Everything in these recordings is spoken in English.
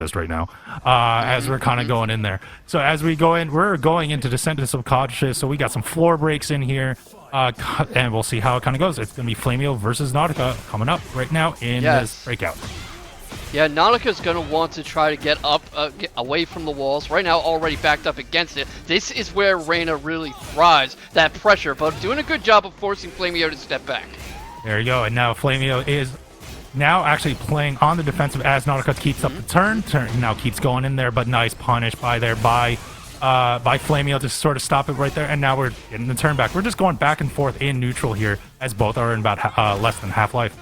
right now, as we're kind of going in there. So as we go in, we're going into Descent into Subconscious, so we got some floor breaks in here, and we'll see how it kind of goes. It's going to be flameoo versus Nautica coming up right now in this breakout. Yeah, Nautica's going to want to try to get up, get away from the walls. Right now, already backed up against it. This is where Reina really thrives, that pressure, but doing a good job of forcing flameoo to step back. There you go, and now flameoo is now actually playing on the defensive as Nautica keeps up the turn now keeps going in there, but nice punish by flameoo to sort of stop it right there, and now we're getting the turn back. We're just going back and forth in neutral here, as both are in about less than half life.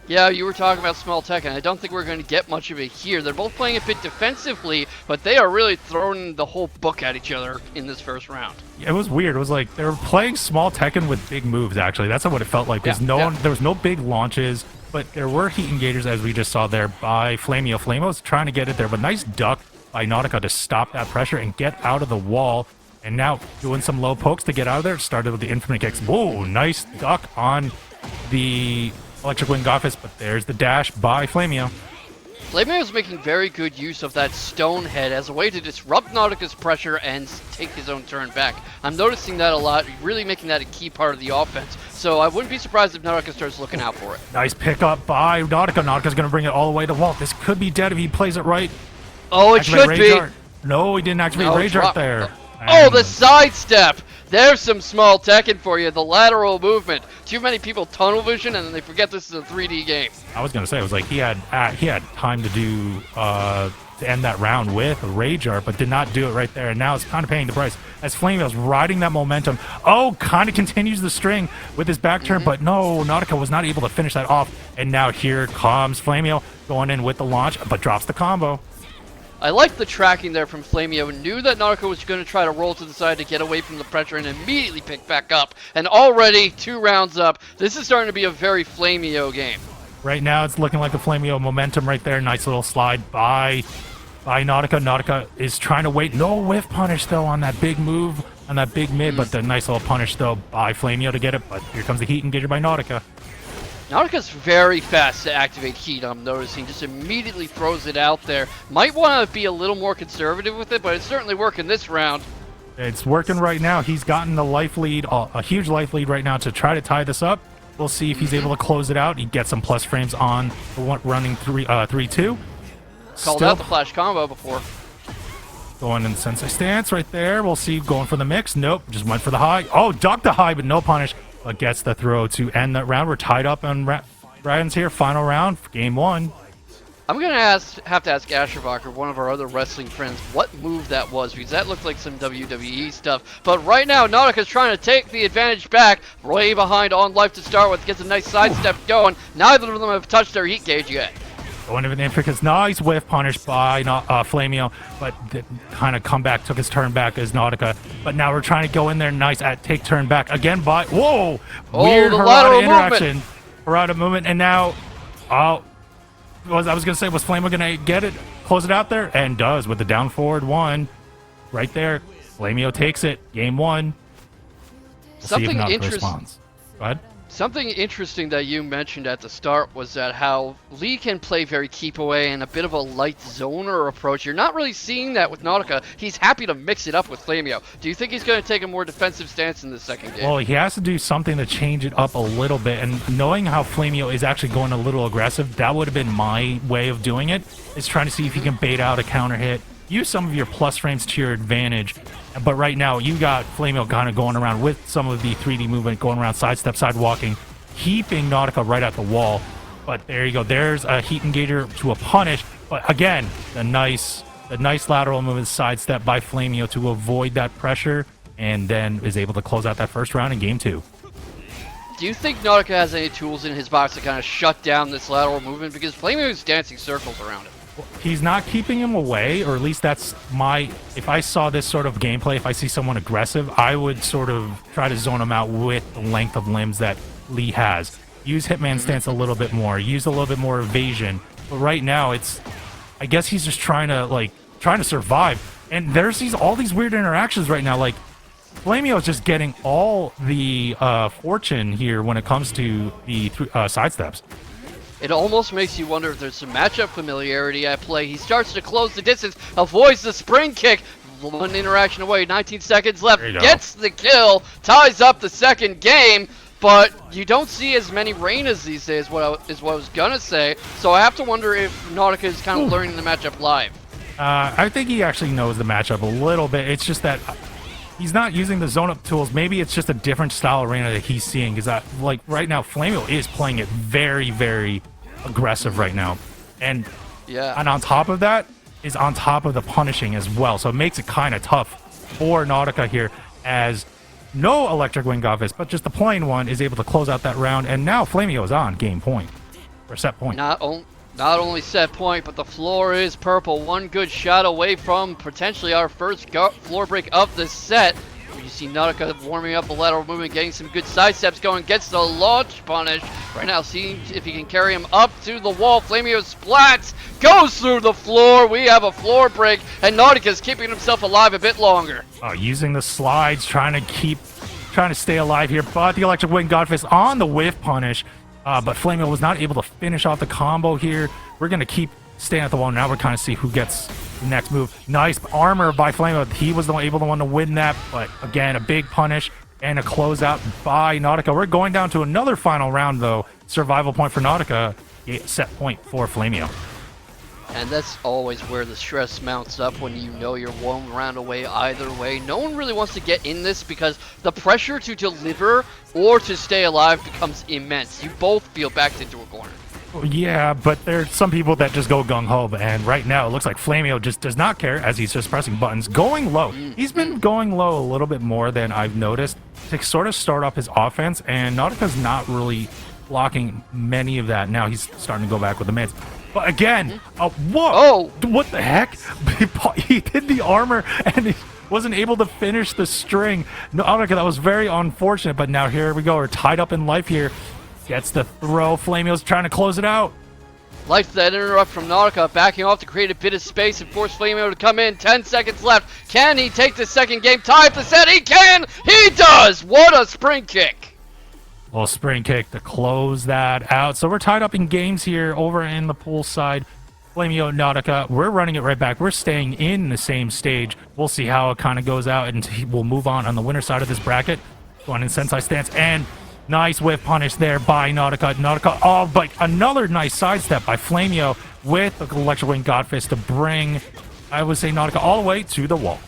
Yeah, you were talking about small Tekken. I don't think we're going to get much of it here. They're both playing a bit defensively, but they are really throwing the whole book at each other in this first round. It was weird. It was like they were playing small Tekken with big moves, actually. That's what it felt like. Because there was no big launches, but there were heat engagers, as we just saw there, by flameoo. flameoo's trying to get it there, but nice duck by Nautica to stop that pressure and get out of the wall. And now doing some low pokes to get out of there. Started with the infinite kicks. Whoa, nice duck on the Electric Wing Office, but there's the dash by flameoo. flameoo is making very good use of that stone head as a way to disrupt Nautica's pressure and take his own turn back. I'm noticing that a lot, really making that a key part of the offense. So I wouldn't be surprised if Nautica starts looking out for it. Nice pickup by Nautica. Nautica's going to bring it all the way to the wall. This could be dead if he plays it right. Oh, it should be. No, he didn't activate Rage Art there. Oh, the sidestep! There's some small Tekken for you, the lateral movement. Too many people tunnel vision and then they forget this is a 3D game. I was gonna say, it was like he had time to do to end that round with a Rage Art, but did not do it right there, and now it's kind of paying the price as flameoo's riding that momentum. Oh, kind of continues the string with his back turn, but no, Nautica was not able to finish that off, and now here comes flameoo going in with the launch, but drops the combo. I liked the tracking there from flameoo. Knew that Nautica was going to try to roll to the side to get away from the pressure and immediately pick back up. And already 2 rounds up. This is starting to be a very flameoo game. Right now it's looking like the flameoo momentum right there. Nice little slide by Nautica. Nautica is trying to wait. No whiff punish though on that big move, on that big mid, but the nice little punish though by flameoo to get it. But here comes the heat engager by Nautica. Nautica's very fast to activate heat, I'm noticing. Just immediately throws it out there. Might want to be a little more conservative with it, but it's certainly working this round. It's working right now. He's gotten the life lead, a huge life lead right now to try to tie this up. We'll see if he's able to close it out. He gets some plus frames on the one running 3-2. Called out the flash combo before. Going in sensei stance right there. We'll see, going for the mix. Nope, just went for the high. Oh, ducked the high, but no punish. But gets the throw to end that round. We're tied up on rounds here. Final round, game 1. I'm going to have to ask Asherbacher, one of our other wrestling friends, what move that was, because that looked like some WWE stuff. But right now, Nautica's trying to take the advantage back. Way behind on life to start with. Gets a nice sidestep going. Neither of them have touched their heat gauge yet. Going into the intricate, nice whiff punish by flameoo, but kind of comeback, took his turn back as Nautica. But now we're trying to go in there, nice at take turn back again by, whoa! Weird Harada interaction. Harada movement, and now, I was going to say, was flameoo going to get it, close it out there? And does with the down forward 1. Right there, flameoo takes it, game 1. We'll Something interesting. Go ahead. Something interesting that you mentioned at the start was that how Lee can play very keep away and a bit of a light zoner approach. You're not really seeing that with Nautica. He's happy to mix it up with flameoo. Do you think he's going to take a more defensive stance in the second game? Well, he has to do something to change it up a little bit, and knowing how flameoo is actually going a little aggressive, that would have been my way of doing it, is trying to see if he can bait out a counter hit, use some of your plus frames to your advantage. But right now, you got flameoo kind of going around with some of the 3D movement, going around sidestep, side walking, keeping Nautica right at the wall. But there you go. There's a heat engager to a punish. But again, the nice lateral movement sidestep by flameoo to avoid that pressure, and then is able to close out that first round in game 2. Do you think Nautica has any tools in his box to kind of shut down this lateral movement? Because flameoo is dancing circles around it. He's not keeping him away, or at least that's my... If I saw this sort of gameplay, if I see someone aggressive, I would sort of try to zone him out with the length of limbs that Lee has. Use Hitman stance a little bit more. Use a little bit more evasion. But right now, it's... I guess he's just trying to survive. And there's all these weird interactions right now. Like, flameoo is just getting all the fortune here when it comes to the sidesteps. It almost makes you wonder if there's some matchup familiarity at play. He starts to close the distance, avoids the spring kick. One interaction away, 19 seconds left, gets the kill, ties up the second game, but you don't see as many Reinas these days, is what I was gonna say. So I have to wonder if Nautica is kind of learning the matchup live. I think he actually knows the matchup a little bit. It's just that he's not using the zone up tools. Maybe it's just a different style arena that he's seeing. Because like right now, flameoo is playing it very, very aggressive right now, and on top of that is on top of the punishing as well. So it makes it kind of tough for Nautica here, as no electric wing office, but just the plain one is able to close out that round, and now flameoo is on game point or set point. Not only set point, but the floor is purple. One good shot away from potentially our first floor break of the set. You see Nautica warming up the lateral movement, getting some good side steps going, gets the launch punish. Right now, seeing if he can carry him up to the wall. flameoo splats, goes through the floor. We have a floor break, and Nautica's keeping himself alive a bit longer. Using the slides, trying to stay alive here, but the electric wing godfist on the whiff punish. But flameoo was not able to finish off the combo here. We're going to keep staying at the wall. Now we're kind of see who gets the next move. Nice armor by flameoo. He was the one to win that. But again, a big punish and a closeout by Nautica. We're going down to another final round, though. Survival point for Nautica. Set point for flameoo. And that's always where the stress mounts up, when you know you're one round away either way. No one really wants to get in this because the pressure to deliver or to stay alive becomes immense. You both feel backed into a corner. Yeah, but there's some people that just go gung-ho, and right now it looks like flameoo just does not care, as he's just pressing buttons, going low. He's been going low a little bit more than I've noticed to sort of start off his offense, and Nautica's not really blocking many of that. Now he's starting to go back with the mids. But again, whoa! Oh, what the heck? He did the armor, and he wasn't able to finish the string. Nautica, that was very unfortunate, but now here we go. We're tied up in life here. Gets the throw. flameoo's trying to close it out. Likes that interrupt from Nautica, backing off to create a bit of space and force flameoo to come in. 10 seconds left. Can he take the second game? Tie up the set. He can! He does! What a spring kick! Well, spring kick to close that out. So we're tied up in games here over in the pool side. flameoo, Nautica, we're running it right back. We're staying in the same stage. We'll see how it kind of goes out, and we'll move on the winner side of this bracket. Going in Sensei stance, and nice whiff punish there by Nautica. Nautica, but another nice sidestep by flameoo with the electric wing godfist to bring, I would say, Nautica all the way to the wall.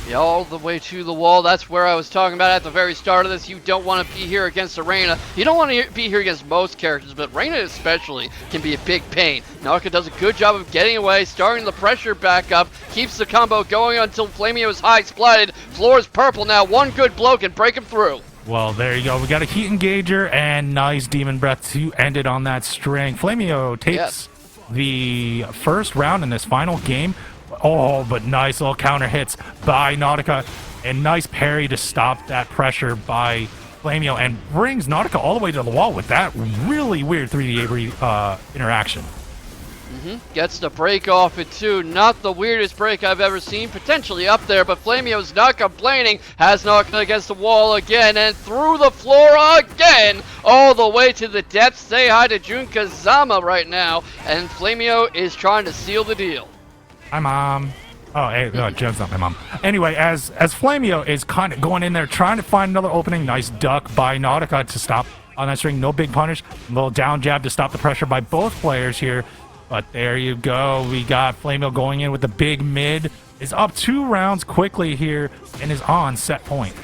Yeah, all the way to the wall. That's where I was talking about at the very start of this. You don't want to be here against a Reina. You don't want to be here against most characters, but Reina especially can be a big pain. Nautica does a good job of getting away, starting the pressure back up, keeps the combo going until flameoo is high splatted. Floor is purple now. One good blow can break him through. Well, there you go. We got a heat engager and nice demon breath to end it on that string. flameoo takes the first round in this final game. Oh, but nice little counter hits by Nautica, and nice parry to stop that pressure by flameoo, and brings Nautica all the way to the wall with that really weird 3D interaction. Gets the break off it too. Not the weirdest break I've ever seen. Potentially up there, but flameoo's not complaining. Has Nautica against the wall again, and through the floor again. All the way to the depths. Say hi to Jun Kazama right now. And flameoo is trying to seal the deal. Hi, Mom. Oh, hey, Jen's not my mom. Anyway, as flameoo is kind of going in there, trying to find another opening. Nice duck by Nautica to stop on that string. No big punish. A little down jab to stop the pressure by both players here. But there you go. We got flameoo going in with the big mid. Is up 2 rounds quickly here and is on set point.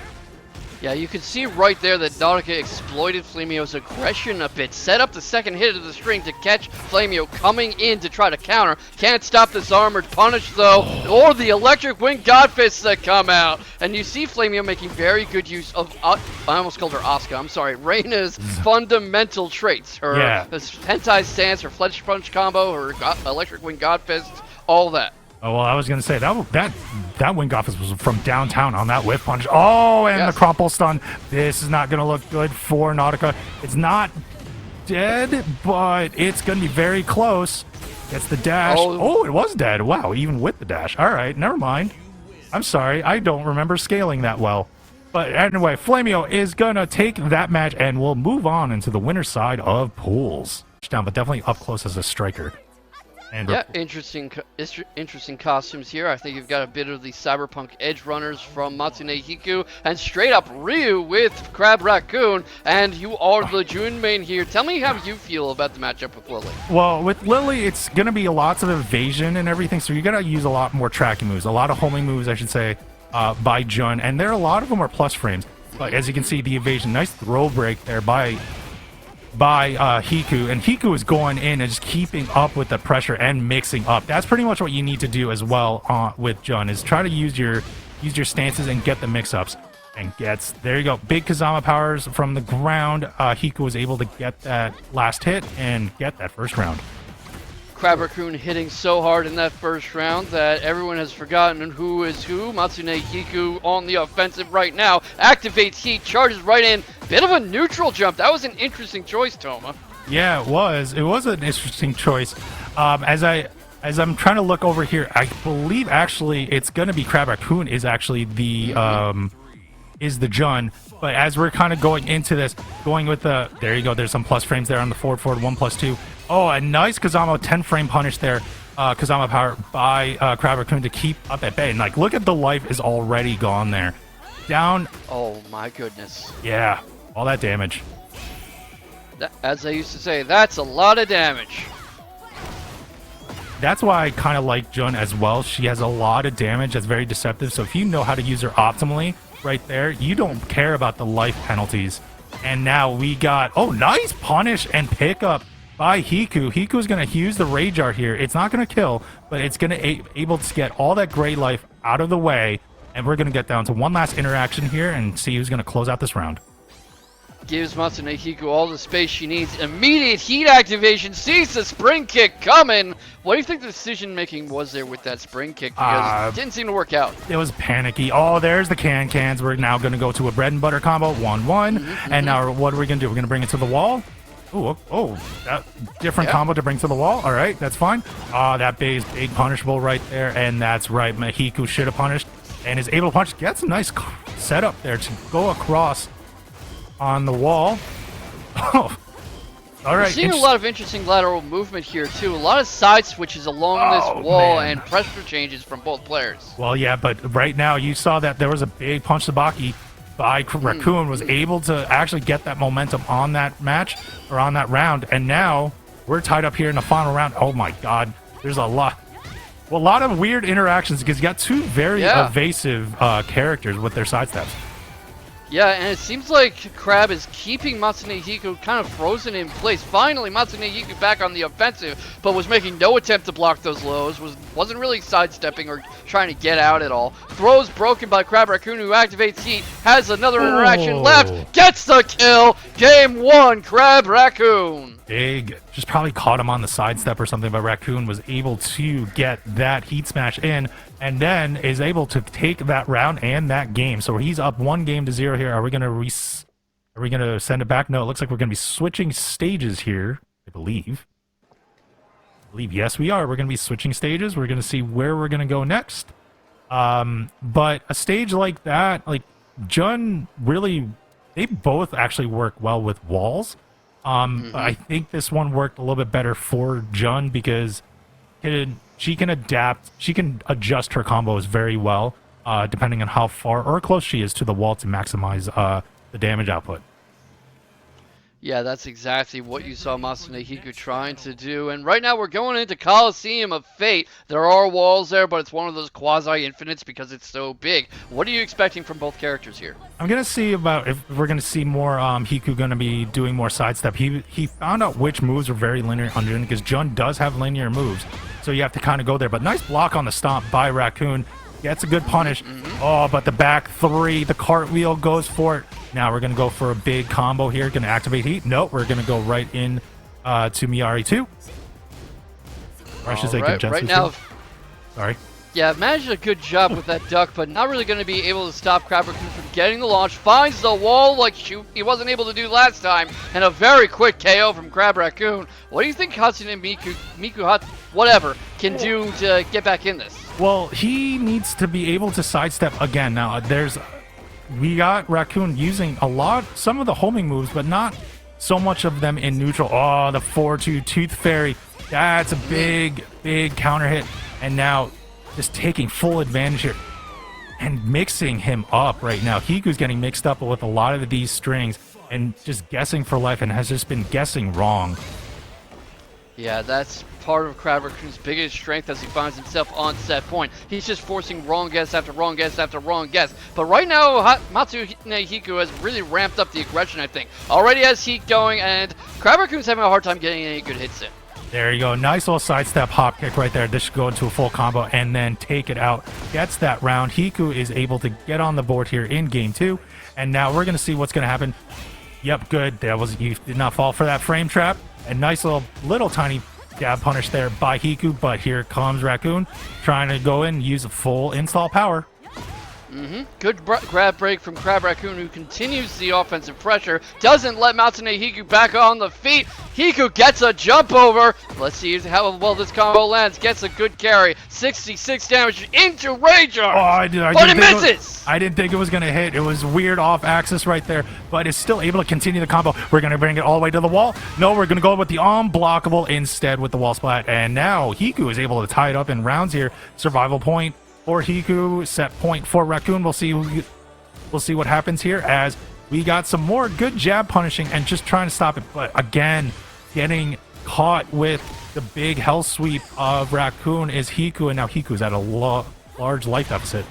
Yeah, you can see right there that Nautica exploited flameoo's aggression a bit. Set up the second hit of the string to catch flameoo coming in to try to counter. Can't stop this armored punish though, or the electric wing godfists that come out. And you see flameoo making very good use of, I almost called her Asuka, I'm sorry, Reina's fundamental traits. Her hentai stance, her flesh punch combo, her electric wing godfist, all that. Oh, well, I was going to say, that wing office was from downtown on that whiff punch. Oh, and the crumple stun. This is not going to look good for Nautica. It's not dead, but it's going to be very close. Gets the dash. Oh, it was dead. Wow, even with the dash. All right, never mind. I'm sorry. I don't remember scaling that well. But anyway, flameoo is going to take that match, and we'll move on into the winner's side of pools. down, but definitely up close as a striker. And Yeah, interesting costumes here. I think you've got a bit of the cyberpunk edge runners from Matsune Hiku, and straight up Ryu with Crab Raccoon, and you are the June main here. Tell me how you feel about the matchup with Lili. Well, with Lili, it's going to be lots of evasion and everything, so you're going to use a lot more tracking moves, a lot of homing moves, I should say, by Jun, and there are a lot of them are plus frames. But as you can see, the evasion, nice throw break there by Hiku, and Hiku is going in and just keeping up with the pressure and mixing up. That's pretty much what you need to do as well with Jun, is try to use your stances and get the mix-ups. And there you go, big Kazama powers from the ground. Hiku was able to get that last hit and get that first round. Crab Raccoon hitting so hard in that first round that everyone has forgotten who is who. Matsune Hiku on the offensive right now. Activates heat, charges right in. Bit of a neutral jump. That was an interesting choice, Toma. Yeah, it was. It was an interesting choice. As I'm trying to look over here, I believe actually it's going to be Crab Raccoon is actually the is the Jun. But as we're kind of going into this, going with the, there you go, there's some plus frames there on the forward 1+2. Oh, a nice Kazama 10-frame punish there. Kazama power by Crab Raccoon to keep up at bay. And like, look at the life is already gone there. Down. Oh my goodness. Yeah, all that damage. As I used to say, that's a lot of damage. That's why I kind of like Jun as well. She has a lot of damage that's very deceptive. So if you know how to use her optimally right there, you don't care about the life penalties. And now we got, oh, nice punish and pickup by Hiku. Hiku is going to use the Rage Art here. It's not going to kill, but it's going to able to get all that gray life out of the way. And we're going to get down to one last interaction here and see who's going to close out this round. Gives Matsune Hiku all the space she needs. Immediate heat activation. Sees the spring kick coming. What do you think the decision making was there with that spring kick? Because it didn't seem to work out. It was panicky. Oh, there's the cans. We're now going to go to a bread and butter combo. 1-1. And now what are we going to do? We're going to bring it to the wall. Oh, that different combo to bring to the wall. All right, that's fine. That big punishable right there. And that's right. Hiku should have punished and is able to punish. Gets a nice setup there to go across on the wall. Oh, all right. We're seeing a lot of interesting lateral movement here too. A lot of side switches along this wall and pressure changes from both players. Well, yeah, but right now you saw that there was a big punch sabaki by Raccoon, was able to actually get that momentum on that match or on that round, and now we're tied up here in the final round. Oh my God, there's a lot of weird interactions because you got two very evasive characters with their sidesteps. Yeah, and it seems like Crab is keeping Matsune Hiku kind of frozen in place. Finally, Matsune Hiku back on the offensive, but was making no attempt to block those lows, wasn't really sidestepping or trying to get out at all. Throws broken by Crab Raccoon, who activates heat, has another interaction left, gets the kill! Game 1, Crab Raccoon! Big, just probably caught him on the sidestep or something, but Raccoon was able to get that heat smash in, and then is able to take that round and that game. So he's up 1-0 here. Are we gonna send it back? No, it looks like we're gonna be switching stages here. I believe yes, we are. We're gonna be switching stages. We're gonna see where we're gonna go next. But a stage like that, like Jun, really, they both actually work well with walls. But I think this one worked a little bit better for Jun because she can adapt, she can adjust her combos very well, depending on how far or close she is to the wall to maximize the damage output. Yeah, that's exactly what you saw Matsune Hiku trying to do. And right now we're going into Coliseum of Fate. There are walls there, but it's one of those quasi-infinites because it's so big. What are you expecting from both characters here? I'm going to see about if we're going to see more Hiku going to be doing more sidestep. He found out which moves are very linear under because Jun does have linear moves. So you have to kind of go there. But nice block on the stomp by Raccoon. Gets a good punish. Oh, but the back three, the cartwheel goes for it. Now we're going to go for a big combo here. Going to activate heat. Nope, we're going to go right in to Miyari 2. Or I should say Genjutsu right now. 2. Sorry. Yeah, managed a good job with that duck, but not really going to be able to stop Crab Raccoon from getting the launch. Finds the wall like he wasn't able to do last time, and a very quick KO from Crab Raccoon. What do you think Hatsune Miku, whatever, can do to get back in this? Well, he needs to be able to sidestep again. Now, we got Raccoon using some of the homing moves, but not So much of them in neutral. Oh, the 4-2 Tooth Fairy. That's a big counter hit. And now just taking full advantage here and mixing him up right now. Hiku's getting mixed up with a lot of these strings and just guessing for life and has just been guessing wrong. Yeah, that's part of Crab Raccoon's biggest strength as he finds himself on set point. He's just forcing wrong guess after wrong guess after wrong guess. But right now, Matsune Hiku has really ramped up the aggression, I think. Already has heat going, and Crab Raccoon's having a hard time getting any good hits in. There you go. Nice little sidestep hop kick right there. This should go into a full combo and then take it out. Gets that round. Hiku is able to get on the board here in game 2. And now we're going to see what's going to happen. Yep, good. You did not fall for that frame trap. A nice little tiny jab punish there by Hiku. But here comes Raccoon trying to go in and use a full install power. Good grab break from Crab Raccoon, who continues the offensive pressure. Doesn't let Matsune Hiku back on the feet. Hiku gets a jump over. Let's see how well this combo lands. Gets a good carry. 66 damage into Rage Arms. But it misses! I didn't think it was going to hit. It was weird off axis right there, but it's still able to continue the combo. We're going to bring it all the way to the wall. No, we're going to go with the unblockable instead with the wall splat. And now Hiku is able to tie it up in rounds here. Survival point for Hiku, set point for Raccoon. We'll see what happens here as we got some more good jab punishing and just trying to stop it. But again, getting caught with the big hell sweep of Raccoon is Hiku, and now Hiku's at a large life deficit.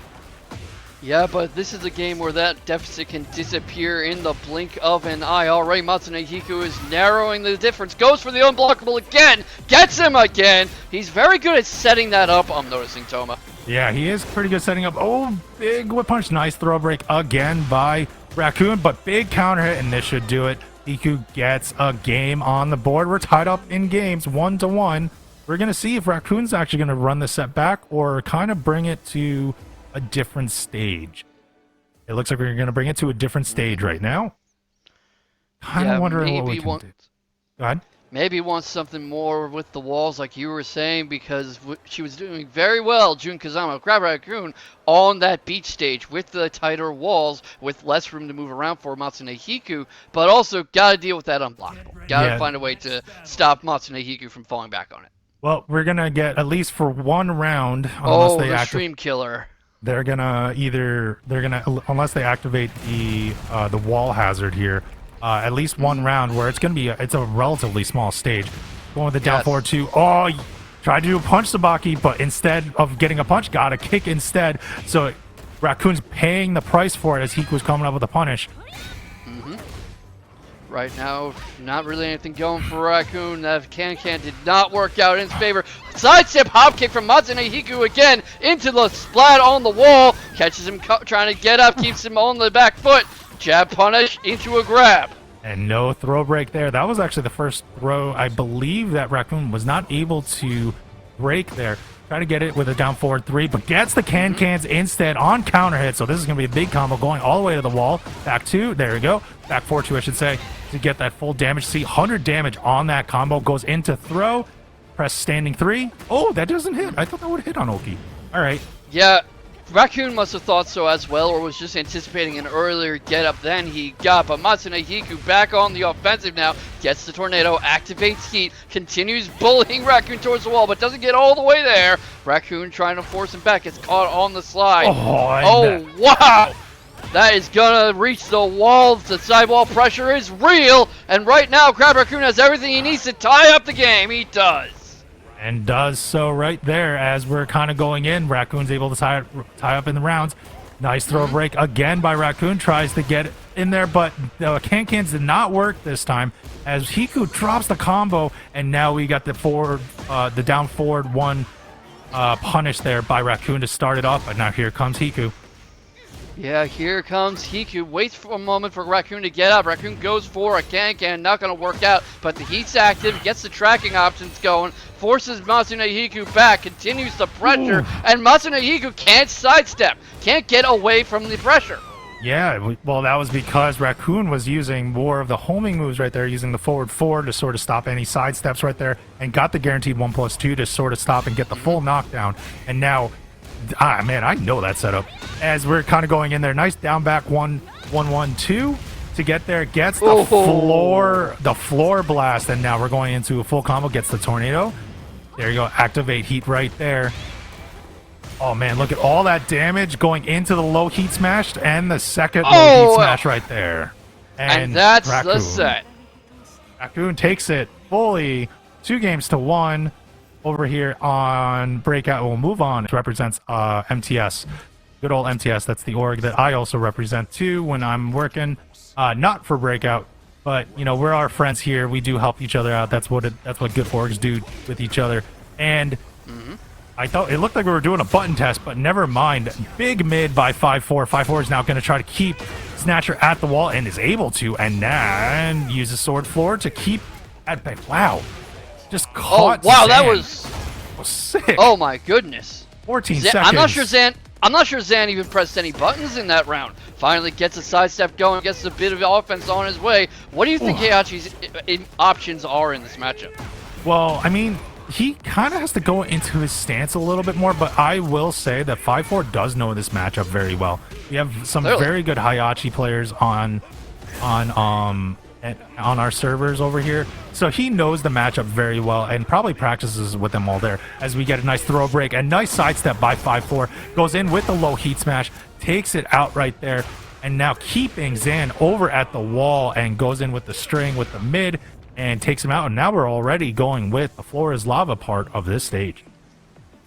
Yeah, but this is a game where that deficit can disappear in the blink of an eye. Already, Matsune Hiku is narrowing the difference. Goes for the unblockable again. Gets him again. He's very good at setting that up, I'm noticing, Toma. Yeah, he is pretty good setting up. Oh, big whip punch. Nice throw break again by Raccoon, but big counter hit, and this should do it. Hiku gets a game on the board. We're tied up in games 1-1. We're going to see if Raccoon's actually going to run the set back or kind of bring it to a different stage. It looks like we're going to bring it to a different stage right now. Kind of wondering what we can do. Go ahead. Maybe wants something more with the walls, like you were saying, because she was doing very well, Jun Kazama, Crab Raccoon, on that beach stage with the tighter walls, with less room to move around for Matsune Hiku, but also got to deal with that unblockable. Got to find a way to stop Matsune Hiku from falling back on it. Well, we're going to get at least for one round, unless they the stream killer. They're gonna unless they activate the wall hazard here, at least one round where it's a relatively small stage. Going with the down forward 2. Oh, tried to do a punch Sabaki, but instead of getting a punch, got a kick instead. So Raccoon's paying the price for it as Hiku was coming up with a punish. Right now, not really anything going for Raccoon. That can did not work out in his favor. Sidestep hop kick from Matsune Hiku again into the splat on the wall. Catches him trying to get up, keeps him on the back foot. Jab punish into a grab. And no throw break there. That was actually the first throw, I believe, that Raccoon was not able to break there. Try to get it with a down forward 3, but gets the cans instead on counter hit. So this is going to be a big combo going all the way to the wall. Back 2, there we go. Back 4-2, I should say, to get that full damage. See, 100 damage on that combo. Goes into throw. Press standing 3. Oh, that doesn't hit. I thought that would hit on Oki. All right. Yeah, Raccoon must have thought so as well, or was just anticipating an earlier get-up than he got. But Matsune Hiku back on the offensive now. Gets the tornado, activates heat, continues bullying Raccoon towards the wall, but doesn't get all the way there. Raccoon trying to force him back. Gets caught on the slide. Wow! That is gonna reach the wall. The sidewall pressure is real. And right now, Crab Raccoon has everything he needs to tie up the game. He does. And does so right there as we're kind of going in. Raccoon's able to tie up in the rounds. Nice throw break again by Raccoon. Tries to get in there, but the cans did not work this time as Hiku drops the combo. And now we got the down forward 1 punish there by Raccoon to start it off. But now here comes Hiku. Yeah, here comes Hiku. Waits for a moment for Raccoon to get up. Raccoon goes for a can, not going to work out, but the heat's active, gets the tracking options going, forces Matsune Hiku back, continues the pressure, and Matsune Hiku can't sidestep, can't get away from the pressure. Yeah, well, that was because Raccoon was using more of the homing moves right there, using the forward 4 to sort of stop any sidesteps right there, and got the guaranteed 1+2 to sort of stop and get the full knockdown. And now, man, I know that setup. As we're kind of going in there, nice down back 1-1-1-2. to get there. Gets the floor blast, and now we're going into a full combo. Gets the tornado. There you go. Activate heat right there. Oh man, look at all that damage going into the low heat smash and the second low heat smash right there. And that's Raccoon. the set. Raccoon takes it fully 2-1 over here on Breakout. We'll move on. It represents MTS. Good old MTS. That's the org that I also represent too when I'm working. Not for Breakout, but you know, we're our friends here. We do help each other out. That's what good orgs do with each other. And I thought it looked like we were doing a button test, but never mind. Big mid by FiveFour. FiveFour is now going to try to keep Snatcher at the wall and is able to, and then uses sword floor to keep at bay. Wow. Just caught. Oh, wow, Zan. that was sick. Oh my goodness. 14 seconds. I'm not sure Zan even pressed any buttons in that round. Finally gets a sidestep going, gets a bit of offense on his way. What do you think Heichachi's options are in this matchup? Well, I mean, he kind of has to go into his stance a little bit more, but I will say that FiveFour does know this matchup very well. We have some very good Heichachi players on our servers over here, so he knows the matchup very well and probably practices with them all there. As we get a nice throw break and nice sidestep by FiveFour, goes in with the low heat smash, takes it out right there, and now keeping Zan over at the wall and goes in with the string with the mid and takes him out. And now we're already going with the floor is lava part of this stage.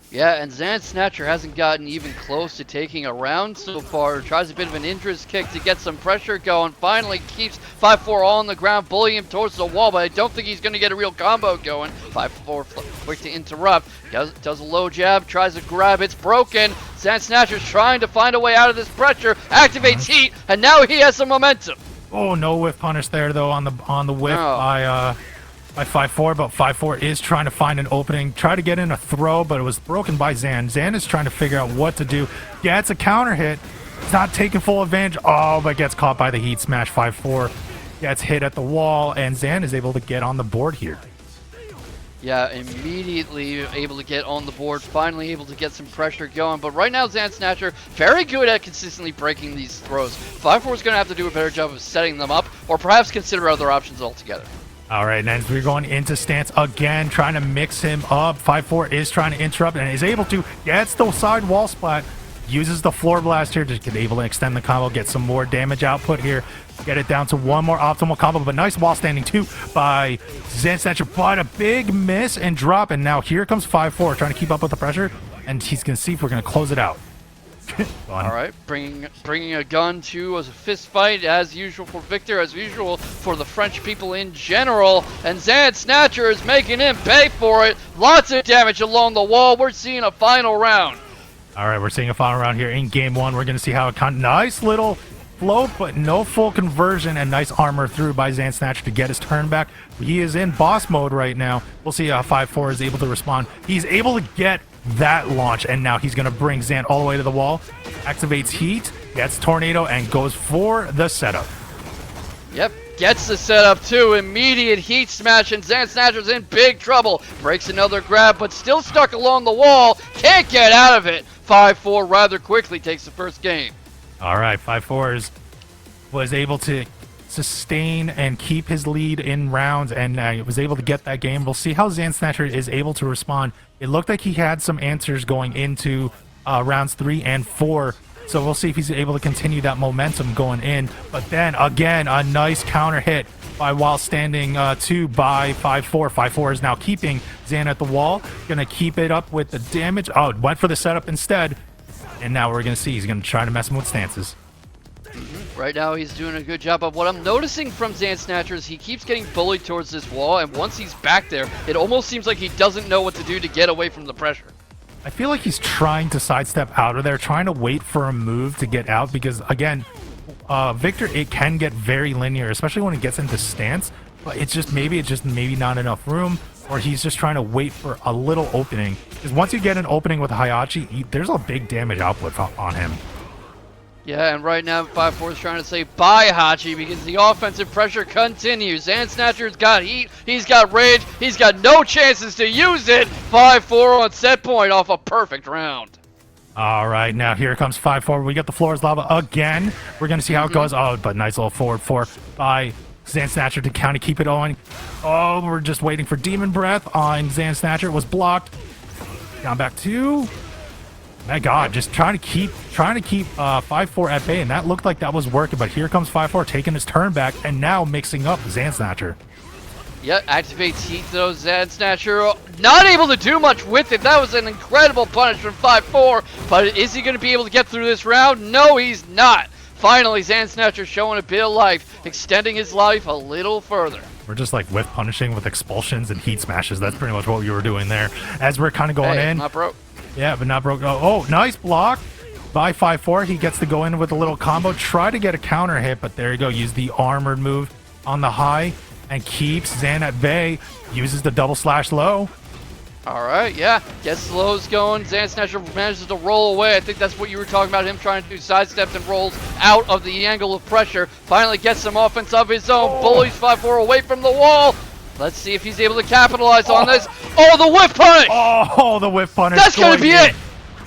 Yeah, and Zan Snatcher hasn't gotten even close to taking a round so far. Tries a bit of an interest kick to get some pressure going. Finally keeps FiveFour on the ground, bullying him towards the wall, but I don't think he's going to get a real combo going. FiveFour quick to interrupt. Does a low jab, tries to grab, it's broken. Zan Snatcher's trying to find a way out of this pressure, activates heat, and now he has some momentum. Oh, no whiff punish there though on the whiff by FiveFour, but FiveFour is trying to find an opening, try to get in a throw, but it was broken by Zan. Zan is trying to figure out what to do. Gets a counter hit. He's not taking full advantage. Oh, but gets caught by the heat smash. FiveFour gets hit at the wall, and Zan is able to get on the board here. Yeah, immediately able to get on the board, finally able to get some pressure going. But right now, Zan Snatcher, very good at consistently breaking these throws. FiveFour is going to have to do a better job of setting them up, or perhaps consider other options altogether. All right, and we're going into stance again, trying to mix him up. FiveFour is trying to interrupt and is able to. Gets the side wall splat. Uses the floor blast here to get able to extend the combo, get some more damage output here. Get it down to one more optimal combo, but nice wall standing too by Zan Snatcher. But a big miss and drop, and now here comes FiveFour trying to keep up with the pressure, and he's going to see if we're going to close it out. All right, bringing a gun to a fist fight as usual for Victor, as usual for the French people in general, and Zan Snatcher is making him pay for it. Lots of damage along the wall. We're seeing a final round. All right, we're seeing a final round here in game one. We're going to see how nice little float, but no full conversion, and nice armor through by Zan Snatcher to get his turn back. He is in boss mode right now. We'll see how FiveFour is able to respond. He's able to get that launch, and now he's going to bring Zan all the way to the wall. Activates heat, gets tornado, and goes for the setup. Yep, gets the setup too. Immediate heat smash, and Zan Snatcher's in big trouble. Breaks another grab, but still stuck along the wall. Can't get out of it. FiveFour rather quickly takes the first game. All right, FiveFour was able to sustain and keep his lead in rounds, and was able to get that game. We'll see how Zan Snatcher is able to respond. It looked like he had some answers going into rounds 3 and 4, so we'll see if he's able to continue that momentum going in. But then again, a nice counter hit by while standing 2 by FiveFour. FiveFour is now keeping Zan at the wall, gonna keep it up with the damage. Oh, went for the setup instead, and now we're gonna see he's gonna try to mess him with stances. Right now he's doing a good job, but what I'm noticing from Zan Snatcher is he keeps getting bullied towards this wall, and once he's back there, it almost seems like he doesn't know what to do to get away from the pressure. I feel like he's trying to sidestep out of there, trying to wait for a move to get out, because again, Victor, it can get very linear, especially when it gets into stance, but it's just maybe not enough room, or he's just trying to wait for a little opening, because once you get an opening with Heichachi, there's a big damage output on him. Yeah, and right now FiveFour is trying to say bye Hachi because the offensive pressure continues. Zan Snatcher's got heat, he's got rage, he's got no chances to use it. FiveFour on set point off a perfect round. All right, now here comes FiveFour. We get the floor is lava again. We're going to see how it goes. Oh, but nice little forward 4 by Snatcher to kind of keep it going. Oh, we're just waiting for Demon Breath on Snatcher. It was blocked. Down back 2. My God, just trying to keep FiveFour at bay, and that looked like that was working. But here comes FiveFour taking his turn back and now mixing up Snatcher. Yep, activates Heat though, Snatcher not able to do much with it. That was an incredible punish from FiveFour, but is he going to be able to get through this round? No, he's not. Finally, Snatcher showing a bit of life, extending his life a little further. We're just like whiff punishing with expulsions and heat smashes. That's pretty much what we were doing there. As we're kind of going in. Not broke. Yeah, but not broke. Oh, nice block by FiveFour. He gets to go in with a little combo. Try to get a counter hit, but there you go. Use the armored move on the high and keeps Zan at bay. Uses the double slash low. Alright, yeah. Gets the lows going. Snatcher manages to roll away. I think that's what you were talking about, him trying to do sidesteps and rolls out of the angle of pressure. Finally gets some offense of his own. Bullies FiveFour away from the wall. Let's see if he's able to capitalize on this. Oh, the whiff punish! Oh, the whiff punish. That's going to be it!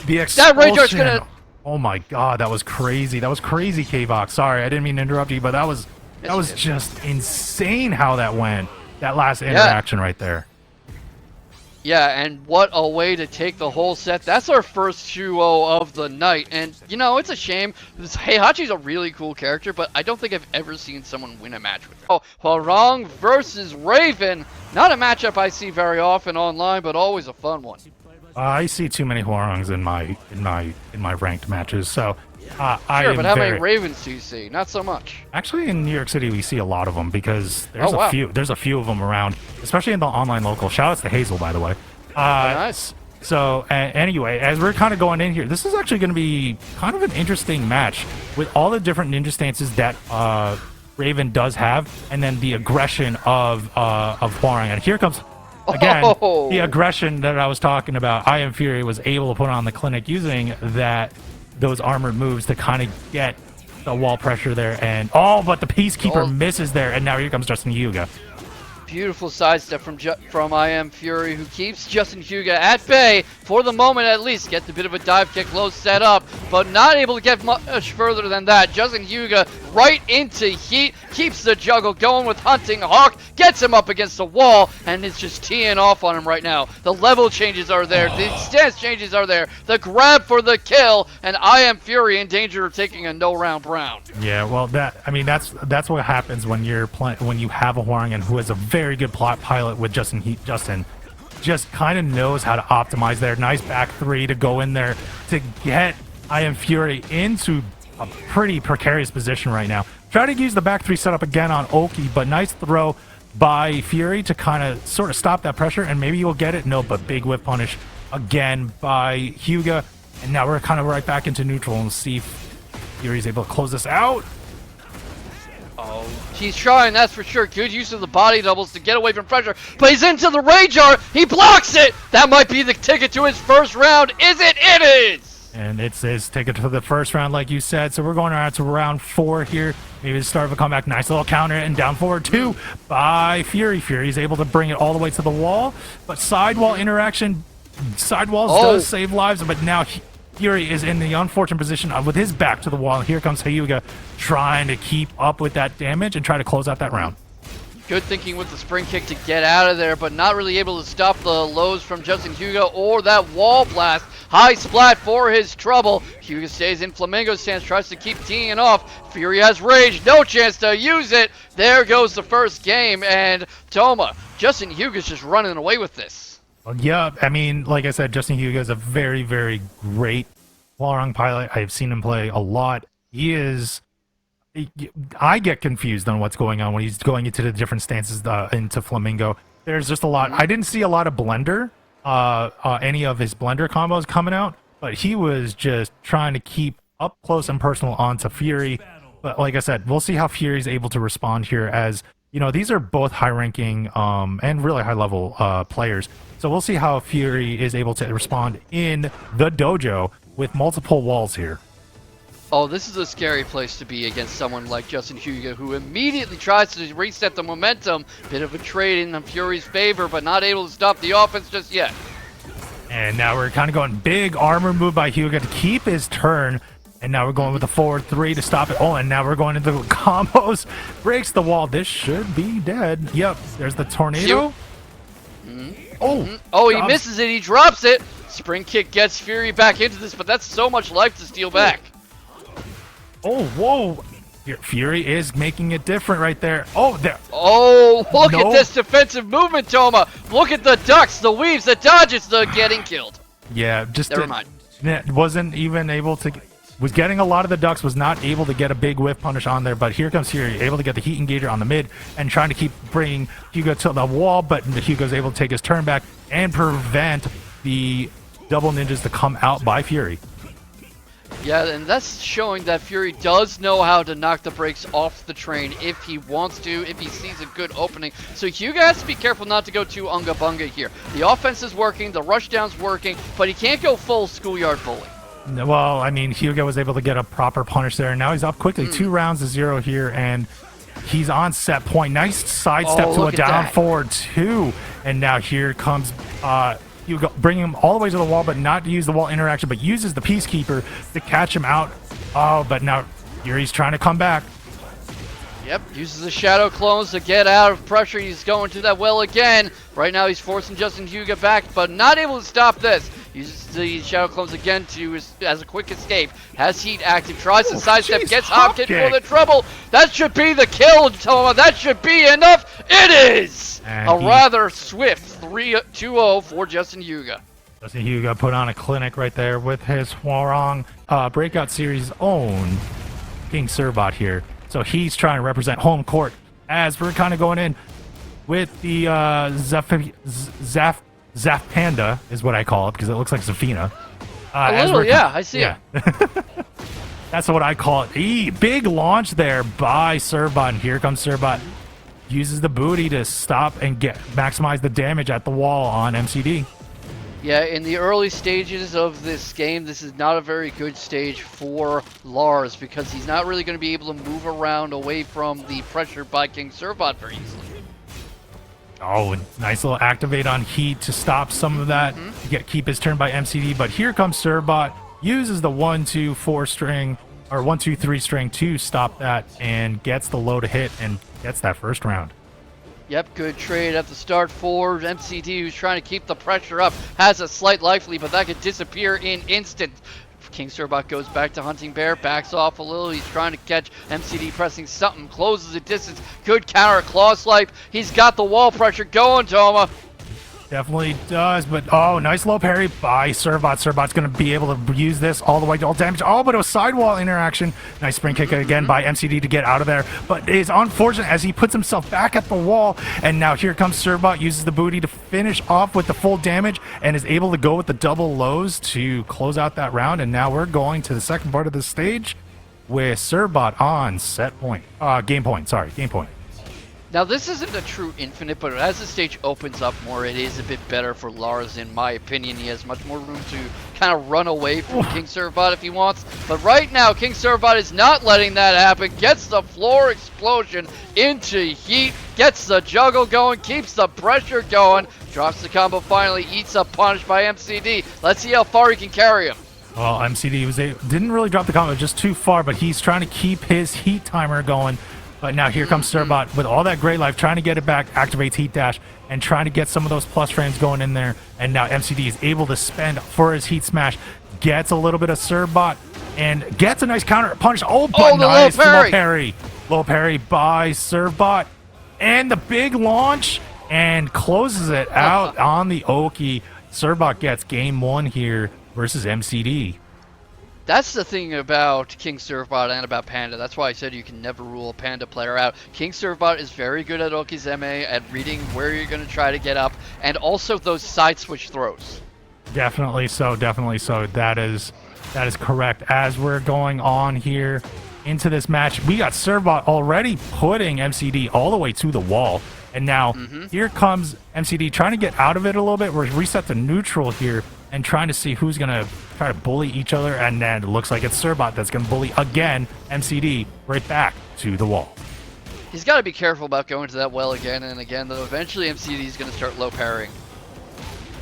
The expulsion. That Rage Art's going to... Oh my God, that was crazy. That was crazy, K-Vox. Sorry, I didn't mean to interrupt you, but that was just insane how that went. That last interaction right there. Yeah, and what a way to take the whole set. That's our first 2-0 of the night. And, you know, it's a shame. Heichachi's a really cool character, but I don't think I've ever seen someone win a match with him. Oh, Hwoarang versus Raven. Not a matchup I see very often online, but always a fun one. I see too many Hwoarangs in my ranked matches, so Sure, but how many Ravens do you see? Not so much. Actually, in New York City, we see a lot of them because there's a few of them around, especially in the online local. Shoutouts to Hazel, by the way. Nice. So anyway, as we're kind of going in here, this is actually going to be kind of an interesting match with all the different ninja stances that Raven does have, and then the aggression of Hwoarang. And here comes again the aggression that I was talking about. I Am Fury was able to put on the clinic using those armored moves to kind of get the wall pressure there, and but the Peacekeeper misses there, and now here comes JustinHyuga. Beautiful sidestep from I Am Fury, who keeps JustinHyuga at bay for the moment at least. Gets a bit of a dive kick, low set up, but not able to get much further than that. JustinHyuga right into heat, keeps the juggle going with Hunting Hawk, gets him up against the wall, and is just teeing off on him right now. The level changes are there, the stance changes are there, the grab for the kill, and I Am Fury in danger of taking a no-round round. Yeah, well, that's what happens when you're when you have a Hwoarang who has a very good plot pilot with Justin just kind of knows how to optimize there. Nice back 3 to go in there to get I Am Fury into a pretty precarious position right now. Try to use the back 3 setup again on Oki, but nice throw by Fury to kind of sort of stop that pressure, and maybe you'll get it. No, but big whip punish again by Hyuga, and now we're kind of right back into neutral and see if Fury's able to close this out. Oh, he's trying, that's for sure. Good use of the body doubles to get away from pressure, but he's into the Rage Art. He blocks it. That might be the ticket to his first round. Is it? It is. And it's his ticket to the first round, like you said. So we're going around to round 4 here. Maybe the start of a comeback. Nice little counter and down forward 2 by Fury. Fury's able to bring it all the way to the wall, but sidewall interaction. Sidewalls does save lives, but now Fury is in the unfortunate position with his back to the wall. Here comes Hyuga trying to keep up with that damage and try to close out that round. Good thinking with the spring kick to get out of there, but not really able to stop the lows from JustinHyuga or that wall blast. High splat for his trouble. Hyuga stays in Flamingo stance, tries to keep teeing off. Fury has rage, no chance to use it. There goes the first game, and Toma, JustinHyuga's just running away with this. Yeah, I mean, like I said, JustinHyuga is a very, very great Hwoarang pilot. I've seen him play a lot. I get confused on what's going on when he's going into the different stances into Flamingo. There's just a lot. I didn't see a lot of blender, any of his blender combos coming out, but he was just trying to keep up close and personal onto Fury. But like I said, we'll see how Fury's able to respond here, as you know, these are both high-ranking and really high-level players. So we'll see how Fury is able to respond in the dojo with multiple walls here. Oh, this is a scary place to be against someone like JustinHyuga, who immediately tries to reset the momentum. Bit of a trade in Fury's favor, but not able to stop the offense just yet. And now we're kind of going big armor move by Hyuga to keep his turn. And now we're going with the forward 3 to stop it. Oh, and now we're going into the combos. Breaks the wall. This should be dead. Yep, there's the tornado. Oh, he misses it. He drops it. Spring kick gets Fury back into this, but that's so much life to steal back. Oh, whoa. Fury is making it different right there. Oh, there. Oh, look at this defensive movement, Toma. Look at the ducks, the weaves, the dodges, the getting killed. Yeah, just never mind. Wasn't even able to. Was getting a lot of the ducks, was not able to get a big whiff punish on there, but here comes Fury, able to get the heat engager on the mid and trying to keep bringing Hyuga to the wall, but Hyuga's able to take his turn back and prevent the double ninjas to come out by Fury. Yeah, and that's showing that Fury does know how to knock the brakes off the train if he wants to, if he sees a good opening. So Hyuga has to be careful not to go too unga bunga here. The offense is working, the rushdown's working, but he can't go full schoolyard bully. Well, I mean, Hyuga was able to get a proper punish there, and now he's up quickly. 2 rounds to 0 here, and he's on set point. Nice sidestep to a down forward 2, and now here comes Hyuga, bringing him all the way to the wall, but not to use the wall interaction, but uses the Peacekeeper to catch him out. Oh, but now Yuri's trying to come back. Yep, uses the Shadow Clones to get out of pressure. He's going to that well again. Right now he's forcing JustinHyuga back, but not able to stop this. Uses the Shadow Clones again as a quick escape. Has heat active, tries to sidestep, gets hopped in for the trouble. That should be the kill, Toma. That should be enough. It is! And a rather swift 3-2-0 for JustinHyuga. JustinHyuga put on a clinic right there with his Hwoarang Breakout Series own King Surbot here. So he's trying to represent home court as we're kind of going in with the Zaf Panda is what I call it because it looks like Zafina. A little, yeah, I see it. That's what I call it. Big launch there by Surbot, and here comes Surbot. Uses the booty to stop and maximize the damage at the wall on MCD. Yeah, in the early stages of this game, this is not a very good stage for Lars because he's not really going to be able to move around away from the pressure by King Surbot very easily. Oh, nice little activate on heat to stop some of that. Keep his turn by MCD, but here comes Surbot. Uses the 1-2-4 string or 1-2-3 string to stop that and gets the low to hit and gets that first round. Yep, good trade at the start for MCD, who's trying to keep the pressure up. Has a slight life lead, but that could disappear in instant. King Surbot goes back to Hunting Bear, backs off a little. He's trying to catch MCD pressing something, closes the distance. Good counter, claw swipe. He's got the wall pressure going, Toma. Definitely does, but oh, nice low parry by Surbot. Surbot's going to be able to use this all the way to all damage. Oh, but it was sidewall interaction. Nice spring kick again by MCD to get out of there, but it is unfortunate as he puts himself back at the wall, and now here comes Surbot, uses the booty to finish off with the full damage, and is able to go with the double lows to close out that round, and now we're going to the second part of the stage with Surbot on game point. Now, this isn't a true infinite, but as the stage opens up more, it is a bit better for Lars, in my opinion. He has much more room to kind of run away from King Surbot if he wants. But right now, King Surbot is not letting that happen. Gets the floor explosion into heat, gets the juggle going, keeps the pressure going, drops the combo finally, eats a punish by MCD. Let's see how far he can carry him. Well, MCD didn't really drop the combo, just too far, but he's trying to keep his heat timer going. But now here comes Surbot with all that great life, trying to get it back, activates Heat Dash, and trying to get some of those plus frames going in there. And now MCD is able to spend for his Heat Smash, gets a little bit of Surbot, and gets a nice counter punch. Oh, but nice low parry. Low parry by Surbot. And the big launch, and closes it out on the Oki. Surbot gets game 1 here versus MCD. That's the thing about King Surbot and about Panda. That's why I said you can never rule a Panda player out. King Surbot is very good at Okizeme, at reading where you're going to try to get up, and also those side switch throws. Definitely so, definitely so. That is correct. As we're going on here into this match, we got Surbot already putting MCD all the way to the wall. And now here comes MCD trying to get out of it a little bit. We're reset to neutral here and trying to see who's going to try to bully each other. And then it looks like it's Surbot that's going to bully again MCD right back to the wall. He's got to be careful about going to that well again and again, though. Eventually MCD is going to start low parrying.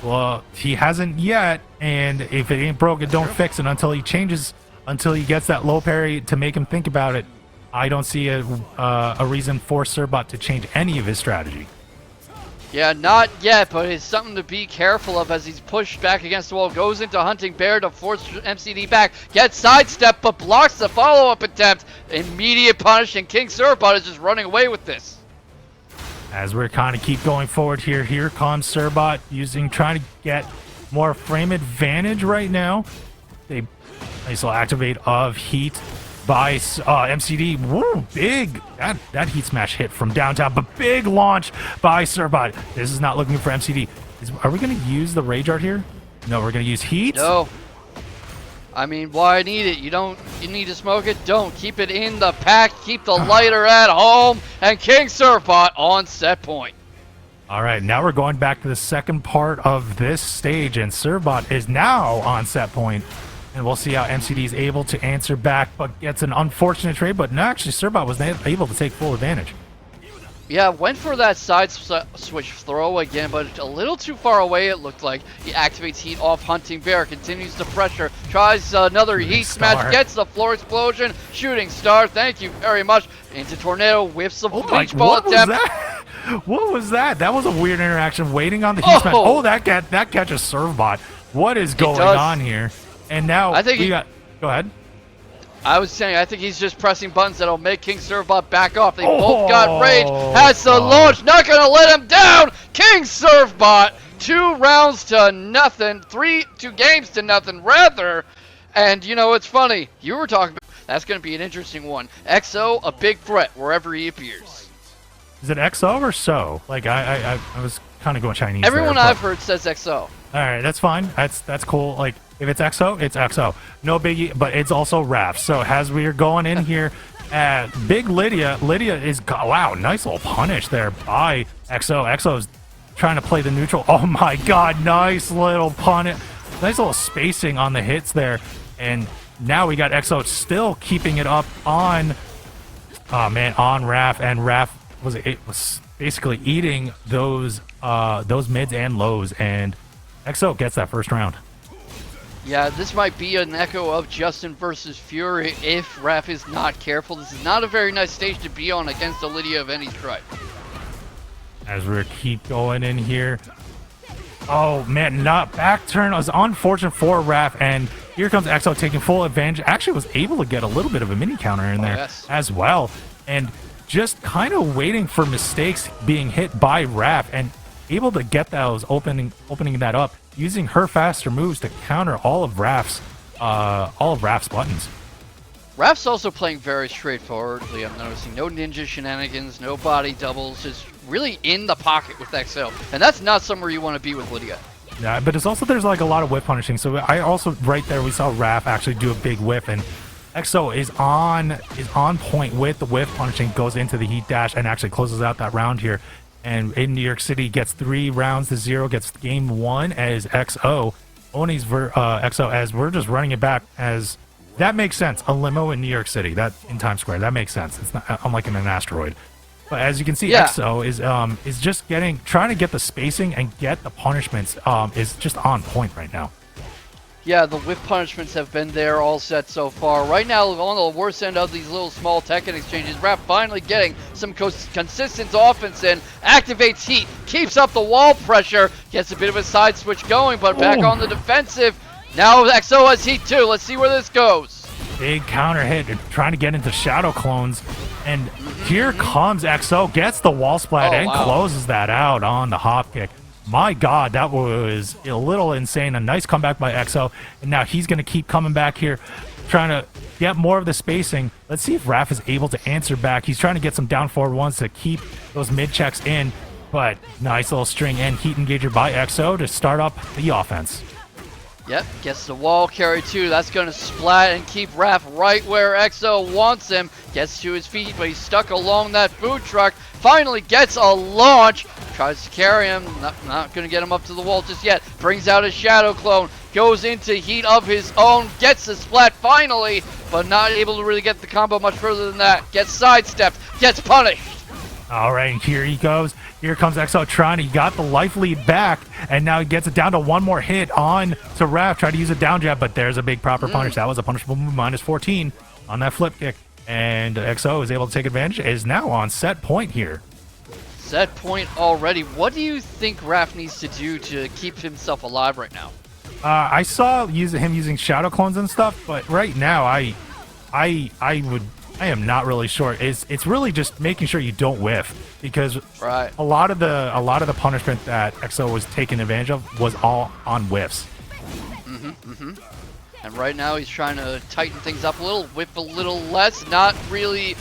Well, he hasn't yet, and if it ain't broke, it don't fix it until he changes, until he gets that low parry to make him think about it. I don't see a reason for Serbot to change any of his strategy. Yeah, not yet, but it's something to be careful of as he's pushed back against the wall. Goes into Hunting Bear to force MCD back. Gets sidestep, but blocks the follow-up attempt. Immediate punish, and King Serbot is just running away with this. As we're kind of keep going forward here comes Serbot trying to get more frame advantage right now. They nice little activate of heat by MCD. Woo, big that heat smash hit from downtown, but big launch by Serbot. This is not looking for MCD. Are we going to use the rage art here? No, we're going to use heat. No. I mean, why need it? You need to smoke it? Don't. Keep it in the pack. Keep the lighter at home. And King Serbot on set point. All right, now we're going back to the second part of this stage, and Serbot is now on set point. And we'll see how MCD is able to answer back, but gets an unfortunate trade. But no, actually, Serbot was able to take full advantage. Yeah, went for that side switch throw again, but a little too far away it looked like. He activates heat off Hunting Bear, continues to pressure, tries another heat smash, gets the floor explosion, shooting star, thank you very much. Into Tornado, whiffs the beach ball attempt. What was that? That was a weird interaction, waiting on the heat smash. Oh, that catches Serbot. What is going on here? And now I think go ahead. I was saying, I think he's just pressing buttons that'll make King Serbot back off. They both got rage. Has the launch. Not going to let him down. King Serbot. 2 rounds to nothing. 2 games to nothing, rather. And, you know, it's funny. You were talking about that's going to be an interesting one. XO, a big threat wherever he appears. Is it XO or so? Like, I was kind of going Chinese. Everyone I've heard says XO. All right, that's fine. That's cool. Like, if it's XO, it's XO. No biggie, but it's also RAF. So as we are going in here at Big Lidia is, wow, nice little punish there by XO. XO's trying to play the neutral. Oh my God, nice little punish. Nice little spacing on the hits there. And now we got XO still keeping it up on, on RAF. And RAF was basically eating those mids and lows. And XO gets that first round. Yeah, this might be an echo of Justin versus Fury if Raph is not careful. This is not a very nice stage to be on against a Lidia of any stripe. As we keep going in here. Oh, man, not back turn. It was unfortunate for Raph, and here comes XO taking full advantage. Actually was able to get a little bit of a mini counter in there as well. And just kind of waiting for mistakes being hit by Raph and able to get those opening that up, using her faster moves to counter all of Raph's buttons. Raph's also playing very straightforwardly. I'm noticing no ninja shenanigans, no body doubles, just really in the pocket with XO, and that's not somewhere you want to be with Lidia. Yeah, but it's also there's like a lot of whip punishing. So I also right there we saw Raph actually do a big whip, and XO is on point with the whip punishing, goes into the heat dash and actually closes out that round here. And in New York City gets 3 rounds to 0, gets game 1 as XO. Oni's XO as we're just running it back as that makes sense. A limo in New York City, that in Times Square, that makes sense. It's not unlike in an asteroid. But as you can see, XO is just trying to get the spacing and get the punishments is just on point right now. Yeah, the whip punishments have been there all set so far. Right now, on the worst end of these little small Tekken exchanges, Raph finally getting some consistent offense in, activates heat, keeps up the wall pressure, gets a bit of a side switch going, but back on the defensive. Now XO has heat too. Let's see where this goes. Big counter hit, trying to get into shadow clones. And here comes XO, gets the wall splat and closes that out on the hop kick. My God, that was a little insane. A nice comeback by XO. And now he's going to keep coming back here, trying to get more of the spacing. Let's see if Raph is able to answer back. He's trying to get some down forward ones to keep those mid checks in. But nice little string and heat engager by XO to start up the offense. Yep, gets the wall carry too. That's going to splat and keep Raph right where XO wants him. Gets to his feet, but he's stuck along that food truck. Finally gets a launch. Tries to carry him. Not going to get him up to the wall just yet. Brings out his shadow clone. Goes into heat of his own. Gets the splat finally, but not able to really get the combo much further than that. Gets sidestepped. Gets punished. All right, and here he goes. Here comes XO trying. He got the life lead back, and now he gets it down to one more hit on to Raph. Try to use a down jab, but there's a big proper punish. That was a punishable move, minus 14 on that flip kick. And XO is able to take advantage, is now on set point here. Set point already. What do you think Raph needs to do to keep himself alive right now? I saw him using shadow clones and stuff, but right now I am not really sure. It's really just making sure you don't whiff, because a lot of the punishment that XO was taking advantage of was all on whiffs. And right now he's trying to tighten things up a little, whip a little less. Not really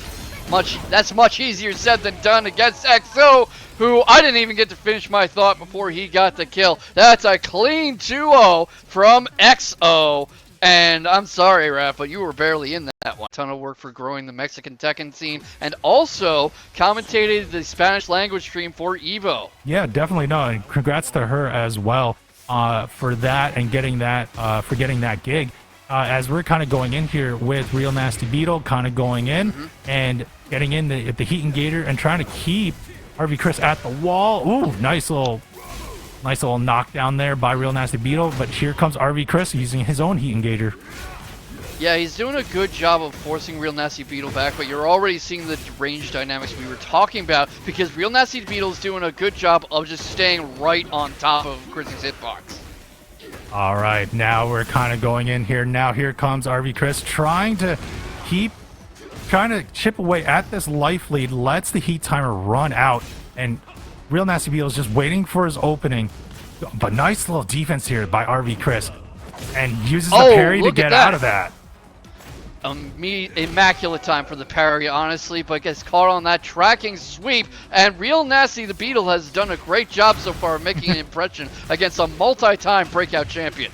much. That's much easier said than done against XO, who I didn't even get to finish my thought before he got the kill. That's a clean 2-0 from XO. And I'm sorry, Raph, but you were barely in that one. Ton of work for growing the Mexican Tekken scene, and also commentated the Spanish language stream for Evo. Yeah, definitely. No, and congrats to her as well for that and getting that gig. As we're kind of going in here with RealNastyBeetle, kind of going in and getting in the heat engager and trying to keep RV Cris at the wall. Ooh, nice little knockdown there by RealNastyBeetle. But here comes RV Cris using his own heat engager. Yeah, he's doing a good job of forcing RealNastyBeetle back, but you're already seeing the range dynamics we were talking about, because RealNastyBeetle is doing a good job of just staying right on top of Cris's hitbox. All right, now we're kind of going in here. Now here comes RV Cris trying to chip away at this life lead, lets the heat timer run out, and RealNastyBeetle is just waiting for his opening. But nice little defense here by RV Cris, and uses the parry to get out of that. Immaculate time for the parry, honestly, but gets caught on that tracking sweep, and RealNastyBeetle has done a great job so far making an impression against a multi-time Breakout champion.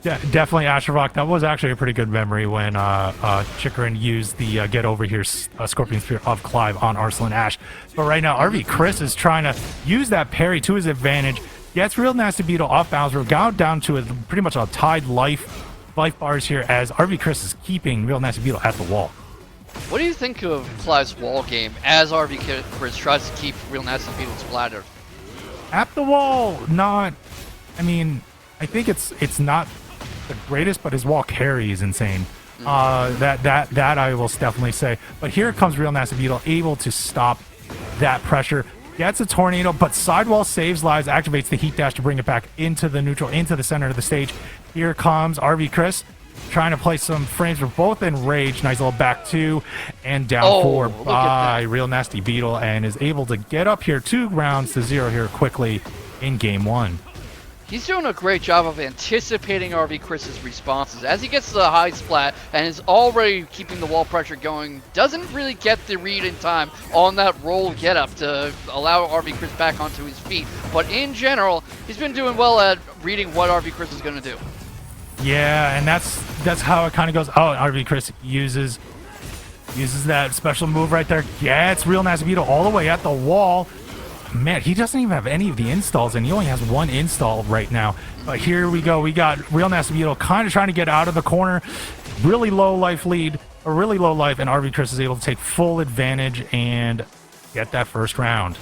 Yeah, definitely, Ashervok. That was actually a pretty good memory when Chikrin used the get over here Scorpion Spear of Clive on Arslan Ash. But right now, RV Cris is trying to use that parry to his advantage. Gets RealNastyBeetle off balance. We're down to pretty much a tied life bars here as RV Cris is keeping RealNastyBeetle at the wall. What do you think of Clive's wall game as RV Cris tries to keep RealNastyBeetle splattered? At the wall, I think it's not the greatest, but his wall carry is insane. That I will definitely say. But here comes RealNastyBeetle, able to stop that pressure. Gets a tornado, but sidewall saves lives, activates the heat dash to bring it back into the neutral, into the center of the stage. Here comes RV Cris, trying to play some frames. We're both in rage. Nice little back two and down four by RealNastyBeetle, and is able to get up here 2-0 here quickly in game one. He's doing a great job of anticipating RV Cris's responses. As he gets to the high splat and is already keeping the wall pressure going, doesn't really get the read in time on that roll getup to allow RV Cris back onto his feet. But in general, he's been doing well at reading what RV Cris is going to do. Yeah, and that's how it kind of goes. Oh, RV Cris uses that special move right there. Gets RealNastyBeetle all the way at the wall. Man, he doesn't even have any of the installs, and he only has one install right now. But here we go. We got RealNastyBeetle kind of trying to get out of the corner. Really low life lead, or really low life, and RV Cris is able to take full advantage and get that first round.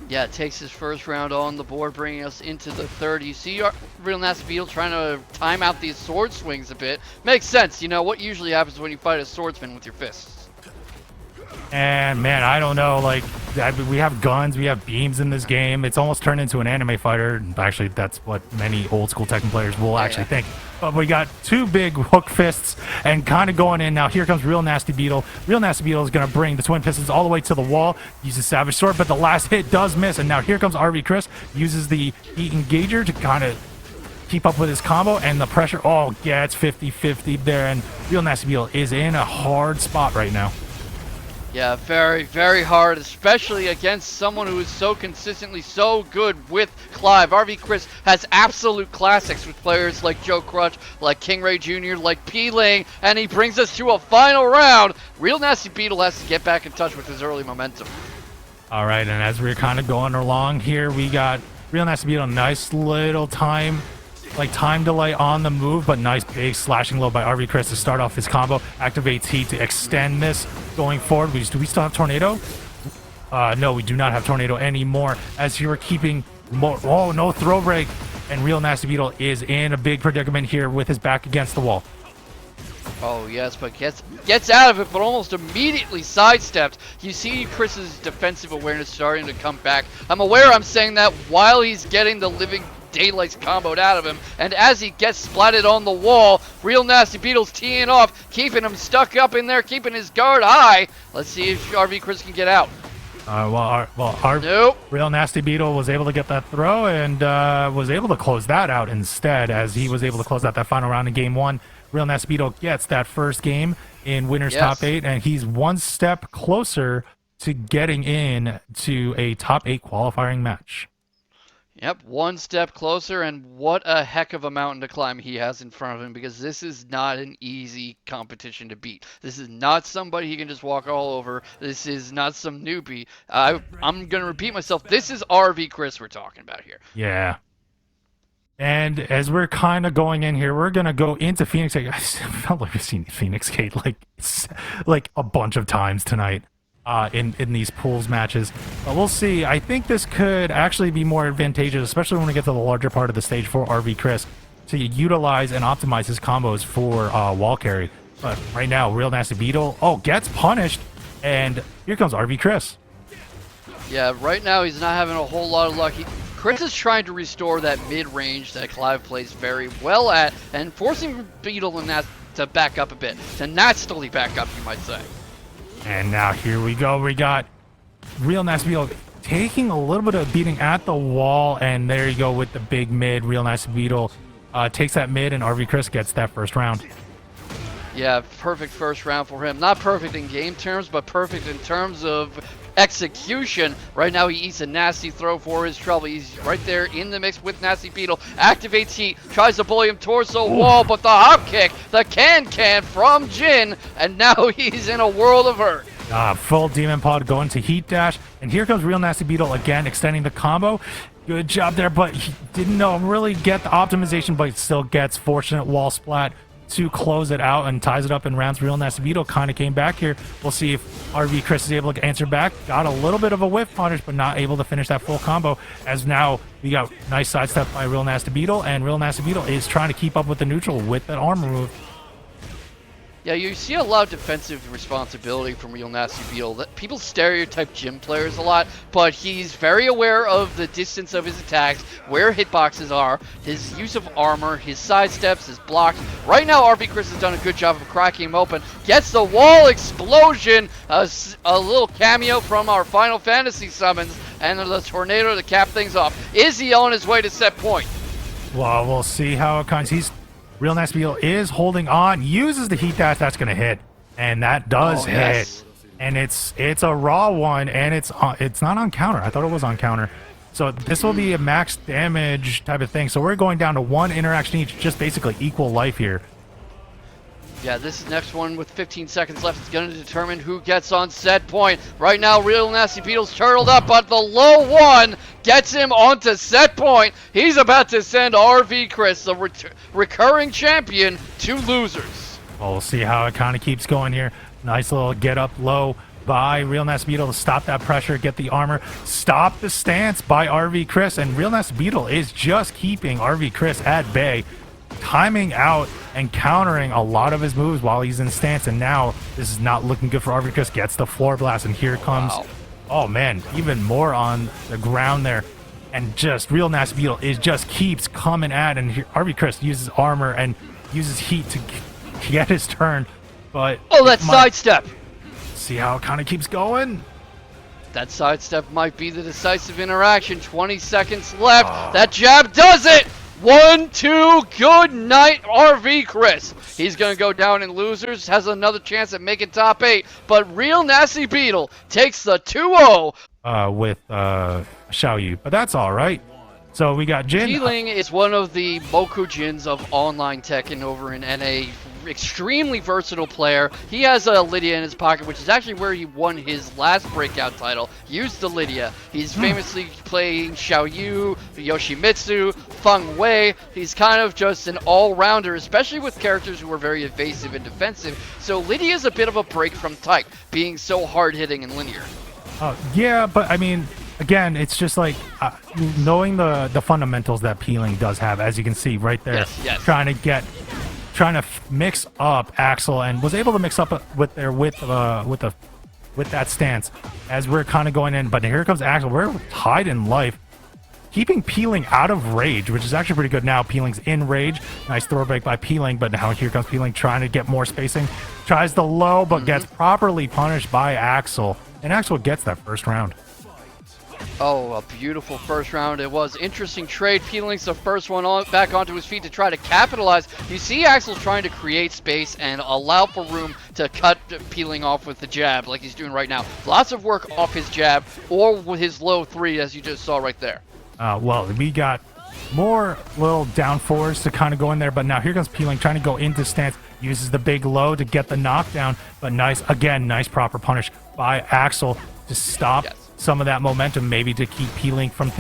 Yeah, it takes his first round on the board, bringing us into the third. You see RealNastyBeetle trying to time out these sword swings a bit. Makes sense. You know, what usually happens when you fight a swordsman with your fists? And man, I don't know, like, we have guns, we have beams in this game. It's almost turned into an anime fighter. Actually, that's what many old school Tekken players will actually think. But we got two big hook fists and kind of going in. Now here comes RealNastyBeetle. RealNastyBeetle is going to bring the twin pistons all the way to the wall. Uses Savage Sword, but the last hit does miss. And now here comes RV Cris. Uses the heat engager to kind of keep up with his combo, and the pressure, oh yeah, it's 50-50 there. And RealNastyBeetle is in a hard spot right now. Yeah, very, very hard, especially against someone who is so consistently so good with Clive. RV Cris has absolute classics with players like Joe Crutch, like King Ray Jr., like Pling, and he brings us to a final round. RealNastyBeetle has to get back in touch with his early momentum. All right, and as we're kind of going along here, we got RealNastyBeetle, nice little time delay on the move, but nice big slashing low by RV Cris to start off his combo. Activates heat to extend this going forward. Do we still have tornado? No, we do not have Tornado anymore, as you are keeping more. Oh, no throw break. And RealNastyBeetle is in a big predicament here with his back against the wall. Oh yes, but gets out of it, but almost immediately sidestepped. You see Chris's defensive awareness starting to come back. I'm aware I'm saying that while he's getting the living daylights comboed out of him, and as he gets splatted on the wall, RealNastyBeetle's teeing off, keeping him stuck up in there, keeping his guard high. Let's see if RV Cris can get out. Our Nope. RealNastyBeetle was able to get that throw and was able to close that out instead, as he was able to close out that final round in game 1. RealNastyBeetle gets that first game in winner's top 8, and he's one step closer to getting in to a top 8 qualifying match. Yep, one step closer, and what a heck of a mountain to climb he has in front of him, because this is not an easy competition to beat. This is not somebody he can just walk all over. This is not some newbie. I'm going to repeat myself. This is RV Cris we're talking about here. Yeah. And as we're kind of going in here, we're going to go into Phoenix Gate. I felt like we've seen Phoenix Gate like a bunch of times tonight in these pools matches. But we'll see. I think this could actually be more advantageous, especially when we get to the larger part of the stage for RV Cris, to utilize and optimize his combos for wall carry. But right now, RealNastyBeetle, gets punished, and here comes RV Cris. Yeah, right now he's not having a whole lot of luck. Cris is trying to restore that mid-range that Clive plays very well at, and forcing Beetle and that to back up a bit. To nastily back up, you might say. And now here we go. We got RealNastyBeetle taking a little bit of beating at the wall, and there you go with the big mid. RealNastyBeetle takes that mid, and RV Cris gets that first round. Yeah, perfect first round for him. Not perfect in game terms, but perfect in terms of execution. Right now he eats a nasty throw for his trouble. He's right there in the mix with NastyBeetle. Activates heat, tries to bully him towards the wall, but the hop kick, the can from Jin, and now he's in a world of hurt. Full Demon Pod going to Heat Dash, and here comes RealNastyBeetle again, extending the combo. Good job there, but he didn't really get the optimization, but still gets fortunate wall splat to close it out and ties it up in rounds. RealNastyBeetle kind of came back here. We'll see if RV Cris is able to answer back. Got a little bit of a whiff punish, but not able to finish that full combo, as now we got nice sidestep by RealNastyBeetle, and RealNastyBeetle is trying to keep up with the neutral with that armor move. Yeah, you see a lot of defensive responsibility from RealNastyBeetle. That people stereotype gym players a lot, but he's very aware of the distance of his attacks, where hitboxes are, his use of armor, his sidesteps, his blocks. Right now, RV Cris has done a good job of cracking him open. Gets the wall explosion, a little cameo from our Final Fantasy summons, and the tornado to cap things off. Is he on his way to set point? Well, we'll see how it comes. RealNastyBeetle is holding on, uses the heat dash, that's gonna hit, and that does hit. Yes. And it's a raw one, and it's not on counter. I thought it was on counter. So this will be a max damage type of thing. So we're going down to one interaction each, just basically equal life here. Yeah, this next one with 15 seconds left is going to determine who gets on set point. Right now, RealNastyBeetle's turtled up, but the low one gets him onto set point. He's about to send RV Cris, the recurring champion, to losers. Well, we'll see how it kind of keeps going here. Nice little get up low by RealNastyBeetle to stop that pressure, get the armor, stop the stance by RV Cris, and RealNastyBeetle is just keeping RV Cris at bay, timing out and countering a lot of his moves while he's in stance. And now this is not looking good for RV Cris. Gets the floor blast, and here comes, oh man, even more on the ground there. And just RealNastyBeetle just keeps coming at, and here RV Cris uses armor and uses heat to get his turn. But that sidestep. See how it kind of keeps going. That sidestep might be the decisive interaction. 20 seconds left. That jab does it. 1-2, good night, RV Cris. He's going to go down in losers, has another chance at making top 8, but RealNastyBeetle takes the 2-0. With Xiaoyu, but that's all right. So we got Jin. Pling is one of the Mokujins of online Tekken over in NA. Extremely versatile player. He has a Lidia in his pocket, which is actually where he won his last breakout title. Used the Lidia. He's famously playing Xiaoyu, Yoshimitsu, Feng Wei. He's kind of just an all-rounder, especially with characters who are very evasive and defensive. So Lidia is a bit of a break from type, being so hard-hitting and linear. Yeah, but I mean, again, it's just like knowing the fundamentals that Peeling does have, as you can see right there. Yes. Trying to mix up Axel, and was able to mix up with that stance as we're kind of going in. But here comes Axel. We're tied in life, keeping Peeling out of rage, which is actually pretty good now. Peeling's in rage. Nice throwback by Peeling, but now here comes Peeling trying to get more spacing. Tries the low, but gets properly punished by Axel. And Axel gets that first round. Oh, a beautiful first round it was. Interesting trade. Peeling's the first one back onto his feet to try to capitalize. You see Axel's trying to create space and allow for room to cut Peeling off with the jab like he's doing right now. Lots of work off his jab or with his low 3 as you just saw right there. Well, we got more little down fours to kind of go in there, but now here comes Peeling trying to go into stance. Uses the big low to get the knockdown, but nice proper punish by Axel to stop some of that momentum, maybe to keep Peeling from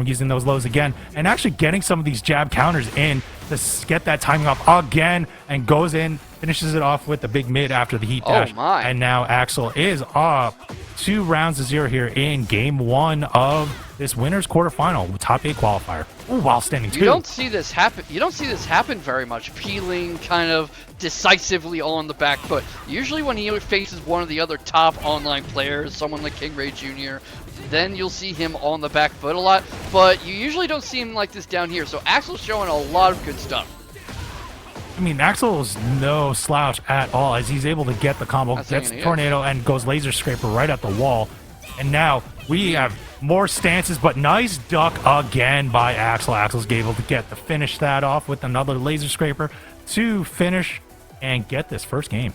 using those lows again, and actually getting some of these jab counters in to get that timing off again, and goes in, finishes it off with the big mid after the heat dash. And now Axel is up 2-0 here in game 1 of this winner's quarterfinal, top 8 qualifier. Ooh, while standing 2. You don't see this happen very much. Peeling kind of decisively on the back foot. Usually when he faces one of the other top online players, someone like King Ray Jr., then you'll see him on the back foot a lot, but you usually don't see him like this down here. So Axel's showing a lot of good stuff. I mean, Axel's no slouch at all as he's able to get the combo, gets Tornado, and goes Laser Scraper right at the wall. And now we have more stances, but nice duck again by Axel. Axel's able to finish that off with another Laser Scraper to finish and get this first game.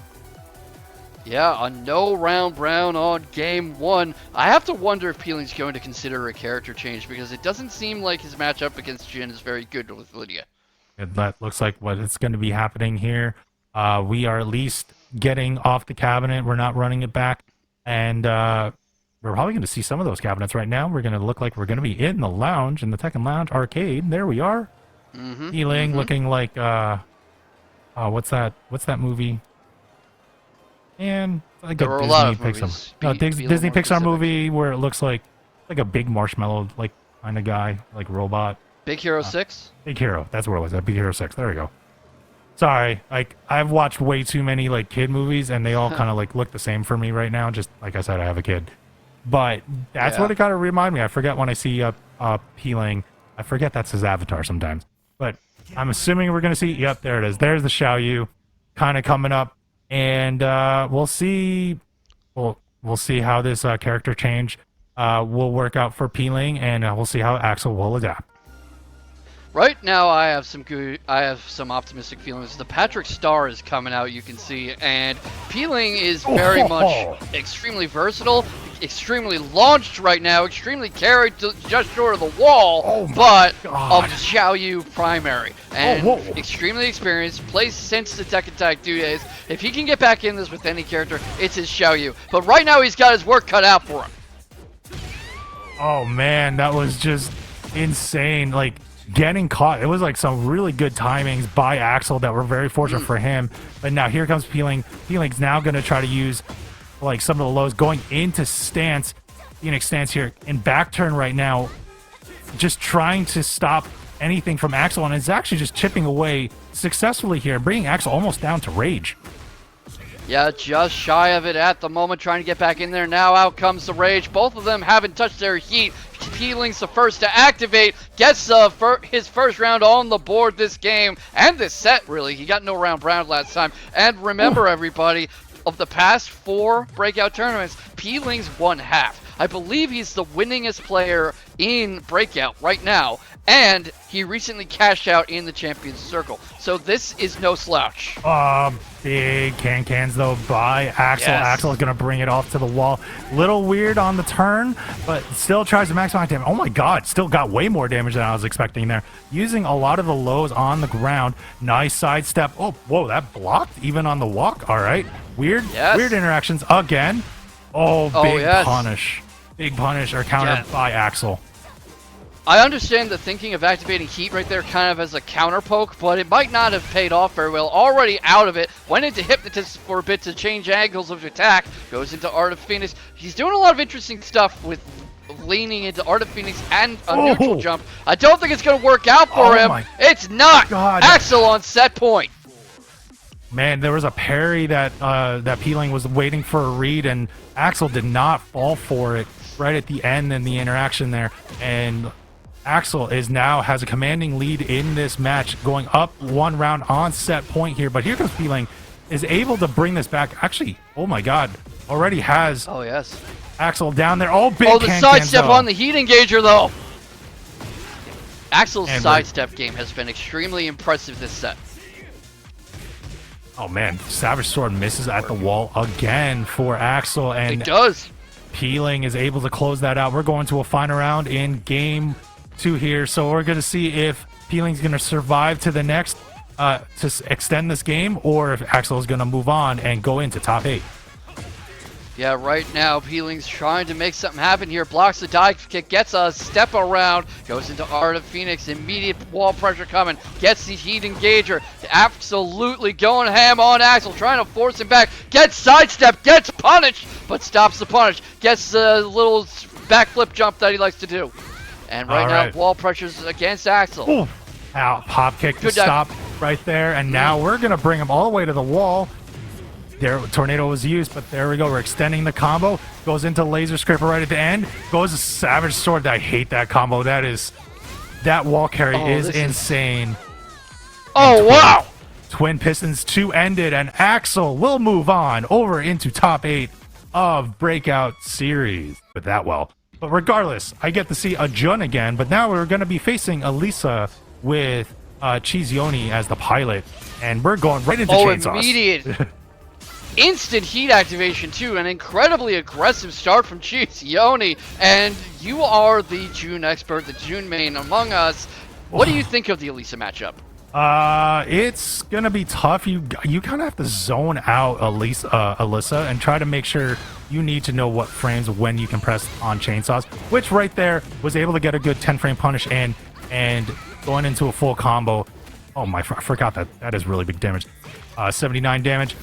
Yeah, a no round round on game 1. I have to wonder if Peeling's going to consider a character change because it doesn't seem like his matchup against Jin is very good with Lidia. That looks like what it's going to be happening here. We are at least getting off the cabinet. We're not running it back. And we're probably going to see some of those cabinets right now. We're going to look like we're going to be in the lounge, in the Tekken Lounge arcade. There we are. Healing, looking like, what's that movie? And like there a were Disney a lot of Pixar, movies. Disney Pixar movie where it looks like a big marshmallow like kind of guy, like robot. Big Hero 6? Big Hero. That's what it was. Big Hero 6. There we go. Sorry. Like, I've watched way too many, like, kid movies, and they all kind of, like, look the same for me right now. Just, like I said, I have a kid. But that's what it kind of remind me. I forget when I see Peeling. I forget that's his avatar sometimes. But I'm assuming we're going to see... Yep, there it is. There's the Xiaoyu kind of coming up. And we'll see... We'll see how this character change will work out for Peeling, and we'll see how Axel will adapt. Right now, I have some optimistic feelings. The Patrick Star is coming out, you can see, and Peeling is very much extremely versatile, extremely launched right now, extremely carried to just short of the wall, but of Xiaoyu primary, and extremely experienced, plays since the Tekken Tag 2 days. If he can get back in this with any character, it's his Xiaoyu. But right now, he's got his work cut out for him. Oh man, that was just insane. Like, getting caught. It was like some really good timings by Axel that were very fortunate for him. But now here comes Peeling. Peeling's now going to try to use like some of the lows going into stance. Phoenix stance here in back turn right now. Just trying to stop anything from Axel, and it's actually just chipping away successfully here, bringing Axel almost down to rage. Yeah, just shy of it at the moment, trying to get back in there. Now out comes the rage. Both of them haven't touched their heat. Peeling's the first to activate, gets his first round on the board this game, and this set, really. He got no round last time. And remember, everybody, of the past 4 Breakout tournaments, Peeling's won half. I believe he's the winningest player in Breakout right now, and he recently cashed out in the Champions Circle. So this is no slouch. Big cans though by Axel. Yes. Axel is going to bring it off to the wall. Little weird on the turn, but still tries to maximize damage. Oh my god, still got way more damage than I was expecting there. Using a lot of the lows on the ground. Nice sidestep. Oh, whoa, that blocked even on the walk. All right. Weird interactions again. Big punish. Big punish are countered by Axel. I understand the thinking of activating heat right there kind of as a counter poke, but it might not have paid off very well. Already out of it, went into Hypnotist for a bit to change angles of attack, goes into Art of Phoenix. He's doing a lot of interesting stuff with leaning into Art of Phoenix and a neutral jump. I don't think it's going to work out for him. It's not! God. Axel on set point. Man, there was a parry that that Pling was waiting for a read, and Axel did not fall for it right at the end in the interaction there. And Axel has a commanding lead in this match, going up 1 round on set point here. But here comes Pling, is able to bring this back. Actually, oh my god, already has Axel down there. Oh, big the sidestep on the heat engager, though. Axel's sidestep game has been extremely impressive this set. Oh man, Savage Sword misses at the wall again for Axel, and it does. Pling is able to close that out. We're going to a final round in game 2 here, so we're going to see if Pling's going to survive to the next to extend this game, or if Axel is going to move on and go into top 8. Yeah, right now, Pling's trying to make something happen here. Blocks the dive kick, gets a step around, goes into Art of Phoenix, immediate wall pressure coming, gets the heat engager, absolutely going ham on Axel, trying to force him back, gets sidestep, gets punished, but stops the punish, gets the little backflip jump that he likes to do. And right now, wall pressure's against Axel. Ooh. Out, pop kick to stop right there, and now we're going to bring him all the way to the wall. There, tornado was used, but there we go. We're extending the combo. Goes into laser scraper right at the end. Goes to Savage Sword. I hate that combo. That wall carry is insane. Oh, wow! Twin Pistons 2 ended, and Axel will move on over into top 8 of Breakout Series with that well. But regardless, I get to see a Jun again, but now we're going to be facing Alisa with CheeseYoni as the pilot, and we're going right into Chainsauce. Immediate. Instant heat activation too, an incredibly aggressive start from CheeseYoni, and you are the June expert, the June main among us. What do you think of the Alisa matchup? It's gonna be tough. You kind of have to zone out Alisa and try to make sure you need to know what frames when you can press on Chainsauce, which right there was able to get a good 10 frame punish in and going into a full combo. Oh my, I forgot that is really big damage. 79 damage.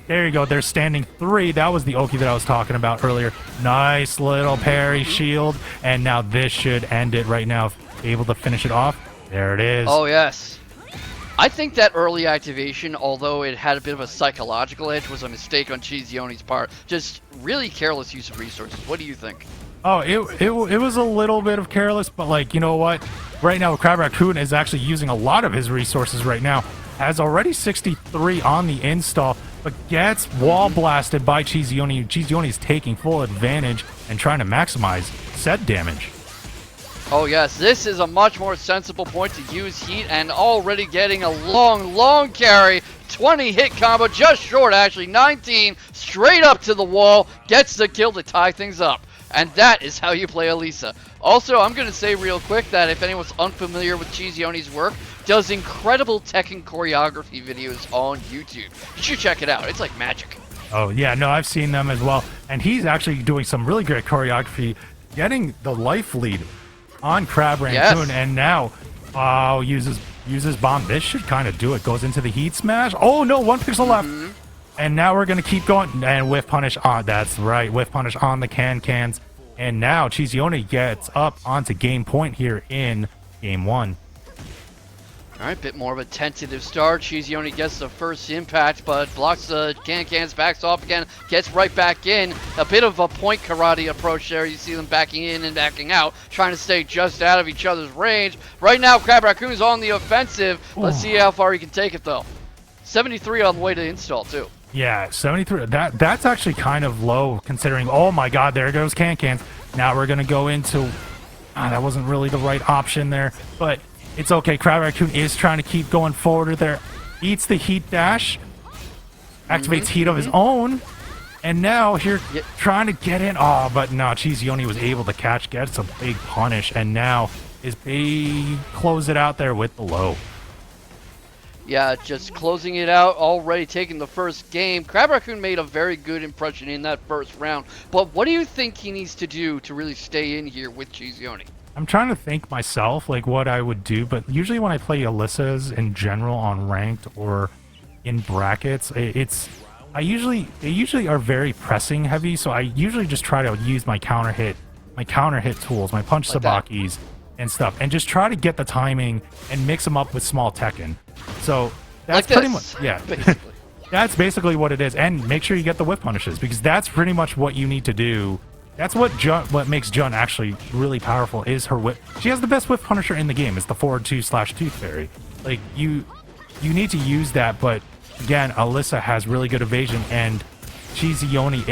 There you go. They're standing 3. That was the Oki that I was talking about earlier. Nice little parry shield. And now this should end it right now. Able to finish it off. There it is. Oh, yes. I think that early activation, although it had a bit of a psychological edge, was a mistake on CheeseYoni's part. Just really careless use of resources. What do you think? Oh, it was a little bit of careless, but like, you know what? Right now, Raccoon is actually using a lot of his resources right now. Has already 63 on the install, but gets wall blasted by CheeseYoni. CheeseYoni is taking full advantage and trying to maximize set damage. Oh yes, this is a much more sensible point to use heat, and already getting a long carry. 20 hit combo, just short actually, 19, straight up to the wall, gets the kill to tie things up. And that is how you play Alisa. Also, I'm going to say real quick that if anyone's unfamiliar with CheeseYoni's work, does incredible Tekken choreography videos on YouTube. You should check it out. It's like magic. Oh, yeah. No, I've seen them as well. And he's actually doing some really great choreography, getting the life lead on Raccoon. Yes. And now, uses bomb. This should kind of do it. Goes into the heat smash. Oh, no. 1 pixel left. And now we're going to keep going. And whiff punish on. That's right. Whiff punish on the cans. And now CheeseYoni gets up onto game point here in game 1. All right, bit more of a tentative start. CheeseYoni gets the first impact, but blocks the cans, backs off again, gets right back in. A bit of a point karate approach there. You see them backing in and backing out, trying to stay just out of each other's range. Right now, Raccoon's on the offensive. Let's see how far he can take it, though. 73 on the way to install, too. Yeah, 73. That's actually kind of low, considering, oh my god, there goes cans. Now we're going to go into... that wasn't really the right option there, but... It's okay. Raccoon is trying to keep going forward there. Eats the heat dash. Activates heat of his own. And now here trying to get in. Oh, but no. CheeseYoni was able to catch. Gets a big punish. And now is close it out there with the low. Yeah, just closing it out. Already taking the first game. Raccoon made a very good impression in that first round. But what do you think he needs to do to really stay in here with CheeseYoni? I'm trying to think myself, like, what I would do, but usually when I play Alisas in general on ranked or in brackets, they usually are very pressing heavy, so I usually just try to use my counter hit tools, my punch Like that. sabakis and stuff, and just try to get the timing and mix them up with small Tekken. So that's Like pretty this, much, yeah. basically. That's basically what it is, and make sure you get the whip punishes, because that's pretty much what you need to do. That's what makes Jun actually really powerful, is her whip. She has the best whip punisher in the game. It's the forward 2/Tooth Fairy. Like, you need to use that, but again, Alisa has really good evasion, and CheeseYoni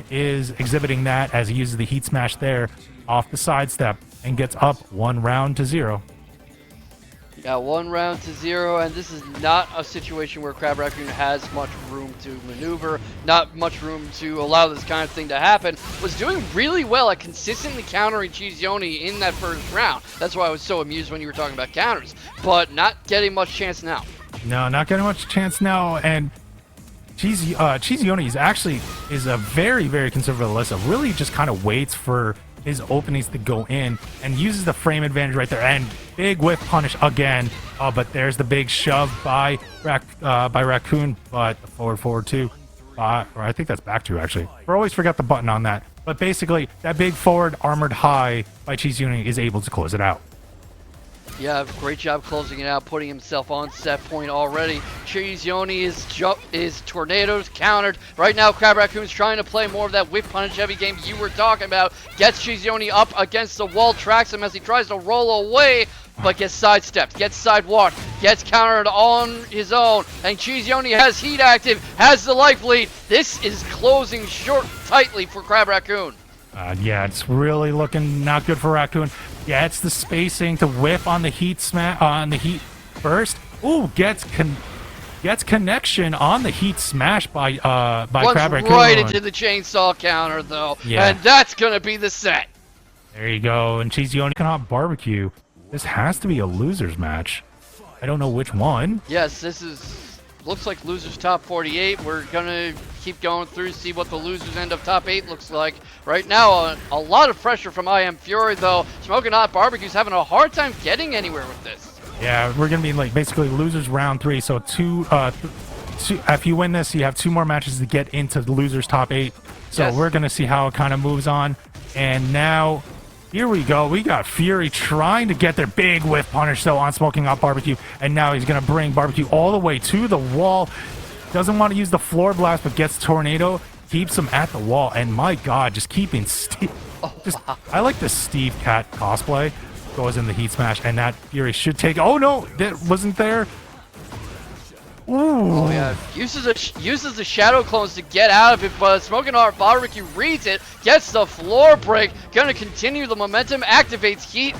is exhibiting that as he uses the heat smash there off the sidestep and gets up 1-0. Yeah, 1-0, and this is not a situation where Crab Raccoon has much room to maneuver, not much room to allow this kind of thing to happen. Was doing really well at consistently countering CheeseYoni in that first round. That's why I was so amused when you were talking about counters, but not getting much chance now. No, not getting much chance now, and CheeseYoni is a very, very conservative Alisa. Really just kind of waits for his openings to go in and uses the frame advantage right there, and big whip punish again. But there's the big shove by Raccoon, but the forward two, or I think that's back two actually. I always forget the button on that. But basically, that big forward armored high by CheeseYoni is able to close it out. Yeah, great job closing it out, putting himself on set point already. CheeseYoni is tornadoes countered. Right now, Crab Raccoon's trying to play more of that whip punish heavy game you were talking about. Gets CheeseYoni up against the wall, tracks him as he tries to roll away, but gets sidestepped, gets sidewalked, gets countered on his own, and CheeseYoni has heat active, has the life lead. This is closing short tightly for Crab Raccoon. Yeah, it's really looking not good for Raccoon. Yeah, it's the spacing to whip on the heat burst. Ooh, gets connection on the heat smash by Crab Raccoon. Right into the chainsaw counter though, yeah. And that's gonna be the set. There you go, and CheeseYoni cannot barbecue. This has to be a losers match. I don't know which one. Yes, looks like losers top 48. We're gonna keep going through, see what the losers end of top 8 looks like. Right now, a lot of pressure from IMFury though. Smoking Hot Barbecue's having a hard time getting anywhere with this. Yeah, we're gonna be like basically losers round 3. So two, if you win this, you have 2 more matches to get into the losers top 8. So yes. We're gonna see how it kind of moves on. And now, here we go. We got Fury trying to get their big whiff punish though on Smoking Hot Barbecue, and now he's gonna bring Barbecue all the way to the wall. Doesn't want to use the floor blast, but gets Tornado, keeps him at the wall, and my God, just keeping Steve. I like the Steve Cat cosplay. Goes in the heat smash, and that Fury should take. Oh no, that wasn't there. Ooh. Oh yeah, uses the shadow clones to get out of it, but Smoking Hot Barbecue reads it, gets the floor break, gonna continue the momentum, activates heat,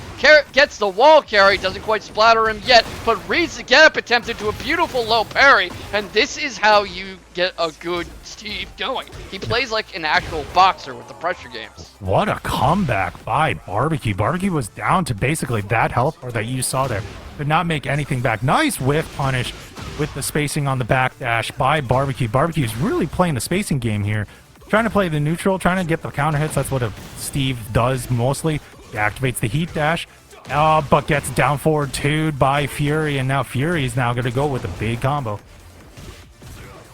gets the wall carry, doesn't quite splatter him yet, but reads the get up attempt into a beautiful low parry, and this is how you get a good Steve going. He plays like an actual boxer with the pressure games. What a comeback by Barbecue. Barbecue was down to basically that health bar that you saw there. Could not make anything back. Nice whiff punish with the spacing on the backdash by Barbecue. Barbecue's really playing the spacing game here. Trying to play the neutral, trying to get the counter hits. That's what Steve does mostly. He activates the heat dash, but gets down forward 2'd by Fury, and now Fury is now going to go with a big combo.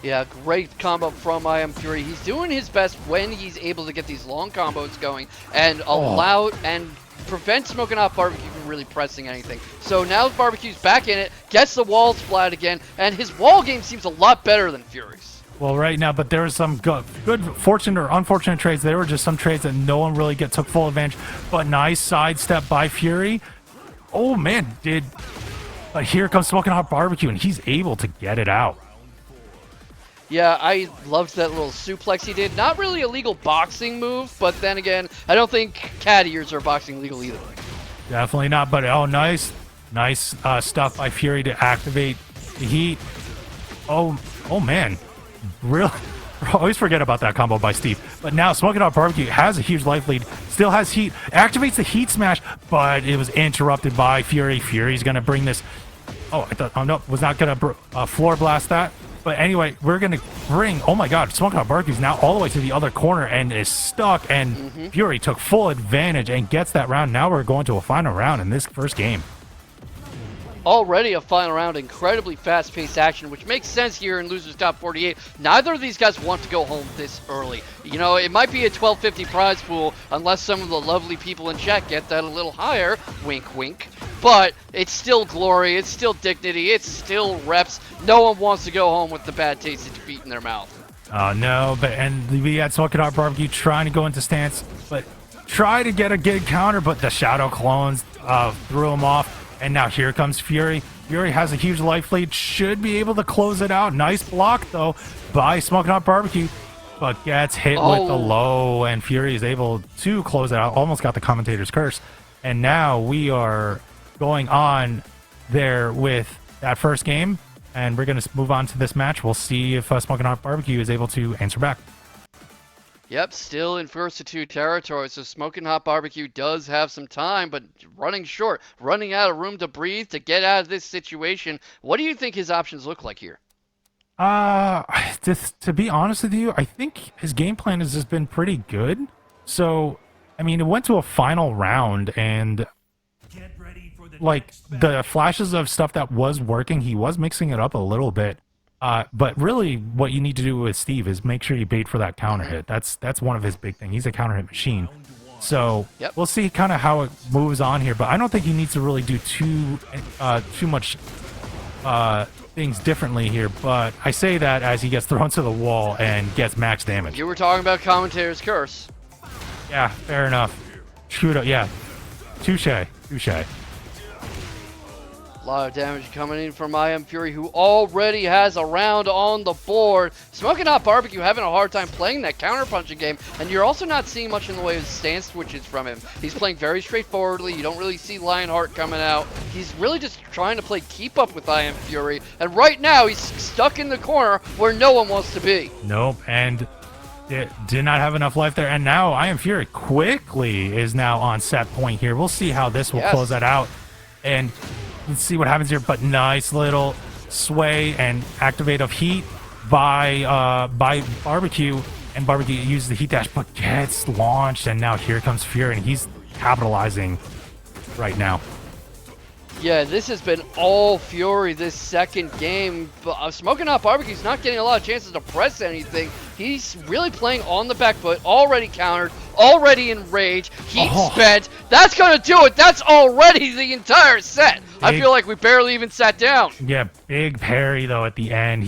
Yeah, great combo from IMFury. He's doing his best when he's able to get these long combos going and allow and prevent Smoking Hot Barbecue from really pressing anything. So now Barbecue's back in it, gets the wall splat again, and his wall game seems a lot better than Fury's. Well, right now, but there was some good fortunate or unfortunate trades. There were just some trades that no one really took full advantage. But nice sidestep by Fury. Oh man, but here comes Smoking Hot Barbecue, and he's able to get it out. Yeah, I loved that little suplex he did. Not really a legal boxing move, but then again, I don't think cat ears are boxing legal either. Definitely not, but oh, nice stuff by Fury to activate the heat. Oh man, really? I always forget about that combo by Steve. But now Smoking Hot Barbecue has a huge life lead, still has heat, activates the heat smash, but it was interrupted by Fury. Fury's gonna bring this. Oh, I thought, oh no, was not gonna floor blast that. But anyway, we're gonna bring, oh my god, Smoking Hot Barbecue's now all the way to the other corner and is stuck, and Fury took full advantage and gets that round. Now we're going to a final round in this first game. Already a final round, incredibly fast-paced action, which makes sense here in Losers Top 48. Neither of these guys want to go home this early. You know, it might be a 1250 prize pool unless some of the lovely people in chat get that a little higher, wink wink. But it's still glory, it's still dignity, it's still reps. No one wants to go home with the bad taste of defeat in their mouth. Oh no, and we had Smoking Hot Barbecue trying to go into stance, but try to get a good counter, but the Shadow Clones threw him off. And now here comes Fury. Fury has a huge life lead, should be able to close it out. Nice block, though, by Smoking Hot Barbecue, but gets hit with the low, and Fury is able to close it out. Almost got the commentator's curse. And now we are going on there with that first game, and we're going to move on to this match. We'll see if Smoking Hot Barbecue is able to answer back. Yep, still in first to two territory, so Smoking Hot Barbecue does have some time, but running short, running out of room to breathe to get out of this situation. What do you think his options look like here? To be honest with you, I think his game plan has just been pretty good. So, I mean, it went to a final round, and like the flashes of stuff that was working, he was mixing it up a little bit. But really, what you need to do with Steve is make sure you bait for that counter hit. That's one of his big things. He's a counter hit machine. So we'll see kind of how it moves on here. But I don't think he needs to really do too much things differently here. But I say that as he gets thrown to the wall and gets max damage. You were talking about commentator's curse. Yeah, fair enough. Shoot up, yeah. Touche. A lot of damage coming in from I Am Fury, who already has a round on the board. Smoking Hot Barbecue having a hard time playing that counter-punching game, and you're also not seeing much in the way of stance switches from him. He's playing very straightforwardly. You don't really see Lionheart coming out. He's really just trying to play keep up with I Am Fury, and right now he's stuck in the corner where no one wants to be. Nope, and it did not have enough life there, and now I Am Fury quickly is now on set point here. We'll see how this will close that out, and let's see what happens here. But nice little sway and activate of heat by Barbecue, and Barbecue uses the heat dash but gets launched, and now here comes Fury, and he's capitalizing right now. Yeah, this has been all Fury this second game. Smoking Hot Barbecue's not getting a lot of chances to press anything. He's really playing on the back foot, already countered, already in rage, heat spent. That's going to do it. That's already the entire set. I feel like we barely even sat down. Yeah, big parry, though, at the end.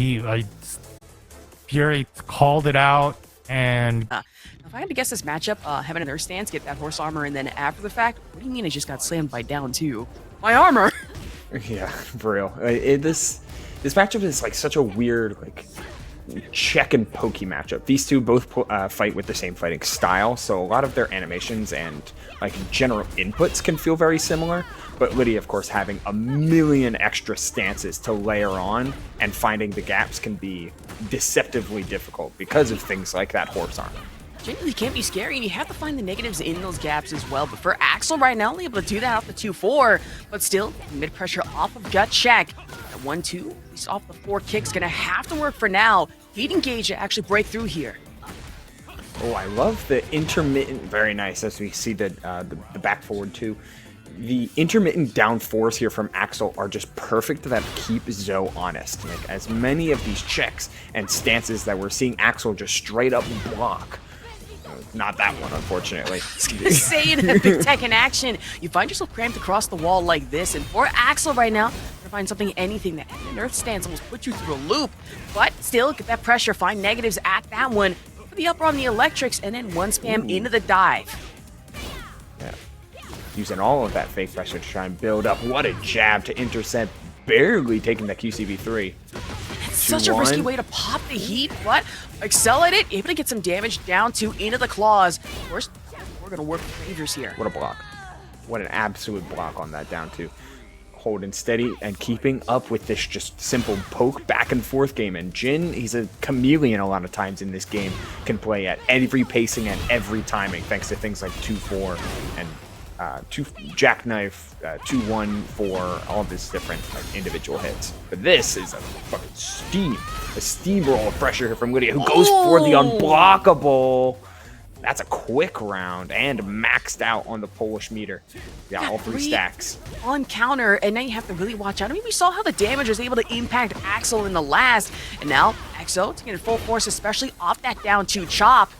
Fury called it out, and if I had to guess this matchup, having another stance, get that horse armor, and then after the fact, what do you mean I just got slammed by down two? My armor! Yeah, for real. This matchup is like such a weird, like, check and pokey matchup. These two both fight with the same fighting style, so a lot of their animations and like general inputs can feel very similar. But Lidia, of course, having a million extra stances to layer on, and finding the gaps can be deceptively difficult because of things like that horse armor. Genuinely can be scary, and you have to find the negatives in those gaps as well. But for Axel right now, only able to do that off the 2-4, but still, mid-pressure off of gut check. At 1-2, at least off the 4 kicks, gonna have to work for now. Heat engage to actually break through here. Oh, I love the intermittent, very nice, as we see the back forward too. The intermittent down 4s here from Axel are just perfect that keep Zoe honest. Like, as many of these checks and stances that we're seeing Axel just straight up block. Not that one, unfortunately. I was gonna say, in a big Tekken action, you find yourself cramped across the wall like this, and for Axel right now, to find something, anything that an earth stance almost puts you through a loop, but still get that pressure, find negatives at that one, for the upper on the electrics, and then one spam into the dive. Yeah, using all of that fake pressure to try and build up. What a jab to intercept, barely taking the QCB3. It's such a risky way to pop the heat, but Accelerate it, able to get some damage down to into the claws. Of course, we're going to work with Rangers here. What a block. What an absolute block on that down two. Holding steady and keeping up with this just simple poke back and forth game. And Jin, he's a chameleon a lot of times in this game, can play at every pacing and every timing thanks to things like 2-4 and two jackknife, 2-1 for all of his different individual hits. But this is a fucking steamroll of pressure from Lidia, who goes for the unblockable. That's a quick round and maxed out on the Polish meter. Yeah, all 3 stacks. On counter, and now you have to really watch out. I mean, we saw how the damage was able to impact Axel in the last, and now Exo taking it full force, especially off that down 2 chop.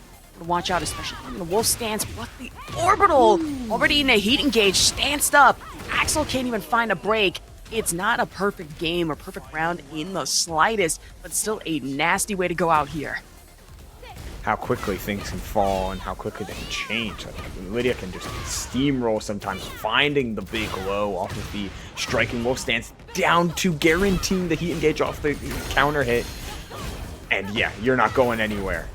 Watch out, especially in the wolf stance, but the orbital already in a heat engage, stanced up. Axel can't even find a break. It's not a perfect game or perfect round in the slightest, but still a nasty way to go out here. How quickly things can fall and how quickly they can change. Like, Lidia can just steamroll sometimes, finding the big low off of the striking wolf stance down to guaranteeing the heat engage off the counter hit. And yeah, you're not going anywhere.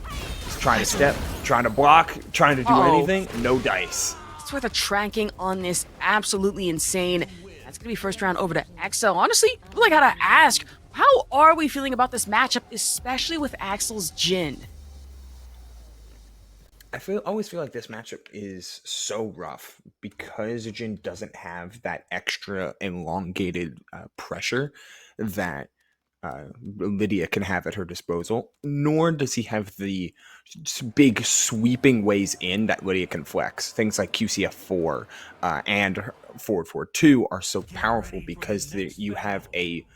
Just trying to step, trying to block, trying to do anything, no dice. That's where the tracking on this absolutely insane. That's gonna be first round over to Exo. Honestly, I really gotta ask, how are we feeling about this matchup, especially with Axel's Jin? I always feel like this matchup is so rough because Jin doesn't have that extra elongated pressure that Lidia can have at her disposal, nor does he have the big sweeping ways in that Lidia can flex. Things like QCF4 and forward 4-2 are so powerful because you have a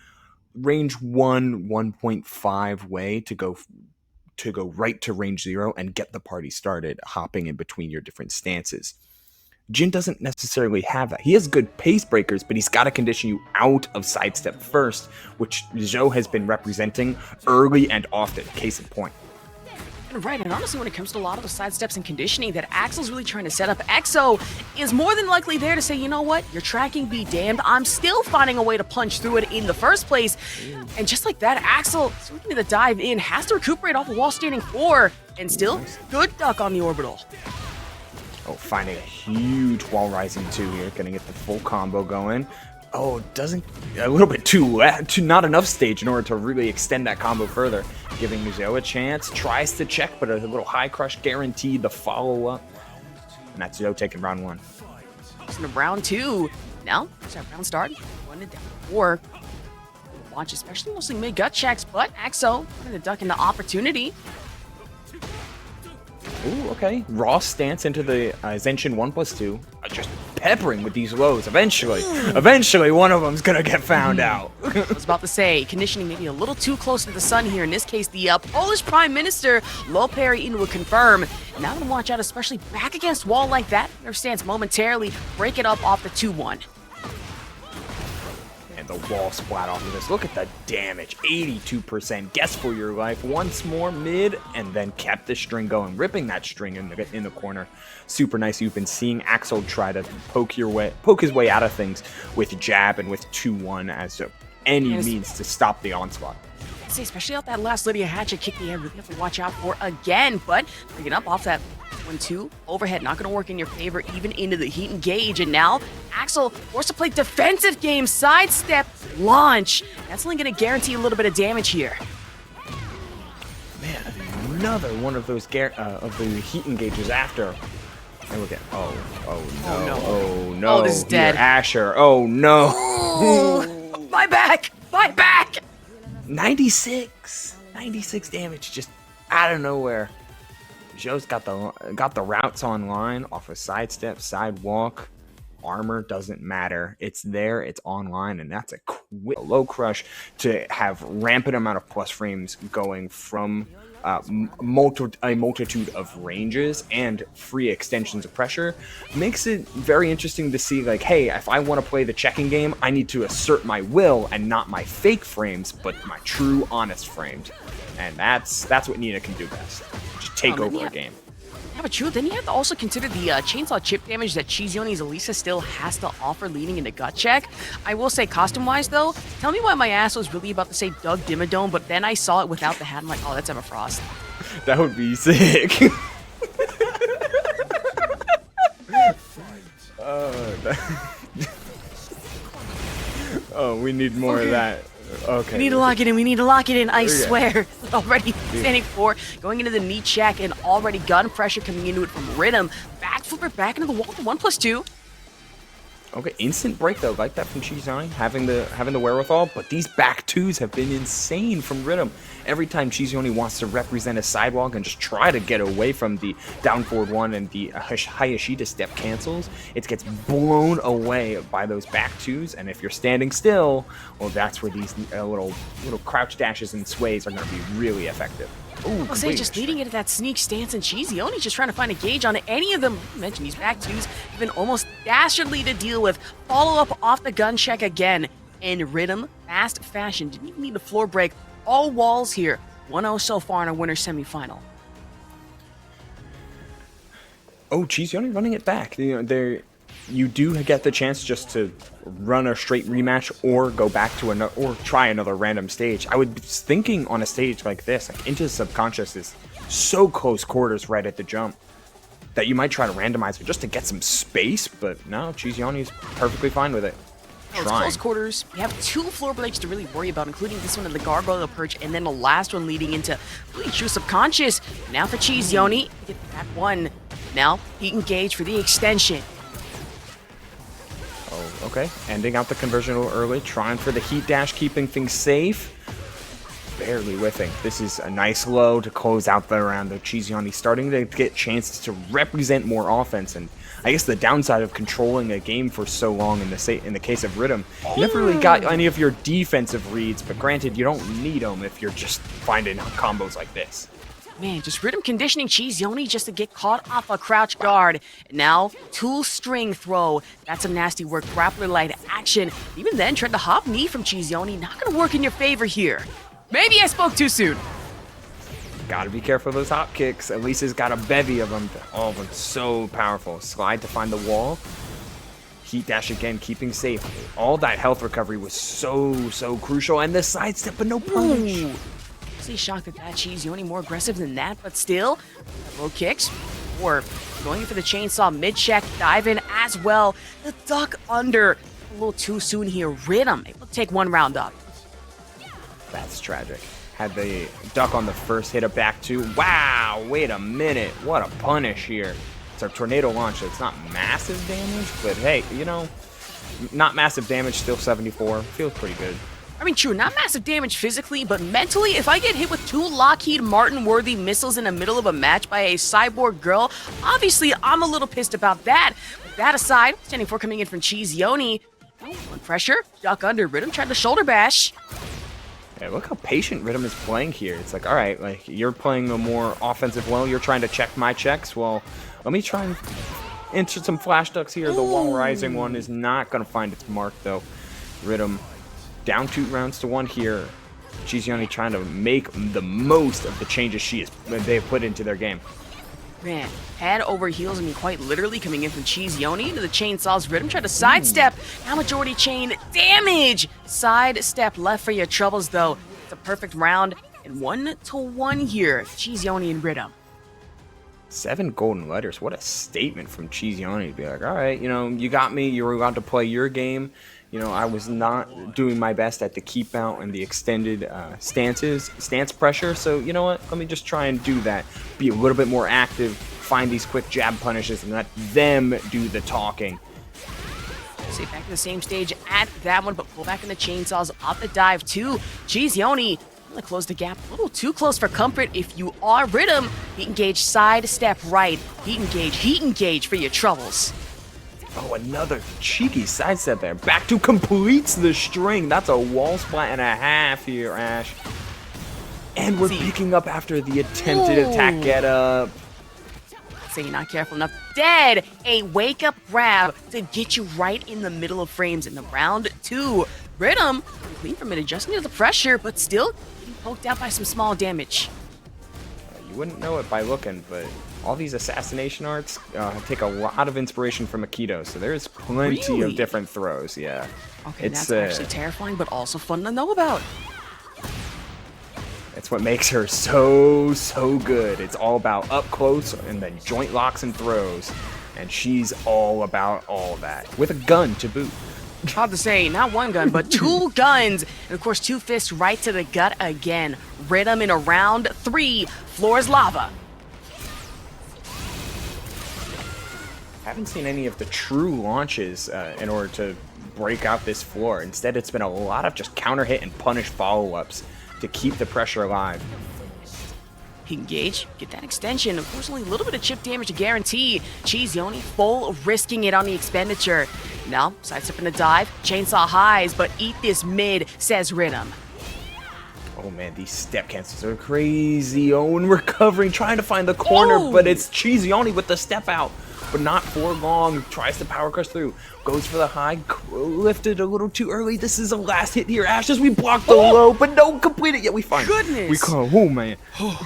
range 1.5 way to go right to range 0 and get the party started, hopping in between your different stances. Jin doesn't necessarily have that. He has good pace breakers, but he's got to condition you out of sidestep first, which Zhou has been representing early and often, case in point. Right, and honestly, when it comes to a lot of the sidesteps and conditioning that Axel's really trying to set up, Exo is more than likely there to say, you know what, your tracking be damned, I'm still finding a way to punch through it in the first place. And just like that, Axel, swinging the dive in, has to recuperate off the wall standing 4, and still, good duck on the orbital. Oh, finding a huge wall rising 2 here, gonna get the full combo going. Oh, doesn't a little bit too not enough stage in order to really extend that combo further. Giving Zhou a chance, tries to check, but a little high crush guaranteed the follow up. And that's Zhou taking round 1. So round 2. Now, there's that round start. 1 to down 4. Watch, especially mostly mid gut checks, but Axo putting the duck into opportunity. Ooh, okay. Raw stance into the Zenshin 1+2. Just peppering with these lows. Eventually, one of them's gonna get found out. I was about to say, conditioning maybe a little too close to the sun here. In this case, the Polish Prime Minister, low parry into a confirm. And now I'm gonna watch out, especially back against wall like that. Their stance momentarily, break it up off the 2-1. And the wall splat off of this. Look at the damage. 82%. Guess for your life. Once more mid, and then kept the string going. Ripping that string in the corner. Super nice. You've been seeing Axel try to poke his way out of things with jab and with 2-1 as any means to stop the onslaught. Especially out that last Lidia hatchet kick the air, really have to watch out for again, but bringing up off that 1-2 overhead, not going to work in your favor even into the heat engage. And now Axel forced to play defensive game, sidestep, launch. That's only going to guarantee a little bit of damage here. Man, another one of those of the heat engages after. And look at oh no, oh, this is dead. Here, Asher, oh no. Ooh, my back. 96 damage just out of nowhere. Zhou's got the routes online off a sidestep, sidewalk. Armor doesn't matter. It's there, it's online, and that's a quick low crush to have rampant amount of plus frames going from a multitude of ranges and free extensions of pressure. Makes it very interesting to see, like, hey, if I want to play the checking game, I need to assert my will and not my fake frames, but my true, honest frames. And that's what Nina can do best. Just take over a game. Yeah, but true, then you have to also consider the chainsaw chip damage that CheeseYoni's Alisa still has to offer leading into gut check. I will say, costume-wise, though, tell me why my ass was really about to say Doug Dimmadome, but then I saw it without the hat. I'm like, oh, that's Emma Frost. That would be sick. Oh, we need more of that. Okay. We need to lock it in, I swear. Already standing 4, going into the knee check, and already gun pressure coming into it from Riddum. Back flipper back into the wall, the 1+2. Okay, instant break though, like that from CheeseYoni, having the wherewithal. But these back twos have been insane from Riddum. Every time CheeseYoni wants to represent a sidewalk and just try to get away from the down forward one and the Hayashida step cancels, it gets blown away by those back twos. And if you're standing still, well, that's where these little crouch dashes and sways are going to be really effective. Ooh, I'll say just leading into that sneak stance, and CheeseYoni just trying to find a gauge on any of them. You mentioned these back twos have been almost dastardly to deal with. Follow up off the gun check again, and Riddum, fast fashion, didn't even need a floor break. All walls here. 1-0 so far in our winner's semifinal. Oh, CheeseYoni running it back. You do get the chance just to run a straight rematch or go back to another, or try another random stage. I would be thinking on a stage like this, like Into the Subconscious is so close quarters right at the jump that you might try to randomize it just to get some space, but no, CheeseYoni is perfectly fine with it. Well, it's close quarters. You have 2 floor breaks to really worry about, including this one in the gargoyle perch, and then the last one leading into really true subconscious. Now for CheeseYoni, get that one. Now he can gauge for the extension. Oh, okay. Ending out the conversion a little early, trying for the heat dash, keeping things safe. Barely whiffing. This is a nice low to close out the round. The CheeseYoni starting to get chances to represent more offense, and I guess the downside of controlling a game for so long in the case of Riddum, you never really got any of your defensive reads, but granted, you don't need them if you're just finding combos like this. Man, just Riddum conditioning CheeseYoni just to get caught off a crouch guard. And now, tool string throw. That's some nasty work. Grappler light action. Even then, tried to hop knee from CheeseYoni. Not gonna work in your favor here. Maybe I spoke too soon. Gotta be careful of those hop kicks. Alisa's got a bevy of them. All of them so powerful. Slide to find the wall. Heat dash again, keeping safe. All that health recovery was so crucial. And the sidestep, but no punish. Ooh. Shocked that CheeseYoni more aggressive than that, but still, low kicks, or going for the chainsaw mid-check, dive in as well. The duck under, a little too soon here. Riddum able to take 1 round up. That's tragic. Had the duck on the first hit, a back two. Wow, wait a minute. What a punish here. It's a tornado launch, so it's not massive damage, but hey, not massive damage, still 74. Feels pretty good. I mean, true, not massive damage physically, but mentally, if I get hit with 2 Lockheed Martin-worthy missiles in the middle of a match by a cyborg girl, obviously, I'm a little pissed about that. With that aside, standing for coming in from CheeseYoni. One pressure, duck under, Riddum tried the shoulder bash. Yeah, look how patient Riddum is playing here. It's like, all right, like you're playing a more offensive well, you're trying to check my checks. Well, let me try and enter some flash ducks here. The wall rising one is not going to find its mark, though. Riddum down 2 rounds to 1 here. CheeseYoni trying to make the most of the changes they have put into their game. Man, head over heels, I mean, quite literally coming in from CheeseYoni into the chainsaws. Riddum tried to sidestep. Now majority chain damage. Sidestep left for your troubles, though. It's a perfect round, and 1-1 here. CheeseYoni and Riddum. 7 golden letters. What a statement from CheeseYoni to be like, all right, you got me. You were allowed to play your game. I was not doing my best at the keep out and the extended stance pressure. So, you know what? Let me just try and do that. Be a little bit more active, find these quick jab punishes, and let them do the talking. Stay back to the same stage at that one, but pull back in the chainsaws off the dive too. CheeseYoni gonna close the gap a little too close for comfort. If you are Riddum, heat engage, side step right. Heat engage for your troubles. Oh, another cheeky sidestep there. Back to completes the string. That's a wall splat and a half here, Ash. And we're picking up after the attempted attack get up. Say you're not careful enough. Dead! A wake-up grab to get you right in the middle of frames in the round 2. Riddum, clean from it, adjusting to the pressure, but still getting poked out by some small damage. You wouldn't know it by looking, but all these assassination arts take a lot of inspiration from Aikido, so there's plenty of different throws, yeah. Okay, that's actually terrifying, but also fun to know about. It's what makes her so good. It's all about up close and then joint locks and throws, and she's all about all that, with a gun to boot. Hard to say, not 1 gun, but 2 guns. And of course, 2 fists right to the gut again. Riddum in a round 3. Floor is lava. haven't seen any of the true launches in order to break out this floor. Instead, it's been a lot of just counter hit and punish follow-ups to keep the pressure alive. Engage, get that extension. Unfortunately, a little bit of chip damage to guarantee. CheeseYoni full risking it on the expenditure. Now, sidestepping the dive, chainsaw highs, but eat this mid, says Riddum. Oh man, these step cancels are crazy. Owen recovering, trying to find the corner, but it's CheeseYoni with the step out. But not for long. Tries to power crush through. Goes for the high. Lifted a little too early. This is a last hit here. Ashes, we block the low, but don't complete it yet. We find Goodness. We call. Oh man.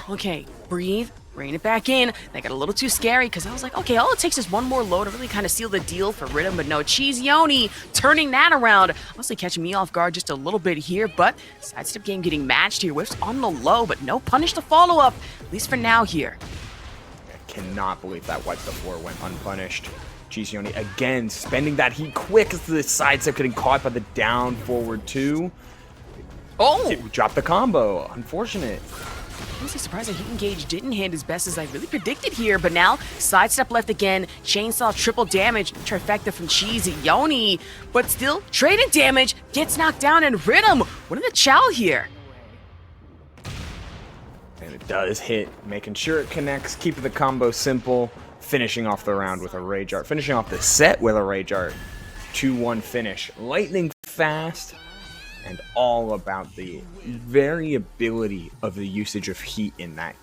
Okay, breathe. Bring it back in. That got a little too scary because I was like, okay, all it takes is one more low to really kind of seal the deal for Riddum, but no, CheeseYoni turning that around. Honestly catching me off guard just a little bit here, but sidestep game getting matched here. Whiffs on the low, but no punish to follow up, at least for now here. I cannot believe that wipe the floor went unpunished. CheeseYoni again spending that heat quick as the sidestep getting caught by the down forward two. Oh! Dropped the combo. Unfortunate. I'm honestly surprised that Heat Engage didn't hand as best as I really predicted here, but now sidestep left again, chainsaw triple damage, trifecta from CheeseYoni, but still traded damage, gets knocked down, and Riddum winning the chow here. And it does hit, making sure it connects, keeping the combo simple, finishing off the round with a Rage Art, finishing off the set with a Rage Art. 2-1 finish. Lightning fast, and all about the variability of the usage of heat in that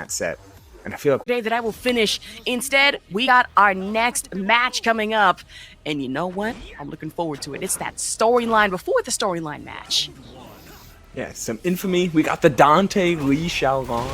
set. And I feel like Today that I will finish. Instead, we got our next match coming up. And you know what? I'm looking forward to it. It's that storyline before the storyline match. yeah, some infamy. We got the Dante Lee Xiaolong,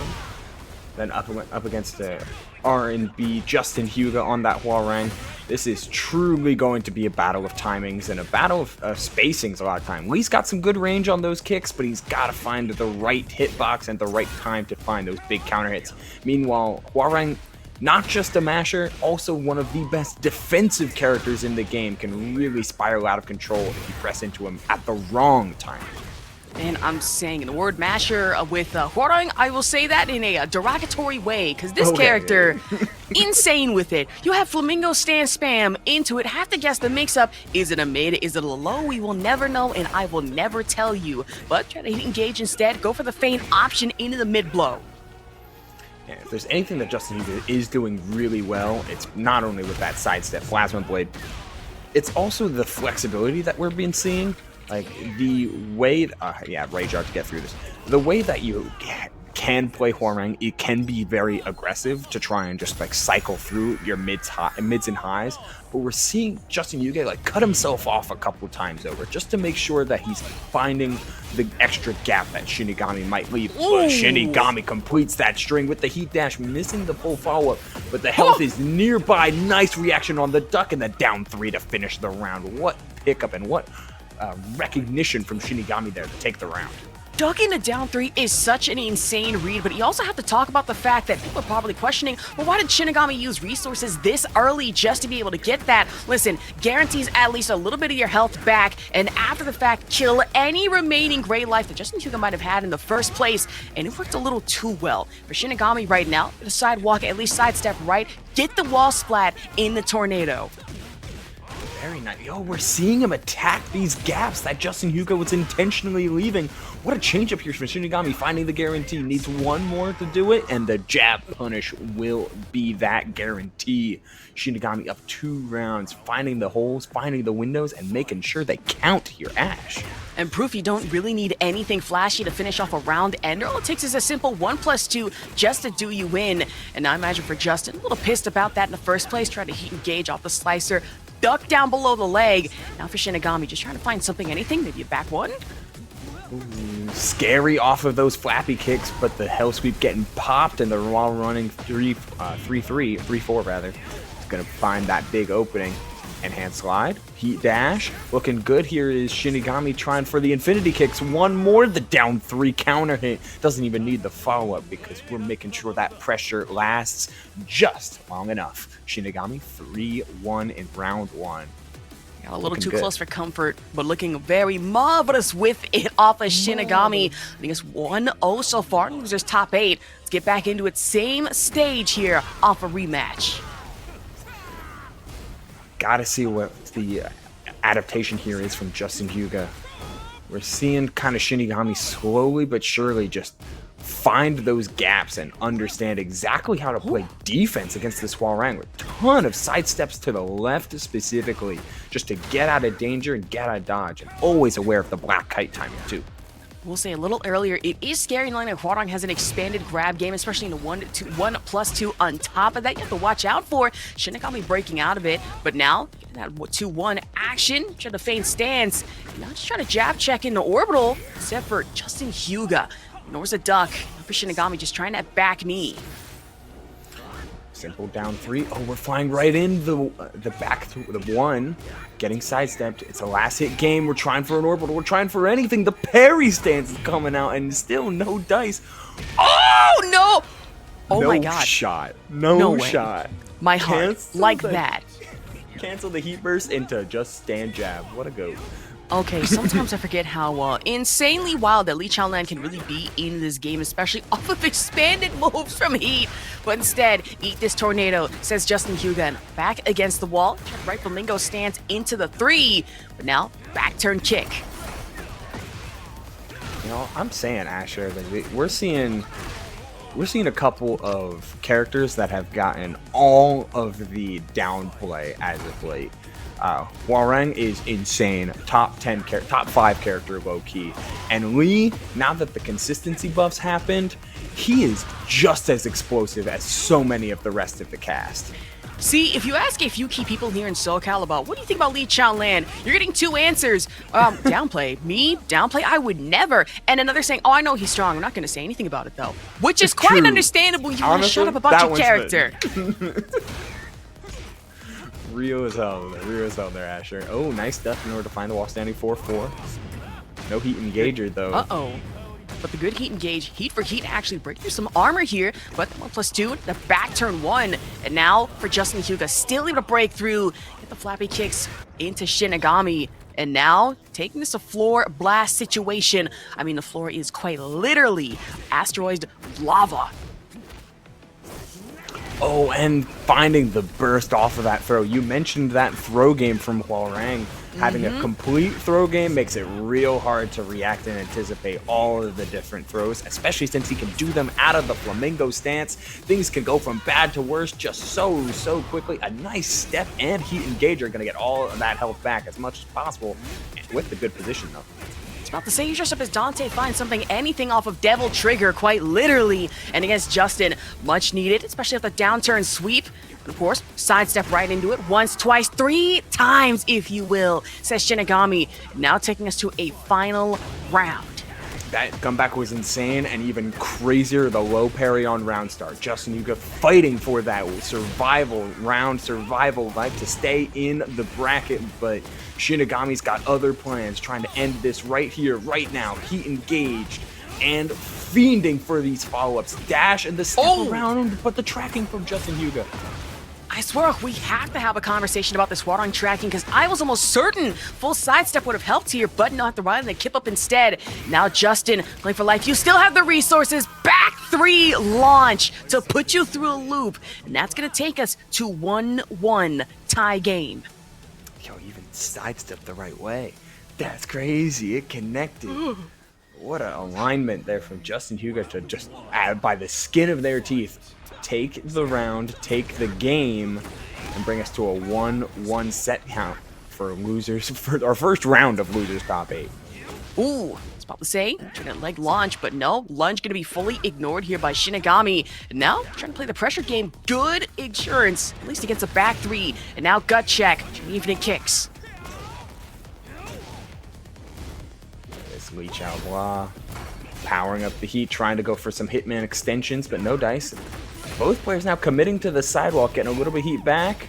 then up against the R&B JustinHyuga on that Hwoarang. This is truly going to be a battle of timings and a battle of spacings a lot of time. Lee's got some good range on those kicks, but he's got to find the right hitbox and the right time to find those big counter hits. Meanwhile, Hwoarang, not just a masher, also one of the best defensive characters in the game, can really spiral out of control if you press into him at the wrong time. And I'm saying the word masher with Hwoarang, I will say that in a derogatory way, because this character, insane with it. You have Flamingo stand spam into it, have to guess the mix-up. Is it a mid? Is it a low? We will never know, and I will never tell you. But try to engage instead, go for the feint option into the mid blow. Yeah, if there's anything that JustinHyuga is doing really well, it's not only with that sidestep Plasma Blade, it's also the flexibility that we're been seeing. Like, the way... Rage Art to get through this. The way that you can play Hwoarang, it can be very aggressive to try and just, like, cycle through your mids and highs. But we're seeing JustinHyuga, like, cut himself off a couple times over just to make sure that he's finding the extra gap that SHINIGAMI might leave. But SHINIGAMI completes that string with the heat dash, missing the full follow-up. But the health is nearby. Nice reaction on the duck and the down 3 to finish the round. What pickup and what... recognition from SHINIGAMI there to take the round. Ducking the down 3 is such an insane read, but you also have to talk about the fact that people are probably questioning, well, why did SHINIGAMI use resources this early just to be able to get that? Listen, guarantees at least a little bit of your health back, and after the fact, kill any remaining gray life that JustinHyuga might have had in the first place, and it worked a little too well. For SHINIGAMI right now, the sidewalk, at least sidestep right, get the wall splat in the tornado. Very nice. Yo, we're seeing him attack these gaps that JustinHyuga was intentionally leaving. What a change up here from SHINIGAMI, finding the guarantee. Needs one more to do it, and the jab punish will be that guarantee. SHINIGAMI up 2 rounds, finding the holes, finding the windows, and making sure they count here, Ash. And proof you don't really need anything flashy to finish off a round ender. All it takes is a simple 1+2 just to do you in. And I imagine for Justin, a little pissed about that in the first place, trying to heat engage off the slicer, duck down below the leg. Now for SHINIGAMI, just trying to find something, anything, maybe a back one. Ooh, scary off of those flappy kicks, but the hell sweep getting popped, and the while running 3-4 rather. It's gonna find that big opening. And hand slide, heat dash, looking good here is SHINIGAMI trying for the infinity kicks. One more, the down 3 counter hit. Doesn't even need the follow-up because we're making sure that pressure lasts just long enough. SHINIGAMI 3-1 in round 1. Got a little too close for comfort, but looking very marvelous with it off of SHINIGAMI. I think it's 1-0 so far, losers top 8. Let's get back into it, same stage here off a rematch. Gotta see what the adaptation here is from JustinHyuga. We're seeing kind of Shinigami slowly but surely just find those gaps and understand exactly how to play defense against this Hwoarang with a ton of side steps to the left specifically, just to get out of danger and get out of dodge, and always aware of the black kite timing too. We'll say a little earlier, it is scary knowing that Hwoarang has an expanded grab game, especially in the 1+2 on top of that. You have to watch out for Shinigami breaking out of it, but now, getting that 2-1 action, trying to feign stance, now just trying to jab check in the orbital, except for JustinHyuga. Nor's a duck, for Shinigami just trying that back knee. Simple down 3. Oh, we're flying right in the back to the 1. Getting sidestepped. It's a last hit game. We're trying for an orbital. We're trying for anything. The parry stance is coming out and still no dice. Oh, no! Oh no my god. Shot. No No way. shot. My heart, Cancel like the- that. Cancel the heat burst into just stand jab. What a goat. Okay, sometimes I forget how insanely wild that Lee Chaolan can really be in this game, especially off of expanded moves from Heat. But instead, eat this tornado, says JustinHyuga, and back against the wall. Right flamingo stance into the 3, but now back turn kick. You know, I'm saying, Asher, that we're seeing a couple of characters that have gotten all of the downplay as of late. Hwoarang is insane, top 5 character low key, and Lee, now that the consistency buffs happened, he is just as explosive as so many of the rest of the cast. See, if you ask a few key people here in SoCal about what do you think about Lee Chaolan, you're getting 2 answers. Downplay. Me? Downplay? I would never. And another saying, oh, I know he's strong. I'm not going to say anything about it, though. Which is quite True. understandable. You want to shut up about that your one's character. Real as hell there, Asher. Oh, nice stuff in order to find the wall standing 4-4. No heat engager, though. Uh-oh. But the good heat engage, heat for heat actually break through some armor here, but the 1+2, the back turn 1, and now for JustinHyuga, still able to break through, get the flappy kicks into Shinigami, and now taking this a floor blast situation. I mean, the floor is quite literally asteroid lava. Oh, and finding the burst off of that throw. You mentioned that throw game from Hwoarang. Having a complete throw game makes it real hard to react and anticipate all of the different throws, especially since he can do them out of the flamingo stance. Things can go from bad to worse just so quickly. A nice step and heat engager are going to get all of that health back as much as possible with the good position, though. About to say, you dressed up as Dante, find anything off of Devil Trigger, quite literally. And against Justin, much needed, especially with the downturn sweep. And of course, sidestep right into it once, twice, 3 times, if you will, says Shinigami. Now taking us to a final round. That comeback was insane, and even crazier, the low parry on round start. JustinHyuga fighting for that survival life to stay in the bracket, but Shinigami's got other plans, trying to end this right here, right now. He engaged and fiending for these follow-ups. Dash and the step around, but the tracking from JustinHyuga. I swear, we have to have a conversation about this Hwoarang tracking, because I was almost certain full sidestep would have helped here, but not the ride and the kip up instead. Now Justin, playing for life, you still have the resources. Back 3 launch to put you through a loop, and that's going to take us to 1-1 tie game. Yo, even sidestepped the right way. That's crazy. It connected. What an alignment there from JustinHyuga to just add by the skin of their teeth. Take the round, take the game, and bring us to a 1-1 set count for losers, for our first round of losers top 8. Ooh, I was about to say, trying to leg launch, but no, lunge gonna be fully ignored here by Shinigami. And now, trying to play the pressure game, good insurance, at least against a back 3. And now gut check, infinite kicks. This Lee Chao Blah powering up the heat, trying to go for some Hitman extensions, but no dice. Both players now committing to the sidewalk, getting a little bit of heat back,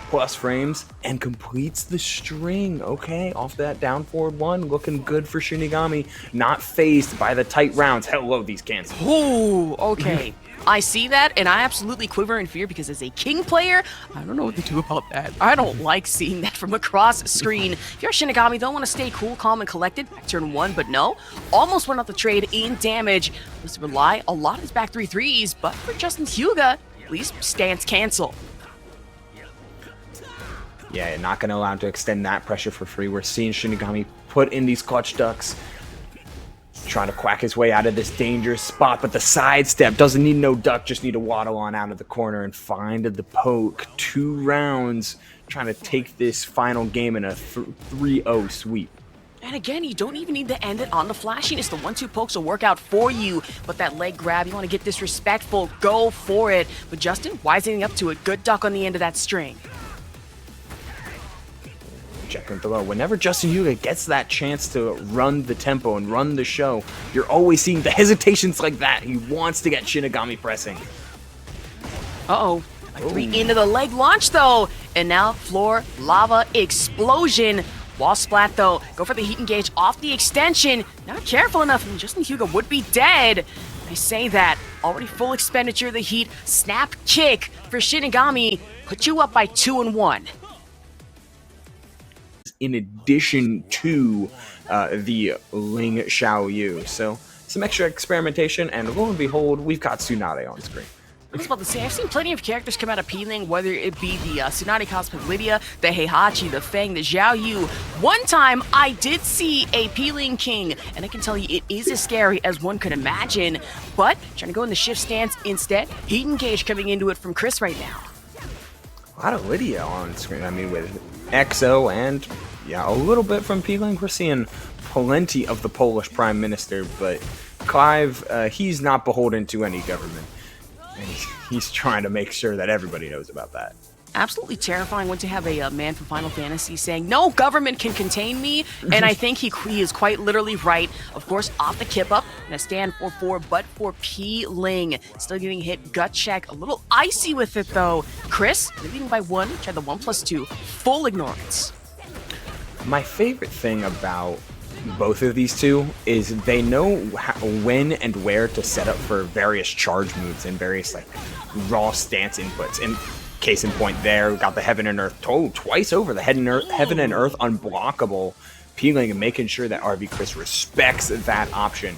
plus frames, and completes the string. Okay, off that down forward 1, looking good for Shinigami. Not phased by the tight rounds. Hello, these cancels. Ooh, okay. I see that, and I absolutely quiver in fear, because as a King player, I don't know what to do about that. I don't like seeing that from across screen. If you're Shinigami, don't want to stay cool, calm, and collected. Back turn 1, but no. Almost went out the trade in damage. Let's rely a lot of his back 3-3s, but for JustinHyuga, at least stance cancel. Yeah, not going to allow him to extend that pressure for free. We're seeing Shinigami put in these clutch ducks, trying to quack his way out of this dangerous spot, but the sidestep doesn't need no duck, just need to waddle on out of the corner and find the poke. 2 rounds, trying to take this final game in a 3-0 sweep. And again, you don't even need to end it on the flashiness. The 1-2 pokes will work out for you, but that leg grab, you want to get disrespectful, go for it. But Justin, wising up to it, good duck on the end of that string. Checking below. Whenever JustinHyuga gets that chance to run the tempo and run the show, you're always seeing the hesitations like that. He wants to get Shinigami pressing. Uh-oh. A 3 into the leg launch, though. And now, floor, lava, explosion. Wall splat, though. Go for the heat engage off the extension. Not careful enough, and JustinHyuga would be dead. I say that. Already full expenditure of the heat. Snap kick for Shinigami. Put you up by 2-1. In addition to the Ling Xiaoyu. So some extra experimentation, and lo and behold, we've got Tsunade on screen. I was about to say, I've seen plenty of characters come out of Pling, whether it be the Tsunade cosplay Lidia, the Heichachi, the Fang, the Xiaoyu. One time, I did see a Pling King, and I can tell you it is as scary as one could imagine. But, trying to go in the shift stance instead, heat engage coming into it from Cris right now. A lot of Lidia on screen. I mean, with EXO and, yeah, a little bit from Pling, we're seeing plenty of the Polish Prime Minister, but Clive, he's not beholden to any government. And he's trying to make sure that everybody knows about that. Absolutely terrifying when to have a man from Final Fantasy saying, no government can contain me, and I think he is quite literally right. Of course, off the kip up, and a stand 4-4, but for Pling. Still getting hit, gut check, a little icy with it though. Cris, leading by 1, tried the 1+2, full ignorance. My favorite thing about both of these two is they know when and where to set up for various charge moves and various like raw stance inputs. And case in point there, we got the Heaven and Earth twice over, the Heaven and Earth unblockable, peeling and making sure that RV Cris respects that option.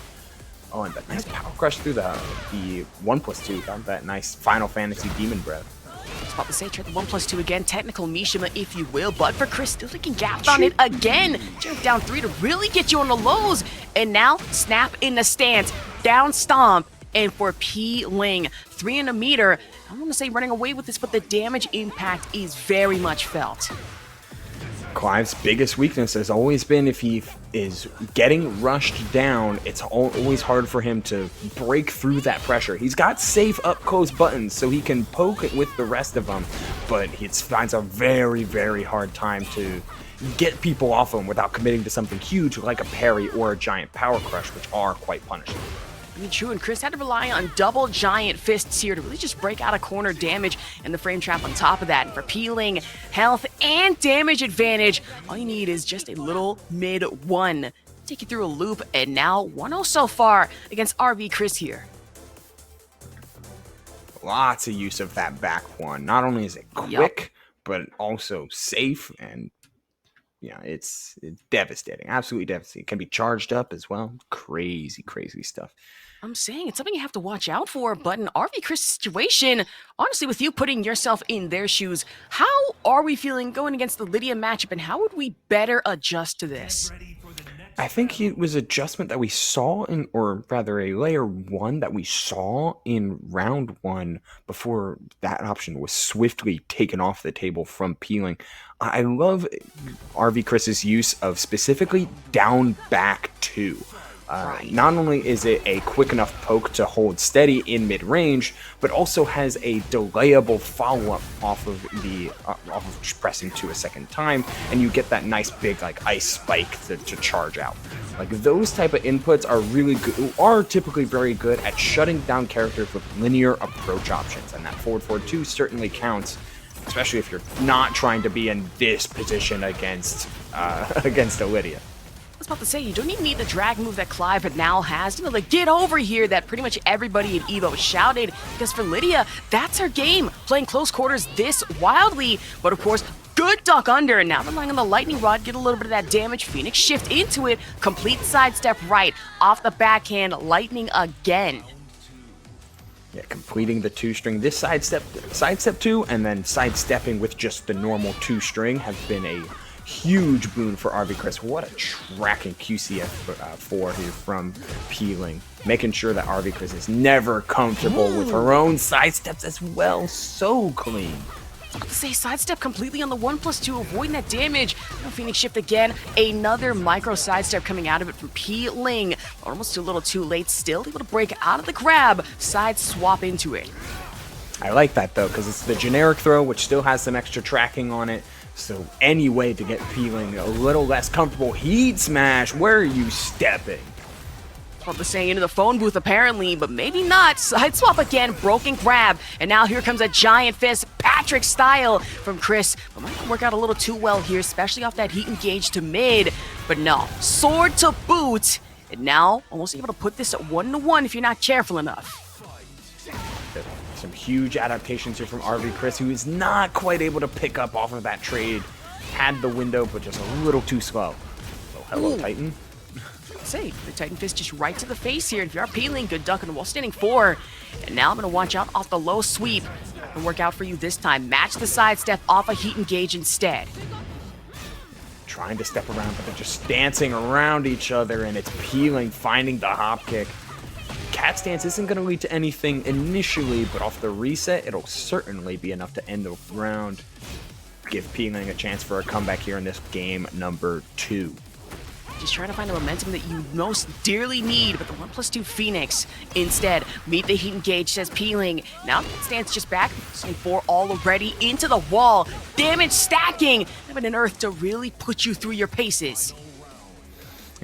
Oh, and that nice power crush through the 1+2, got that nice Final Fantasy Demon Breath. I was about to say, try the 1+2 again, technical Mishima if you will, but for Cris, still taking gapped on it again. Jump down 3 to really get you on the lows, and now snap in the stance, down stomp, and for Pling, 3 in a meter. I don't want to say running away with this, but the damage impact is very much felt. Clive's biggest weakness has always been if he is getting rushed down, it's always hard for him to break through that pressure. He's got safe up-close buttons so he can poke it with the rest of them, but he finds a very, very hard time to get people off him without committing to something huge like a parry or a giant power crush, which are quite punishing. I mean, true, and Cris had to rely on double giant fists here to really just break out of corner damage and the frame trap on top of that. And for Pling, health and damage advantage, all you need is just a little mid-1. Take you through a loop, and now 1-0 so far against RV Cris here. Lots of use of that back one. Not only is it quick, but also safe, and yeah, it's devastating. Absolutely devastating. It can be charged up as well. Crazy, crazy stuff. I'm saying it's something you have to watch out for, but in RV Cris' situation, honestly, with you putting yourself in their shoes, how are we feeling going against the Lidia matchup, and how would we better adjust to this? I think it was adjustment that we saw in, or rather a layer 1 that we saw in round 1 before that option was swiftly taken off the table from Pling. I love RV Cris' use of specifically down back 2. Not only is it a quick enough poke to hold steady in mid-range, but also has a delayable follow-up off of pressing 2 a second time, and you get that nice big like ice spike to charge out. Like those type of inputs are really good, are typically very good at shutting down characters with linear approach options, and that forward 2 certainly counts, especially if you're not trying to be in this position against a Lidia. I was about to say, you don't even need the drag move that Clive now has, you know, the get over here that pretty much everybody at EVO shouted, because for Lidia, that's her game, playing close quarters this wildly, but of course, good duck under, and now relying on the lightning rod, get a little bit of that damage, Phoenix shift into it, complete sidestep right, off the backhand, lightning again. Yeah, completing the 2-string. This sidestep 2, and then sidestepping with just the normal 2-string have been a huge boon for RV Cris. What a tracking QCF4 here from Pling. Making sure that RV Cris is never comfortable with her own sidesteps as well. So clean. I was about to say, sidestep completely on the 1+2, avoiding that damage. No Phoenix Shift again. Another micro sidestep coming out of it from Pling. Almost a little too late. Still able to break out of the grab. Side swap into it. I like that though, because it's the generic throw, which still has some extra tracking on it. So any way to get Pling a little less comfortable. Heat smash. Where are you stepping? About to say into the phone booth apparently, but maybe not. Side swap again, broken grab, and now here comes a giant fist, Patrick style from Cris. But might not work out a little too well here, especially off that heat engage to mid. But no, sword to boot, and now almost able to put this at 1-1 if you're not careful enough. Some huge adaptations here from RV Cris, who is not quite able to pick up off of that trade. Had the window, but just a little too slow. So hello, Titan. Say, the Titan Fist just right to the face here. If you are Pling, good duck and wall standing 4. And now I'm going to watch out off the low sweep. And work out for you this time. Match the sidestep off a heat engage instead. Trying to step around, but they're just dancing around each other, and it's Pling finding the hop kick. Cat stance isn't going to lead to anything initially, but off the reset, it'll certainly be enough to end the round. Give Pling a chance for a comeback here in this game number 2. Just trying to find the momentum that you most dearly need, but the 1+2 Phoenix instead. Meet the heat engage, says Pling. Now stance just back, swing 4 all already into the wall. Damage stacking, having an earth to really put you through your paces.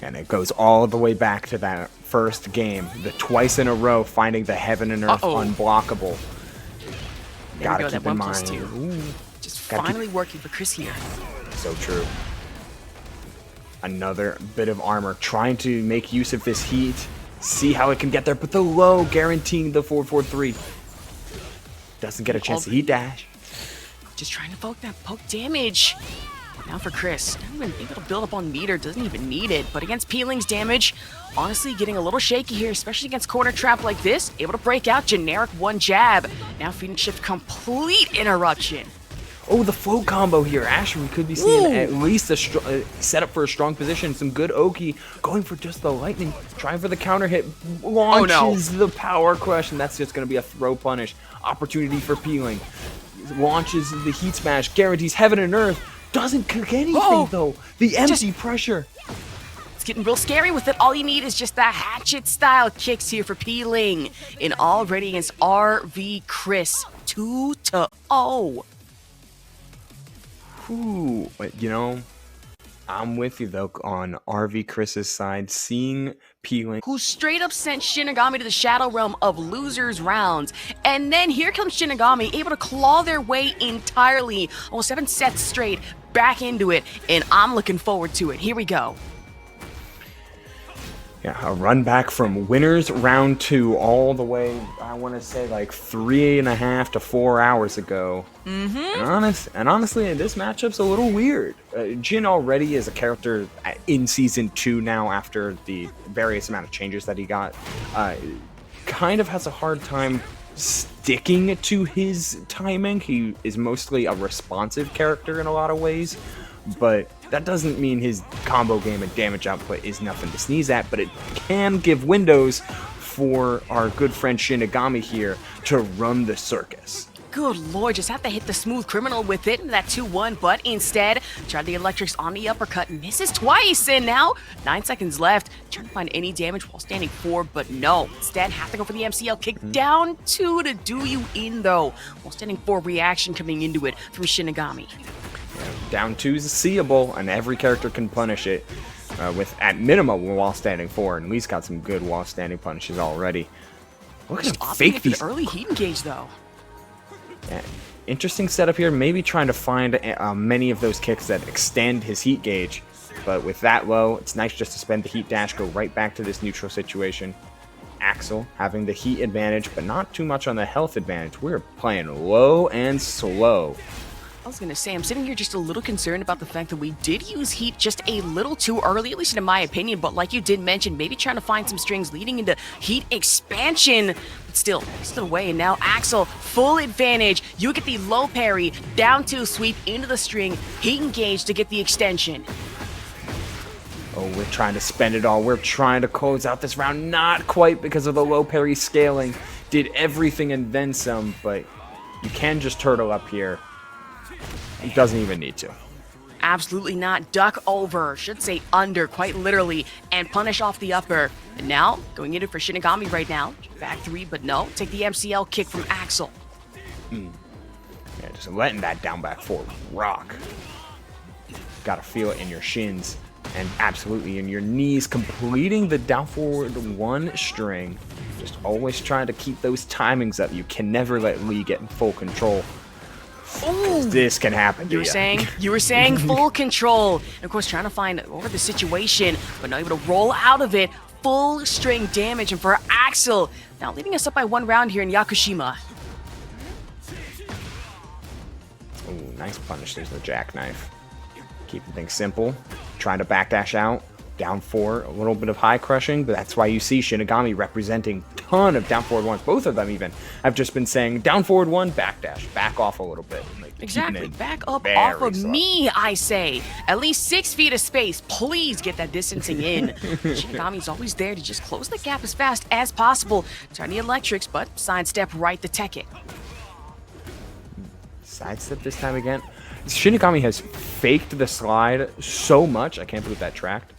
And it goes all the way back to that first game, the twice in a row finding the heaven and earth unblockable. Gotta keep in mind. Ooh. Just finally working for Cris here. So true. Another bit of armor, trying to make use of this heat, see how it can get there, but the low guaranteeing the 4-4-3. Doesn't get a chance to heat dash. Just trying to poke that poke damage. Now for Cris, not even able to build up on meter, doesn't even need it, but against Pling's damage, honestly getting a little shaky here, especially against corner trap like this, able to break out generic 1 jab. Now Phoenix Shift, complete interruption. Oh, the flow combo here. Asher, we could be seeing at least a set up for a strong position. Some good Oki. Going for just the lightning. Trying for the counter hit. Launches the power crush, and that's just going to be a throw punish. Opportunity for Pling. Launches the heat smash. Guarantees heaven and earth. Doesn't cook anything, though. The empty pressure. It's getting real scary with it. All you need is just the hatchet-style kicks here for Pling. And already against RV Cris. 2-0. Ooh, you know, I'm with you though on RV Cris's side, seeing Pling, who straight up sent SHINIGAMI to the Shadow Realm of losers rounds. And then here comes SHINIGAMI, able to claw their way entirely, almost 7 sets straight, back into it. And I'm looking forward to it. Here we go. Yeah, a run back from winners round 2 all the way, I want to say like 3.5 to 4 hours ago. And honestly, this matchup's a little weird. Jin already is a character in Season 2 now after the various amount of changes that he got. Kind of has a hard time sticking to his timing. He is mostly a responsive character in a lot of ways, but that doesn't mean his combo game and damage output is nothing to sneeze at, but it can give windows for our good friend SHINIGAMI here to run the circus. Good lord, just have to hit the smooth criminal with it into that 2-1, but instead, tried the electrics on the uppercut, misses twice, and now 9 seconds left, trying to find any damage while standing 4, but no. Instead, have to go for the MCL kick down 2 to do you in, though, while standing 4 reaction coming into it from SHINIGAMI. Down 2 is seeable, and every character can punish it with, at minimum, while standing 4, and Lee's got some good while standing punishes already. Look at him fake these. Early heat engage, though. Yeah, interesting setup here, maybe trying to find many of those kicks that extend his heat gauge, but with that low, it's nice just to spend the heat dash, go right back to this neutral situation. Axel having the heat advantage, but not too much on the health advantage. We're playing low and slow. I was gonna say, I'm sitting here just a little concerned about the fact that we did use heat just a little too early, at least in my opinion, but like you did mention, maybe trying to find some strings leading into heat expansion. But still away, and now Axel, full advantage. You get the low parry, down 2 sweep into the string, heat engage to get the extension. Oh, we're trying to spend it all. We're trying to close out this round. Not quite because of the low parry scaling. Did everything and then some, but you can just turtle up here. He doesn't even need to. Absolutely not. Duck over, should say under, quite literally, and punish off the upper. And now, going in it for Shinigami right now. Back 3, but no. Take the MCL kick from Axel. Yeah, just letting that down back 4 rock. Gotta feel it in your shins. And absolutely in your knees, completing the down forward 1 string. Just always trying to keep those timings up. You can never let Lee get in full control. Ooh. This can happen to You were saying full control. And of course, trying to find over the situation, but not able to roll out of it. Full string damage, and for Axel, now leading us up by 1 round here in Yakushima. Ooh, nice punish. There's the jackknife. Keeping things simple. Trying to backdash out. Down 4, a little bit of high crushing, but that's why you see Shinigami representing a ton of down forward 1s. Both of them even have just been saying down forward 1, backdash, back off a little bit. Like, Exactly. Back up off of me, I say. At least 6 feet of space. Please get that distancing in. Shinigami's always there to just close the gap as fast as possible. Trying the electrics, but sidestep right to Tekken. Sidestep this time again. Shinigami has faked the slide so much. I can't believe that tracked.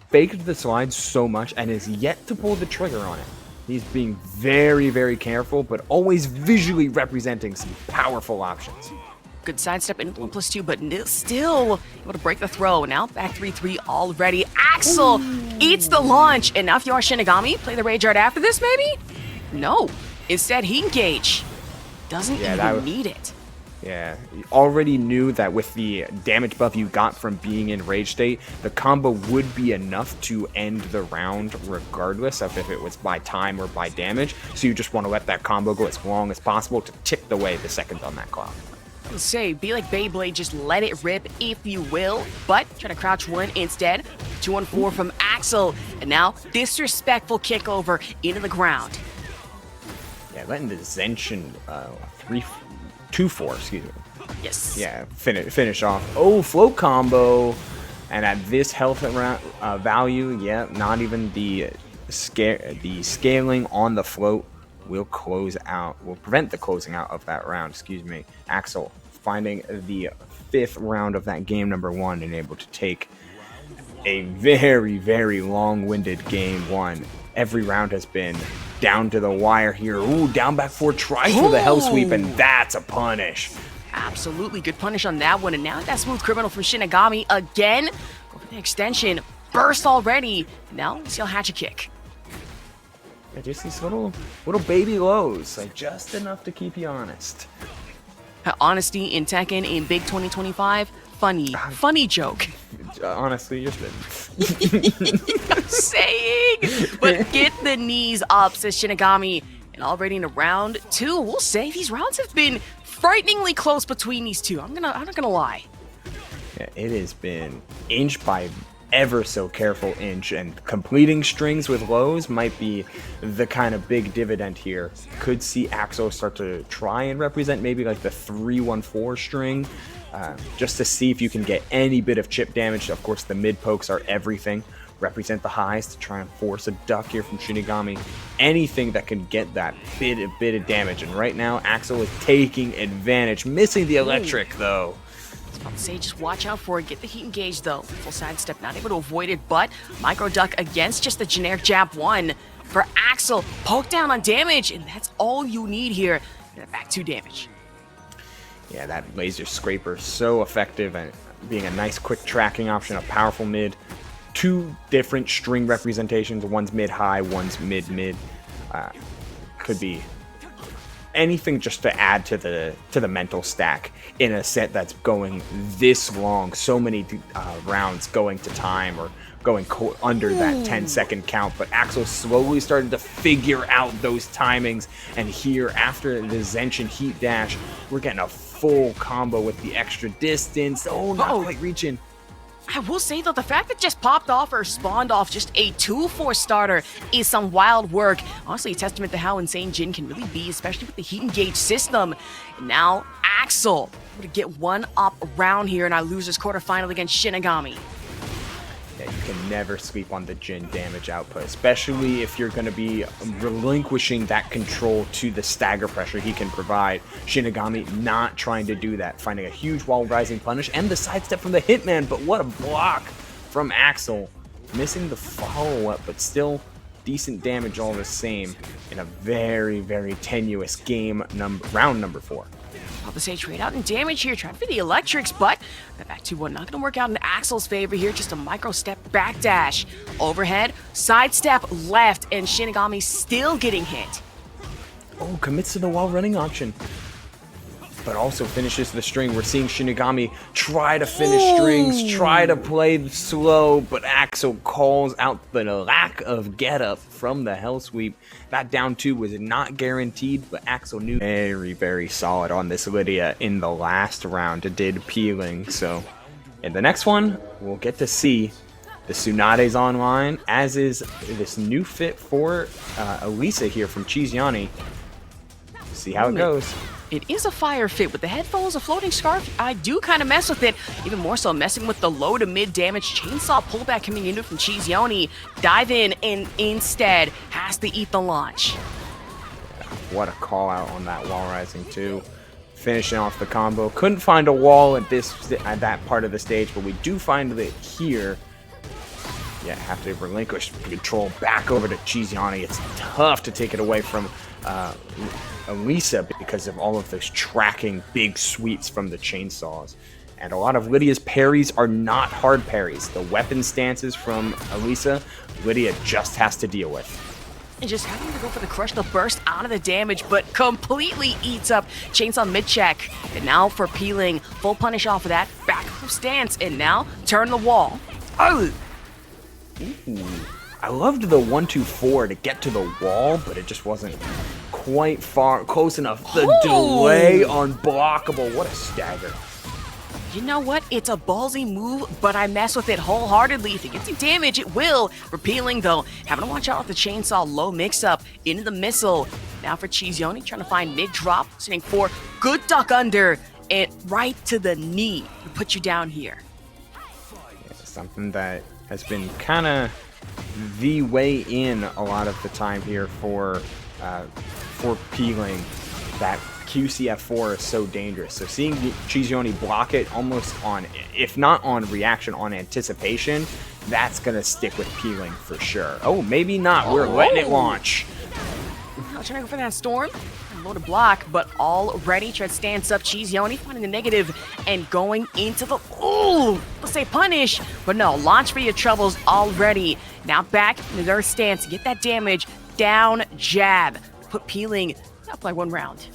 Faked the slide so much and is yet to pull the trigger on it. He's being very, very careful, but always visually representing some powerful options. Good sidestep in 1+2, but still able to break the throw. Now back 3-3 already. Axel eats the launch. And now if you are Shinigami, play the rage art after this, maybe? No. Instead, he engage. Doesn't even need it. Yeah, you already knew that with the damage buff you got from being in rage state, the combo would be enough to end the round regardless of if it was by time or by damage. So you just want to let that combo go as long as possible to tick away the seconds on that clock. I would say, be like Beyblade, just let it rip if you will, but try to crouch 1 instead. 2-on-4 from Axel, and now disrespectful kick over into the ground. Yeah, letting the Zenshin 2-4, excuse me. Yes. Yeah, finish off. Oh, float combo. And at this health value, yeah, not even the scaling on the float will prevent the closing out of that round, excuse me. Axel finding the 5th round of that game number 1 and able to take a very, very long-winded game 1. Every round has been down to the wire here. Ooh, down back 4, tries for the hell sweep, and that's a punish. Absolutely good punish on that one. And now that smooth criminal from Shinigami again. Go for the extension. Burst already. Now let's see Heichachi kick. Yeah, just these little baby lows, like just enough to keep you honest. Honesty in Tekken in Big 2025. Funny joke. Honestly, you're spitting. I'm saying, but get the knees up, says Shinigami. And already in round 2, we'll say these rounds have been frighteningly close between these two. I'm not gonna lie. Yeah, it has been inch by ever so careful inch, and completing strings with lows might be the kind of big dividend here. Could see Axel start to try and represent maybe like the 3-1-4 string, just to see if you can get any bit of chip damage. Of course, the mid pokes are everything. Represent the highs to try and force a duck here from Shinigami. Anything that can get that bit of damage. And right now, Axel is taking advantage, missing the electric though. I would say just watch out for it. Get the heat engaged though. Full sidestep, not able to avoid it, but micro duck against just the generic jab 1 for Axel. Poke down on damage, and that's all you need here. Back 2 damage. Yeah, that laser scraper so effective and being a nice quick tracking option, a powerful mid. 2 different string representations. One's mid-high, one's mid-mid. Could be anything just to add to the mental stack in a set that's going this long. So many rounds going to time or going under that 10-second count, but Axel slowly started to figure out those timings, and here, after the Zenshin Heat Dash, we're getting a full combo with the extra distance. Oh, not quite reaching. I will say though, the fact that just popped off or spawned off just a 2-4 starter is some wild work. Honestly, a testament to how insane Jin can really be, especially with the heat engage system. And now, Axel able to get one up around here, and I lose this quarterfinal against Shinigami. Yeah, you can never sleep on the Jin damage output, especially if you're going to be relinquishing that control to the stagger pressure he can provide. Shinigami not trying to do that, finding a huge wall rising punish and the sidestep from the Hitman, but what a block from Axel. Missing the follow-up, but still decent damage all the same in a very, very tenuous round number 4. Pop the stage trade out in damage here, trying for the electrics, but that back 2-1 not gonna work out in Axel's favor here. Just a micro step backdash. Overhead, sidestep left, and Shinigami still getting hit. Oh, commits to the wall running option, but also finishes the string. We're seeing Shinigami try to finish strings, try to play slow, but Axel calls out the lack of get-up from the Hell Sweep. That down 2 was not guaranteed, but Axel knew very, very solid on this Lidia in the last round. Did peeling, so in the next one, we'll get to see the Tsunade's online, as is this new fit for Alisa here from CheeseYoni. See how it goes. It is a fire fit with the headphones, a floating scarf. I do kind of mess with it, even more so messing with the low to mid damage chainsaw pullback coming into from CheeseYoni. Dive in and instead has to eat the launch. What a call out on that wall rising too. Finishing off the combo. Couldn't find a wall at that part of the stage, but we do find it here. Yeah, have to relinquish control back over to CheeseYoni. It's tough to take it away from Alisa because of all of those tracking big sweeps from the chainsaws. And a lot of Lidia's parries are not hard parries. The weapon stances from Alisa, Lidia just has to deal with. And just having to go for the crush to burst out of the damage, but completely eats up chainsaw mid-check. And now for peeling, full punish off of that, back stance, and now turn the wall. Oh! Ooh. I loved the 1-2-4 to get to the wall, but it just wasn't quite close enough. The delay unblockable. What a stagger. You know what? It's a ballsy move, but I mess with it wholeheartedly. If it gets you damage, it will. Repealing, though, having to watch out with the chainsaw low mix-up into the missile. Now for CheeseYoni, trying to find mid-drop, sitting for good duck under, and right to the knee to put you down here. Yeah, something that has been kind of the way in a lot of the time here for peeling. That QCF4 is so dangerous. So seeing CheeseYoni block it almost on, if not on reaction, on anticipation, that's going to stick with peeling for sure. Oh, maybe not. We're letting it launch. Now trying to go for that storm. Loaded block, but already tried to stance up CheeseYoni, finding the negative and going into the, let's say punish, but no, launch for your troubles already. Now back in the earth stance, get that damage, down jab, put peeling, apply 1 round.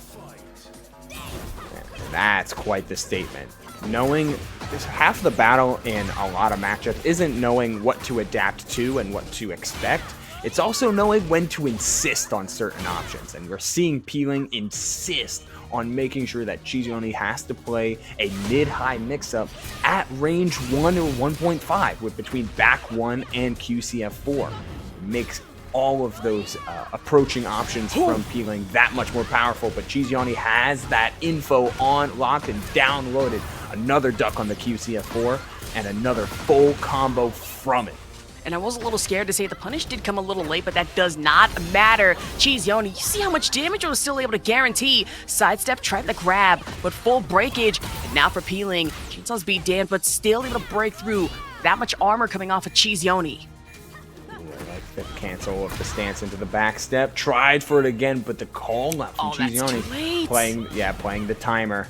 That's quite the statement. Knowing half the battle in a lot of matchups isn't knowing what to adapt to and what to expect. It's also knowing when to insist on certain options, and we're seeing peeling insist on making sure that CheeseYoni has to play a mid-high mix-up at range 1 or 1.5 with between back 1 and QCF4. Makes all of those approaching options from peeling that much more powerful, but CheeseYoni has that info on locked and downloaded. Another duck on the QCF4 and another full combo from it. And I was a little scared to say the punish did come a little late, but that does not matter. CheeseYoni, you see how much damage I was still able to guarantee. Sidestep, tried the grab, but full breakage. And now for peeling, chainsaws be damned, but still able to break through. That much armor coming off of CheeseYoni. Like the cancel of the stance into the back step. Tried for it again, but the call left from CheeseYoni. Playing the timer.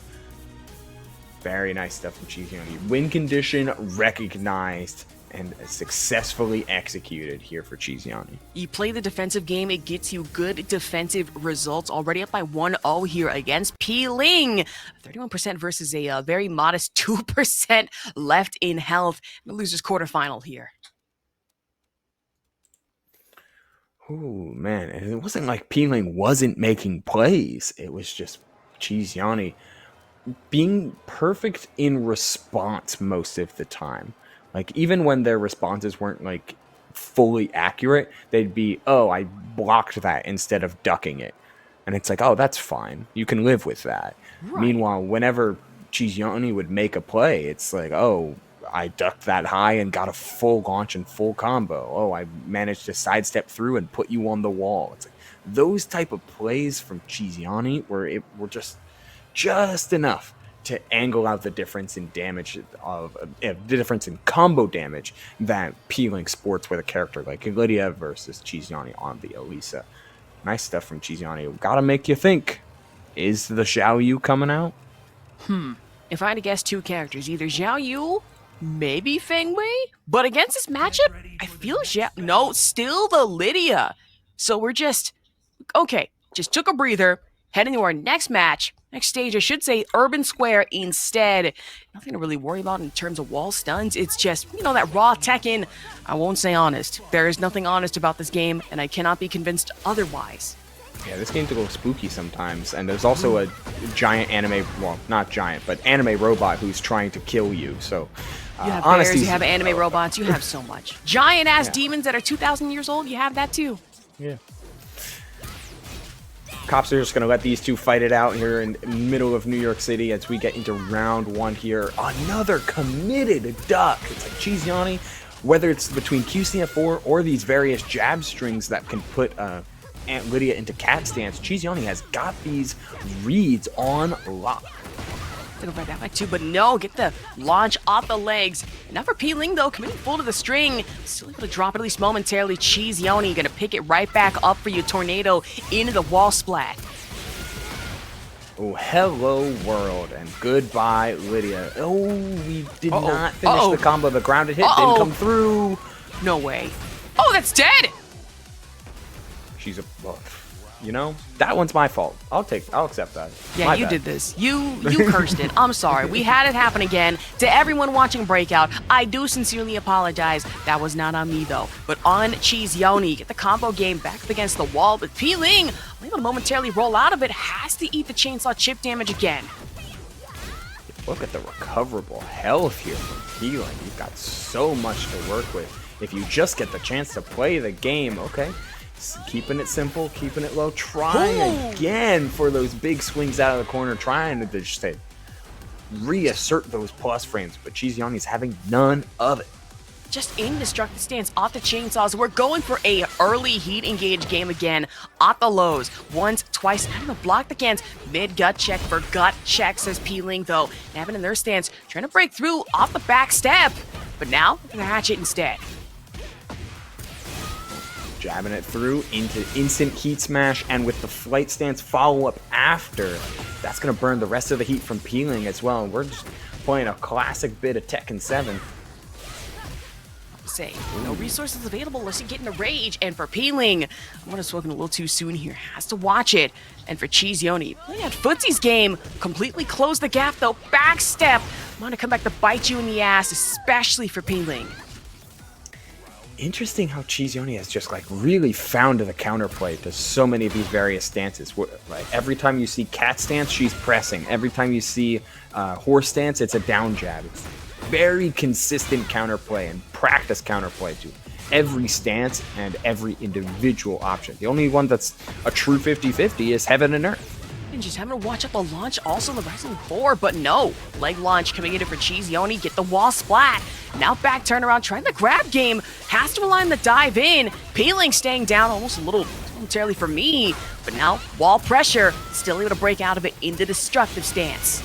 Very nice stuff from CheeseYoni. Win condition recognized and successfully executed here for CheeseYoni. You play the defensive game, it gets you good defensive results. Already up by 1-0 here against Pling. 31% versus a very modest 2% left in health. The loser's quarterfinal here. Oh man, and it wasn't like Pling wasn't making plays. It was just CheeseYoni being perfect in response most of the time. Like even when their responses weren't like fully accurate, they'd be, "Oh, I blocked that instead of ducking it." And it's like, "Oh, that's fine. You can live with that." Right. Meanwhile, whenever CheeseYoni would make a play, it's like, "Oh, I ducked that high and got a full launch and full combo. Oh, I managed to sidestep through and put you on the wall." It's like those type of plays from CheeseYoni were just enough to angle out the difference in damage of the difference in combo damage that Pling sports with a character like Lidia versus CheeseYoni on the Alisa. Nice stuff from CheeseYoni. Gotta make you think. Is the Xiao Yu coming out? If I had to guess two characters, either Xiao Yu, maybe Feng Wei, but against this matchup, I feel no, still the Lidia. So we're just took a breather, heading to our next match, next stage, I should say, Urban Square instead. Nothing to really worry about in terms of wall stuns. It's just, that raw Tekken. I won't say honest. There is nothing honest about this game, and I cannot be convinced otherwise. Yeah, this game's a little spooky sometimes, and there's also a giant anime, well, not giant, but anime robot who's trying to kill you, so... You have honesty, bears, you have anime robots, you have so much. Giant-ass demons that are 2,000 years old, you have that too. Yeah. Cops are just going to let these two fight it out here in the middle of New York City as we get into round one here. Another committed duck. It's like CheeseYoni, whether it's between QCF4 or these various jab strings that can put Aunt Lidia into cat stance, CheeseYoni has got these reads on lock. Gonna ride that back too, but no, get the launch off the legs. Not for Pling though, committing full to the string. Still able to drop it at least momentarily. CheeseYoni gonna pick it right back up for you. Tornado into the wall splat. Oh, hello world, and goodbye Lidia. Oh, we did not finish the combo. The grounded hit didn't come through. No way. Oh, that's dead! She's a... that one's my fault. I'll accept that. Yeah, My you bad. did this. You cursed it. I'm sorry. We had it happen again. To everyone watching Breakout, I do sincerely apologize. That was not on me, though. But on CheeseYoni, get the combo game back up against the wall. But Pling, able to momentarily roll out of it, has to eat the chainsaw chip damage again. Look at the recoverable health here from Pling. You've got so much to work with. If you just get the chance to play the game, okay. Keeping it simple, keeping it low, trying again for those big swings out of the corner, trying to just reassert those plus frames, but CheeseYoni's having none of it. Just indestructible stance off the chainsaws. We're going for a early heat engage game again. Off the lows. Once, twice. Having to block the cans. Mid gut check for gut check, says Pling though. Nabbing in their stance. Trying to break through off the back step. But now, they're gonna hatch it instead. Jabbing it through into instant heat smash, and with the flight stance follow-up after, that's going to burn the rest of the heat from Pling as well. And we're just playing a classic bit of Tekken 7. Say, no resources available unless you get in a rage. And for Pling, I might have spoken a little too soon here. Has to watch it. And for CheeseYoni, playing at Footsie's game, completely closed the gap though. Back step. I'm going to come back to bite you in the ass, especially for Pling. Interesting how CheeseYoni has just really found the counterplay to so many of these various stances. Like every time you see cat stance, she's pressing. Every time you see horse stance, it's a down jab. It's very consistent counterplay and practice counterplay to every stance and every individual option. The only one that's a true 50-50 is Heaven and Earth. And just having to watch out the launch also in the Rising 4, but no. Leg launch coming in for CheeseYoni, get the wall splat. Now back turnaround, trying the grab game. Has to rely on the dive in. Pling staying down almost a little momentarily for me. But now, wall pressure, still able to break out of it into destructive stance.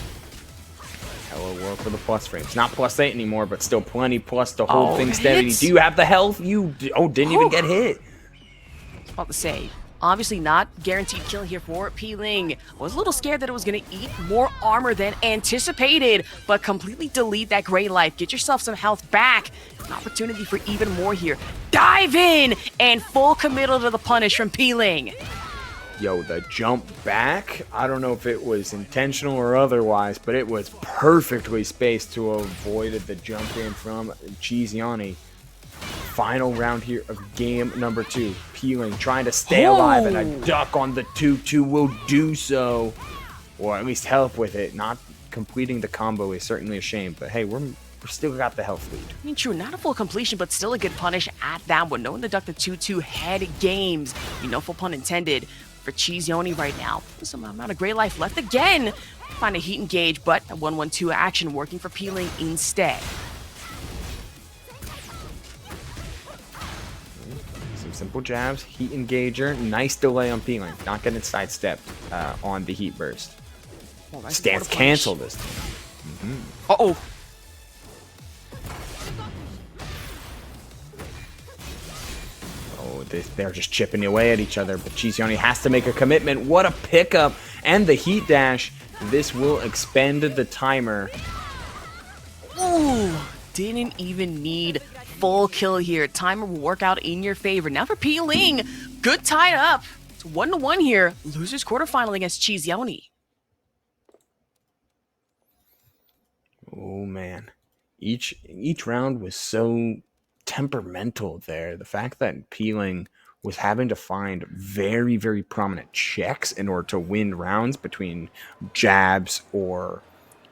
Hello world for the plus frames. Not +8 anymore, but still plenty plus to hold things steady. hits. Do you have the health? You didn't even get hit. I was about to say, obviously not guaranteed kill here for Pling. Was a little scared that it was going to eat more armor than anticipated, but completely delete that gray life. Get yourself some health back. An opportunity for even more here. Dive in! And full committal to the punish from Pling. Yo, the jump back, I don't know if it was intentional or otherwise, but it was perfectly spaced to avoid the jump in from CheeseYoni. Final round here of game number 2. Peeling, trying to stay alive, and a duck on the 2-2 will do so. Or at least help with it. Not completing the combo is certainly a shame, but hey, we're still got the health lead. I mean, true, not a full completion, but still a good punish at that one. Knowing the duck the 2-2 head games, no full pun intended, for CheeseYoni right now. Some amount of gray life left again. Find a heat engage, but a 1-1-2 action working for Peeling instead. Some simple jabs, heat engager, nice delay on Peeling. Not getting sidestepped on the heat burst. Oh, Stance cancel this time. Uh-oh. They're just chipping away at each other, but CheeseYoni has to make a commitment. What a pickup! And the heat dash. This will expend the timer. Ooh, didn't even need full kill here. Timer will work out in your favor. Now for Peeling, good tied up. It's 1-1 here. Losers quarterfinal against CheeseYoni. Oh man, each round was so temperamental there. The fact that Peeling was having to find very, very prominent checks in order to win rounds between jabs or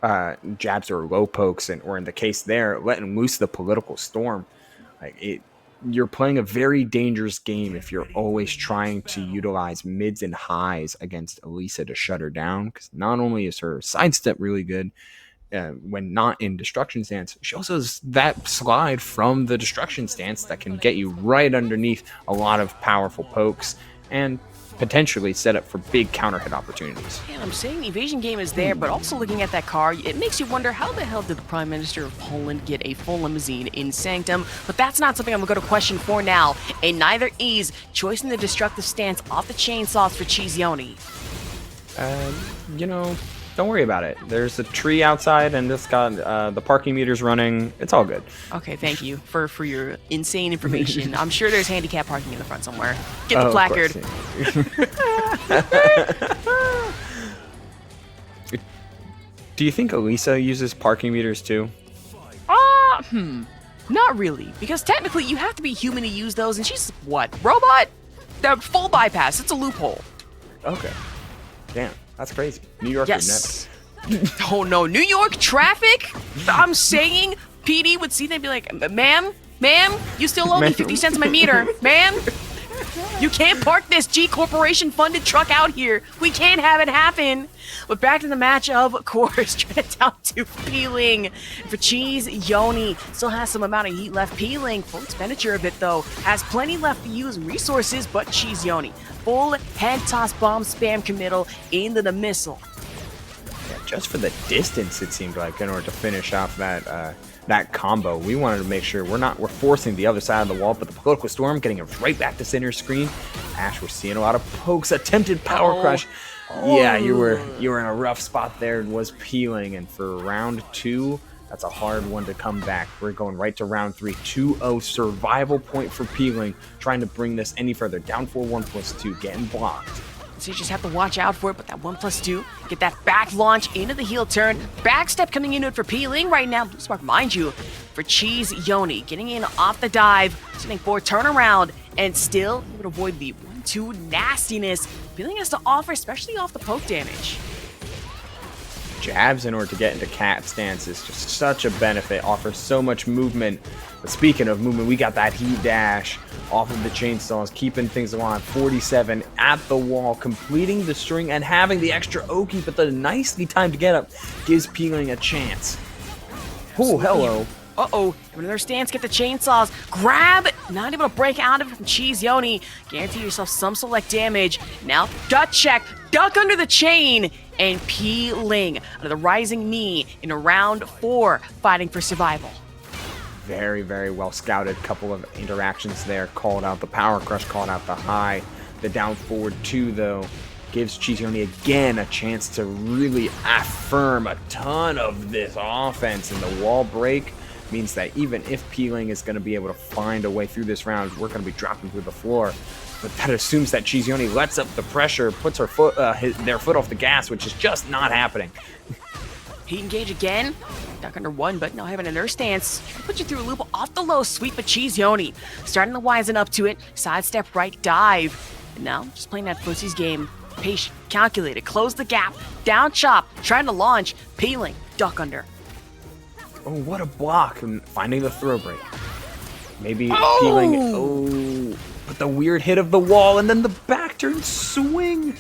low pokes, or in the case there, letting loose the political storm. You're playing a very dangerous game if you're always trying to utilize mids and highs against Alisa to shut her down, because not only is her sidestep really good, when not in destruction stance, she also has that slide from the destruction stance that can get you right underneath a lot of powerful pokes and potentially set up for big counter hit opportunities. And I'm saying the evasion game is there, but also looking at that car, it makes you wonder how the hell did the Prime Minister of Poland get a full limousine in Sanctum? But that's not something I'm going to question for now. And neither is choosing the destructive stance off the chainsaws for CheeseYoni. Don't worry about it. There's a tree outside, and it's got the parking meters running. It's all good. Okay, thank you for your insane information. I'm sure there's handicap parking in the front somewhere. Get the placard. Do you think Alisa uses parking meters too? Not really, because technically you have to be human to use those, and she's what? Robot? The full bypass. It's a loophole. Okay. Damn. That's crazy. New York yes. would never. Oh no, New York traffic? I'm saying PD would see that and be like, ma'am, you still owe me 50 cents on my meter. Ma'am, you can't park this G Corporation funded truck out here. We can't have it happen. But back to the match, of course, trying to down to Peeling. For CheeseYoni, still has some amount of heat left. Peeling, full expenditure of it though, has plenty left to use resources, but CheeseYoni, full head toss bomb spam committal into the missile. Yeah, just for the distance, it seemed like, in order to finish off that combo, we wanted to make sure we're forcing the other side of the wall, but the political storm getting it right back to center screen. Ash, we're seeing a lot of pokes, attempted power crush. Yeah, you were in a rough spot there. It was Peeling, and for round 2, that's a hard one to come back. We're going right to round 3. 2-0 survival point for Peeling, trying to bring this any further. Down 4-1+2, getting blocked. So you just have to watch out for it, but that 1+2, get that back launch into the heel turn. Backstep coming into it for Peeling right now. Blue Spark, mind you, for CheeseYoni, getting in off the dive, sitting for turnaround, and still able to avoid the 1-2 nastiness Peeling has to offer, especially off the poke damage. Jabs in order to get into cat stance is just such a benefit, offers so much movement. But speaking of movement, we got that heat dash off of the chainsaws, keeping things alive. 47 at the wall, completing the string and having the extra Oki, but the nicely timed get up gives Peeling a chance. Oh, hello. Uh-oh, another stance, get the chainsaws, grab, not able to break out of it from CheeseYoni. Guarantee yourself some select damage. Now, gut check, duck under the chain, and Peeling under the rising knee in round 4, fighting for survival. Very, very well scouted. Couple of interactions there. Called out the power crush, called out the high. The down forward 2, though, gives CheeseYoni again a chance to really affirm a ton of this offense, and the wall break means that even if Peeling is going to be able to find a way through this round, we're going to be dropping through the floor. But that assumes that CheeseYoni lets up the pressure, puts her their foot off the gas, which is just not happening. He engage again. Duck under one, but now having an earth stance. Put you through a loop off the low sweep of CheeseYoni. Starting to wisen up to it. Sidestep right dive. And now just playing that Footsie's game. Patient, calculated, close the gap. Down chop, trying to launch. Peeling, duck under. Oh, what a block. And finding the throw break. Maybe peeling. Oh, but the weird hit of the wall and then the back turn swing.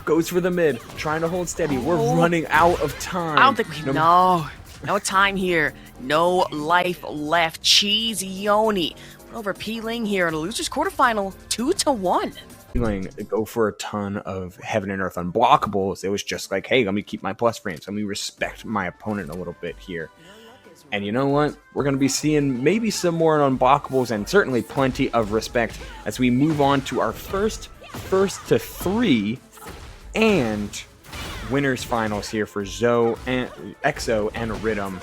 Goes for the mid, trying to hold steady. We're running out of time. I don't think we... No time here. No life left. CheeseYoni over Pling here in a loser's quarterfinal, 2-1. Feeling go for a ton of heaven and earth unblockables. It was just like, hey, let me keep my plus frames. Let me respect my opponent a little bit here. And you know what? We're going to be seeing maybe some more unblockables and certainly plenty of respect as we move on to our first to 3 and winners finals here for Zoe and EXO and Riddum.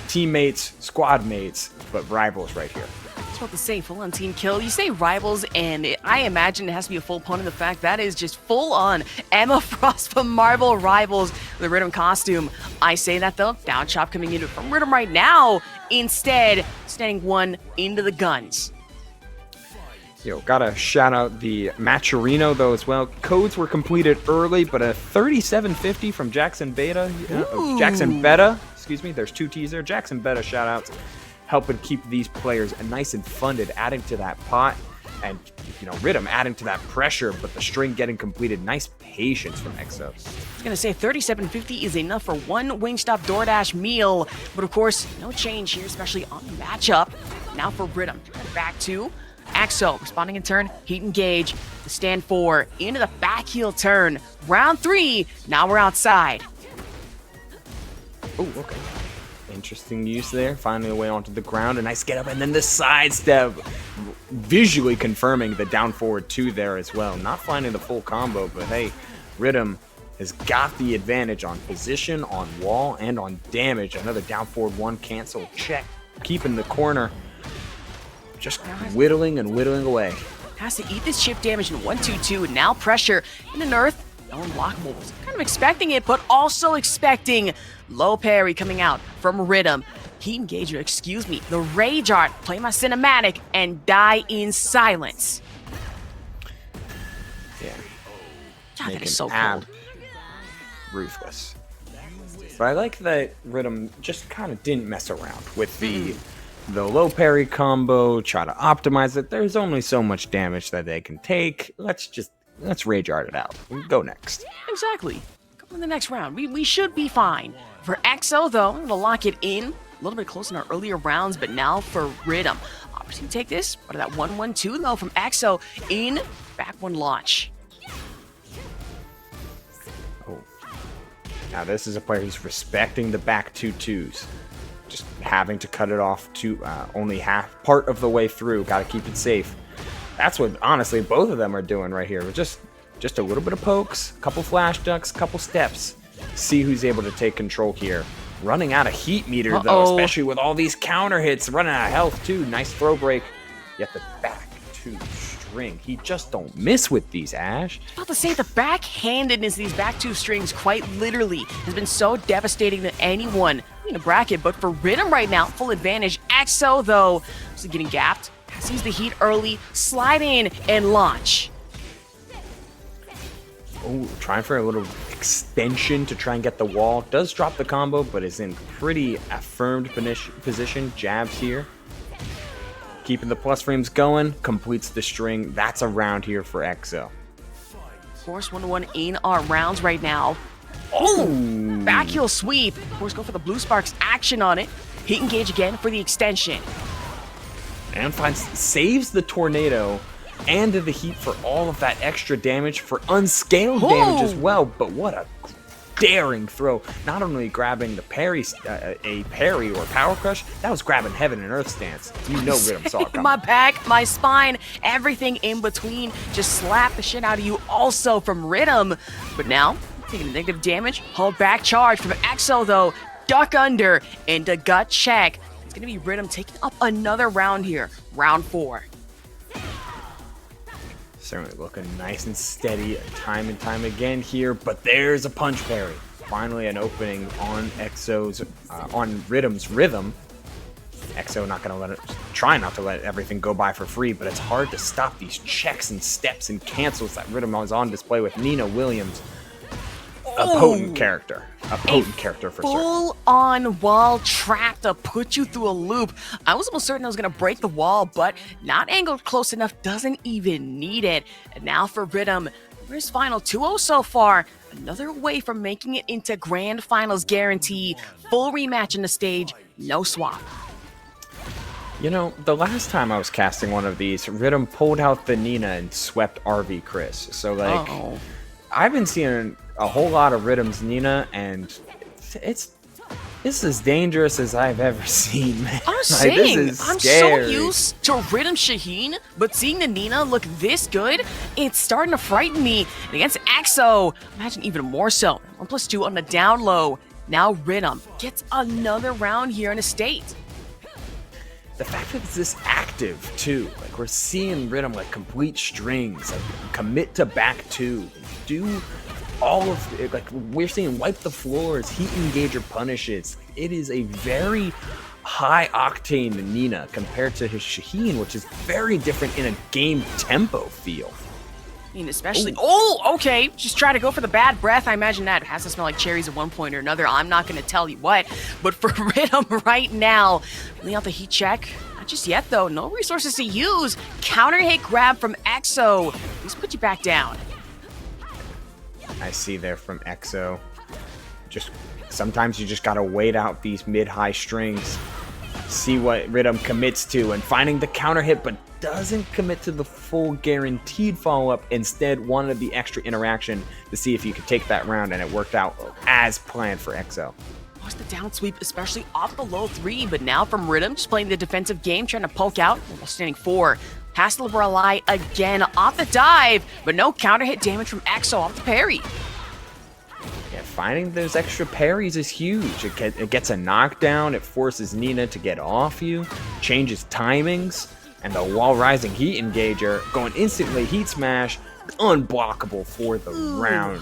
Teammates, squad mates, but rivals right here. I was about to say full on team kill. You say rivals, and I imagine it has to be a full pun in the fact that is just full on Emma Frost from Marvel Rivals, the Riddum costume. I say that though, down chop coming in from Riddum right now. Instead, standing one into the guns. Yo, gotta shout out the Maturino though as well. Codes were completed early, but a 3750 from Jackson Beta. Jackson Beta, excuse me, there's 2 T's there. Jackson Beta shout outs, helping keep these players nice and funded, adding to that pot. And, you know, Riddum adding to that pressure, but the string getting completed. Nice patience from EXO. I was gonna say 3750 is enough for one Wingstop DoorDash meal, but of course, no change here, especially on the matchup. Now for Riddum, back to EXO, responding in turn, heat engage, the stand 4, into the back heel turn. Round 3, now we're outside. Oh, okay. Interesting use there, finding a way onto the ground, a nice get up, and then the sidestep, visually confirming the down forward 2 there as well. Not finding the full combo, but hey, Riddum has got the advantage on position, on wall, and on damage. Another down forward 1 cancel check, keeping the corner. Just whittling and whittling away. Has to eat this chip damage in 1-2-2, and now pressure in an earth. No unblockable. Was kind of expecting it, but also expecting low parry coming out from Riddum. Heat engager, excuse me. The Rage Art, play my cinematic, and die in silence. Yeah. God, that is so cold. Ruthless. But I like that Riddum just kind of didn't mess around with the low parry combo, try to optimize it. There's only so much damage that they can take. Let's Rage Art it out. Go next. Exactly. Go in the next round. We should be fine. For EXO, though, I'm going to lock it in. A little bit close in our earlier rounds, but now for Riddum. Opportunity to take this. But that 1-1-2, though, from EXO in back one launch. Oh. Now this is a player who's respecting the back 2-2s. Just having to cut it off to only part of the way through. Got to keep it safe. That's what, honestly, both of them are doing right here. Just a little bit of pokes, a couple flash ducks, couple steps. See who's able to take control here. Running out of heat meter, though, especially with all these counter hits. Running out of health, too. Nice throw break. Yet the back 2 string. He just don't miss with these, Ash. I was about to say, the backhandedness of these back 2 strings, quite literally, has been so devastating to anyone in a bracket. But for Riddum right now, full advantage. EXO, though, is getting gapped. Sees the heat early, slide in, and launch. Oh, trying for a little extension to try and get the wall. Does drop the combo, but is in pretty affirmed position. Jabs here. Keeping the plus frames going. Completes the string. That's a round here for EXO. Of course, 1-1 in our rounds right now. Oh! Back heel sweep. Of course, go for the Blue Sparks action on it. Heat engage again for the extension. And saves the tornado and the heat for all of that extra damage for unscaled damage as well. But what a daring throw. Not only grabbing the parry, a parry or power crush, that was grabbing heaven and earth stance. You know Riddum saw it coming. My back, my spine, everything in between. Just slap the shit out of you also from Riddum. But now, taking negative damage. Hold back charge from EXO though. Duck under into gut check. It's going to be Riddum taking up another round here. Round 4. Certainly looking nice and steady time and time again here, but there's a punch parry. finally an opening on EXO's, on Riddum's rhythm. EXO not gonna try not to let everything go by for free, but it's hard to stop these checks and steps and cancels that Riddum is on display with Nina Williams. A potent character. A potent character for certain. Full-on wall trap to put you through a loop. I was almost certain I was going to break the wall, but not angled close enough, doesn't even need it. And now for Riddum, his final 2-0 so far. Another way from making it into Grand Finals guarantee. Full rematch in the stage, no swap. You know, the last time I was casting one of these, Riddum pulled out the Nina and swept RV Cris. So, like, I've been seeing a whole lot of Riddum's Nina, and it's as dangerous as I've ever seen, man. I'm Like, saying, this is I'm scary. so used to Riddum Shaheen, but seeing the Nina look this good, it's starting to frighten me. And against EXO, imagine even more so. 1+2 on the down low. Now Riddum gets another round here in the state. The fact that it's this active, too. Like, we're seeing Riddum, like, complete strings, like, commit to back two, do all of it. Like, we're seeing wipe the floors, heat engager punishes. It is a very high octane Nina compared to his Shaheen, which is very different in a game tempo feel. I mean, especially, okay, just try to go for the bad breath. I imagine that has to smell like cherries at one point or another. I'm not going to tell you what, but for Riddum right now, really out the heat check. Not just yet, though. No resources to use. Counter hit grab from EXO. Please put you back down. I see there from EXO. Just sometimes you just gotta wait out these mid-high strings, see what Riddum commits to, and finding the counter hit, but doesn't commit to the full guaranteed follow-up. Instead, wanted the extra interaction to see if he could take that round, and it worked out as planned for EXO. Lost the down sweep, especially off the low 3, but now from Riddum, just playing the defensive game, trying to poke out while standing 4. Pass the Lorelei again off the dive, but no counter hit damage from EXO off the parry. Yeah, finding those extra parries is huge. It gets a knockdown, it forces Nina to get off you, changes timings, and the wall rising heat engager going instantly heat smash, unblockable for the round.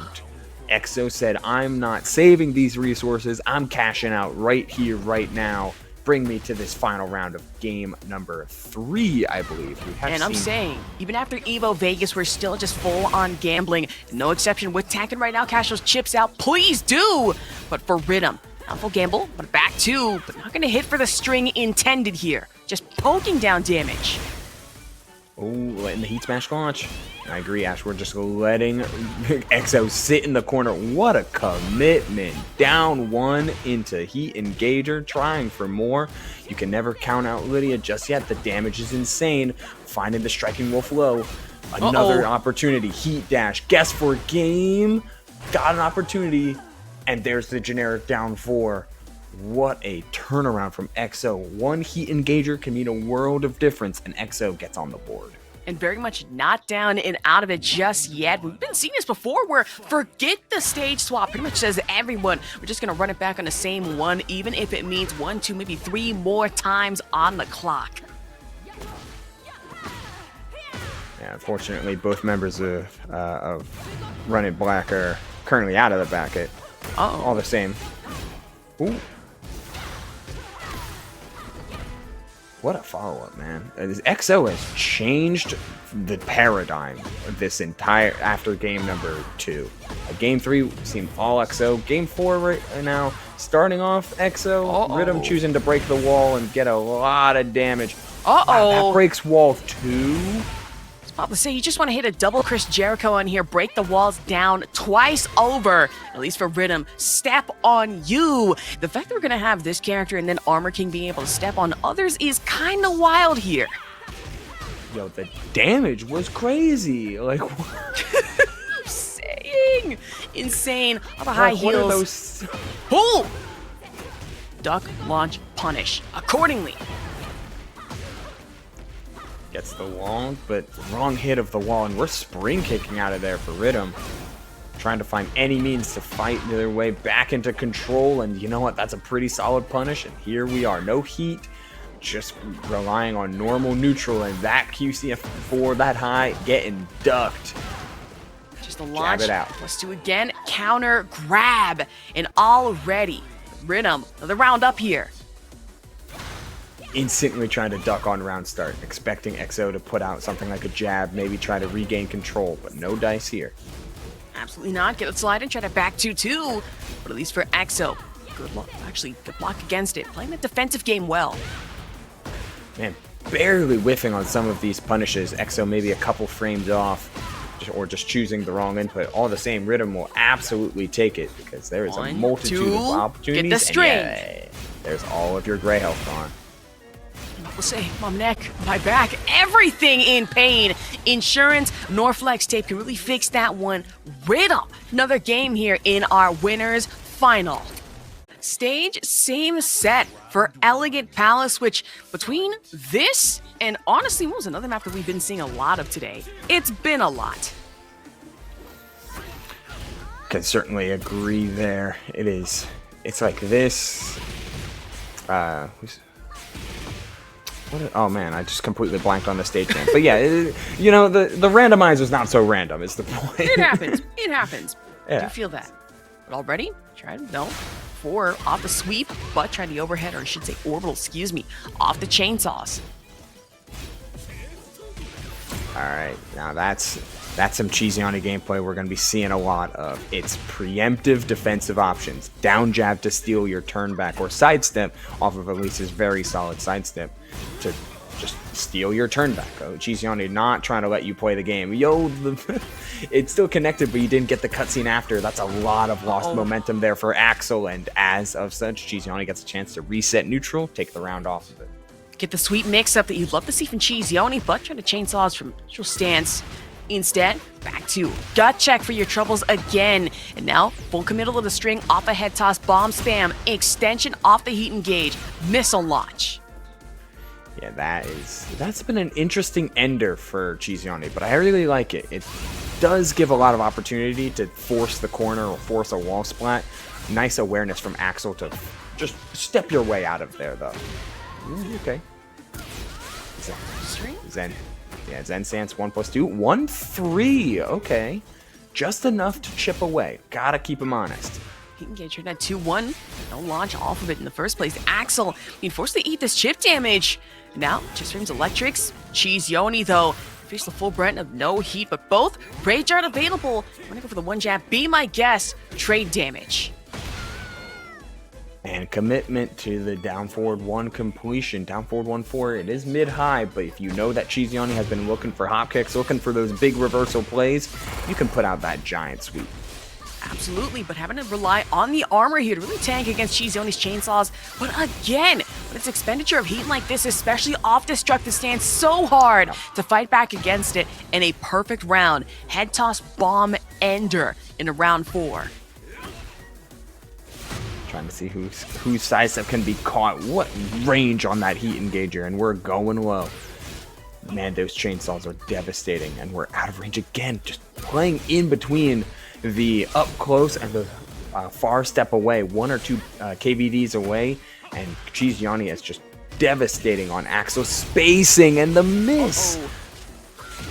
EXO said, I'm not saving these resources, I'm cashing out right here, right now. Bring me to this final round of game number 3, I believe. I'm saying, even after Evo Vegas, we're still just full on gambling. No exception with Tekken right now. Cash those chips out, please do. But for Riddum, not full gamble, but back 2, but not gonna hit for the string intended here. Just poking down damage. Oh, letting the heat smash launch. I agree, Ash. We're just letting EXO sit in the corner. What a commitment. Down 1 into heat engager, trying for more. You can never count out Lidia just yet. The damage is insane. Finding the striking wolf low. Another opportunity. Heat dash. Guess for game. Got an opportunity. And there's the generic down 4. What a turnaround from EXO. One heat engager can mean a world of difference, and EXO gets on the board. And very much not down and out of it just yet. We've been seeing this before where forget the stage swap. Pretty much says everyone, we're just going to run it back on the same one, even if it means 1, 2, maybe 3 more times on the clock. Yeah, unfortunately, both members of Run It Black are currently out of the bracket. All the same. Ooh. What a follow-up, man. EXO has changed the paradigm of this entire after game number 2. Game 3 seemed all EXO. Game 4 right now, starting off EXO. Riddum choosing to break the wall and get a lot of damage. Wow, that breaks wall 2. About to say, you just want to hit a double Chris Jericho on here, break the walls down twice over, at least for Riddum. Step on you. The fact that we're going to have this character and then Armor King being able to step on others is kind of wild here. Yo, the damage was crazy. Like, what? I'm saying. Insane. All the high heels. What are those? Pull! Duck, launch, punish. Accordingly. Gets the wall, but wrong hit of the wall, and we're spring kicking out of there for Riddum. Trying to find any means to fight their way back into control, and you know what? That's a pretty solid punish, and here we are. No heat, just relying on normal neutral, and that QCF4 that high getting ducked. Just a launch. it out. +2 again. Counter grab. And already, Riddum, another round up here. Instantly trying to duck on round start, expecting EXO to put out something like a jab, maybe try to regain control, but no dice here. Absolutely not. Get it slide and try to back 2-2. But at least for EXO, good luck. Actually, good block against it. Playing the defensive game well. Man, barely whiffing on some of these punishes. EXO maybe a couple frames off, or just choosing the wrong input. All the same, Riddum will absolutely take it because there is a One, multitude two, of opportunities. get the string. And there's all of your gray health gone. We'll say, my neck, my back, everything in pain. Insurance, Norflex tape can really fix that one. Riddum, another game here in our winners final. Stage, same set for Elegant Palace, which between this and honestly, what was another map that we've been seeing a lot of today? It's been a lot. Can certainly agree there. It is. It's like this. Oh man, I just completely blanked on the stage name. But yeah, you know, the randomizer's not so random is the point. It happens. It happens. Yeah. Do you feel that? But already? Tried? No. 4 off the sweep, but tried the overhead, or I should say orbital, excuse me, off the chainsaws. Alright, now that's some CheeseYoni gameplay we're going to be seeing a lot of. It's preemptive defensive options. Down jab to steal your turn back, or sidestep off of Alisa's very solid sidestep to just steal your turn back. Oh, CheeseYoni not trying to let you play the game. Yo, it's still connected, but you didn't get the cutscene after. That's a lot of lost momentum there for Axel, and as of such, CheeseYoni gets a chance to reset neutral, take the round off of it. Get the sweet mix-up that you'd love to see from CheeseYoni, but try to chainsaws from neutral stance. Instead, back to gut check for your troubles again. And now, full committal of the string off a head toss, bomb spam, extension off the heat engage, missile launch. Yeah, that's been an interesting ender for CheeseYoni, but I really like it. It does give a lot of opportunity to force the corner or force a wall splat. Nice awareness from Axel to just step your way out of there, though. Ooh, okay. Zen. Yeah, Zen stance 1+2. 1-3. Okay. Just enough to chip away. Gotta keep him honest. Heat engage at 2-1. No launch off of it in the first place. Axel being forced to eat this chip damage. Now, just frames electrics. CheeseYoni, though, face the full brunt of no heat, but both Rage Art available. I'm gonna go for the one jab. Be my guest. Trade damage. And commitment to the down forward 1 completion. Down forward 1-4. It is mid-high, but if you know that CheeseYoni has been looking for hop kicks, looking for those big reversal plays, you can put out that giant sweep. Absolutely, but having to rely on the armor here to really tank against CheeseYoni's chainsaws. But again, with its expenditure of heat like this, especially off destructive stance, so hard to fight back against it in a perfect round. Head toss bomb ender in a round 4. Trying to see whose sidestep can be caught. What range on that heat engager, and we're going low. Man, those chainsaws are devastating, and we're out of range again. Just playing in between the up close and the far step away, 1 or 2 KVDs away, and CheeseYoni is just devastating on Axel, spacing and the miss.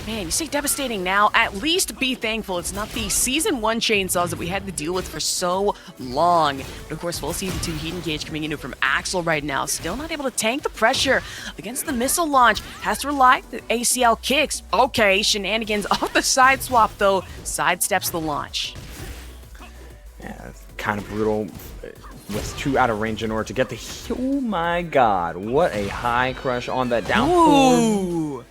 Man, you say devastating now, at least be thankful it's not the Season 1 chainsaws that we had to deal with for so long. But of course, we'll see the 2 heat engage coming in from Axel right now. Still not able to tank the pressure against the missile launch. Has to rely on the ACL kicks. Okay, shenanigans off the side swap though. Sidesteps the launch. Yeah, kind of brutal. Was too out of range in order to get the... Oh my god, what a high crush on that down forward.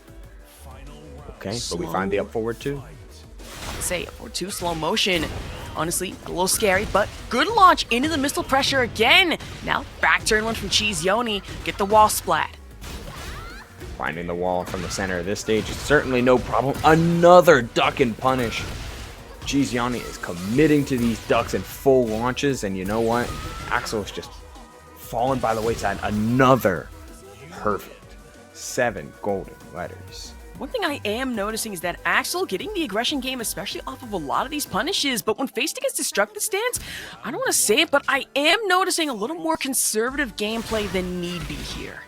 Okay, but we find the up forward too. Say up forward 2 slow motion. Honestly, a little scary, but good launch into the missile pressure again. Now back turn 1 from CheeseYoni. Get the wall splat. Finding the wall from the center of this stage is certainly no problem. Another duck and punish. CheeseYoni is committing to these ducks and full launches, and you know what? Axel is just fallen by the wayside. Another perfect 7 golden letters. One thing I am noticing is that Axel getting the aggression game, especially off of a lot of these punishes, but when faced against destructive stance, I don't want to say it, but I am noticing a little more conservative gameplay than need be here.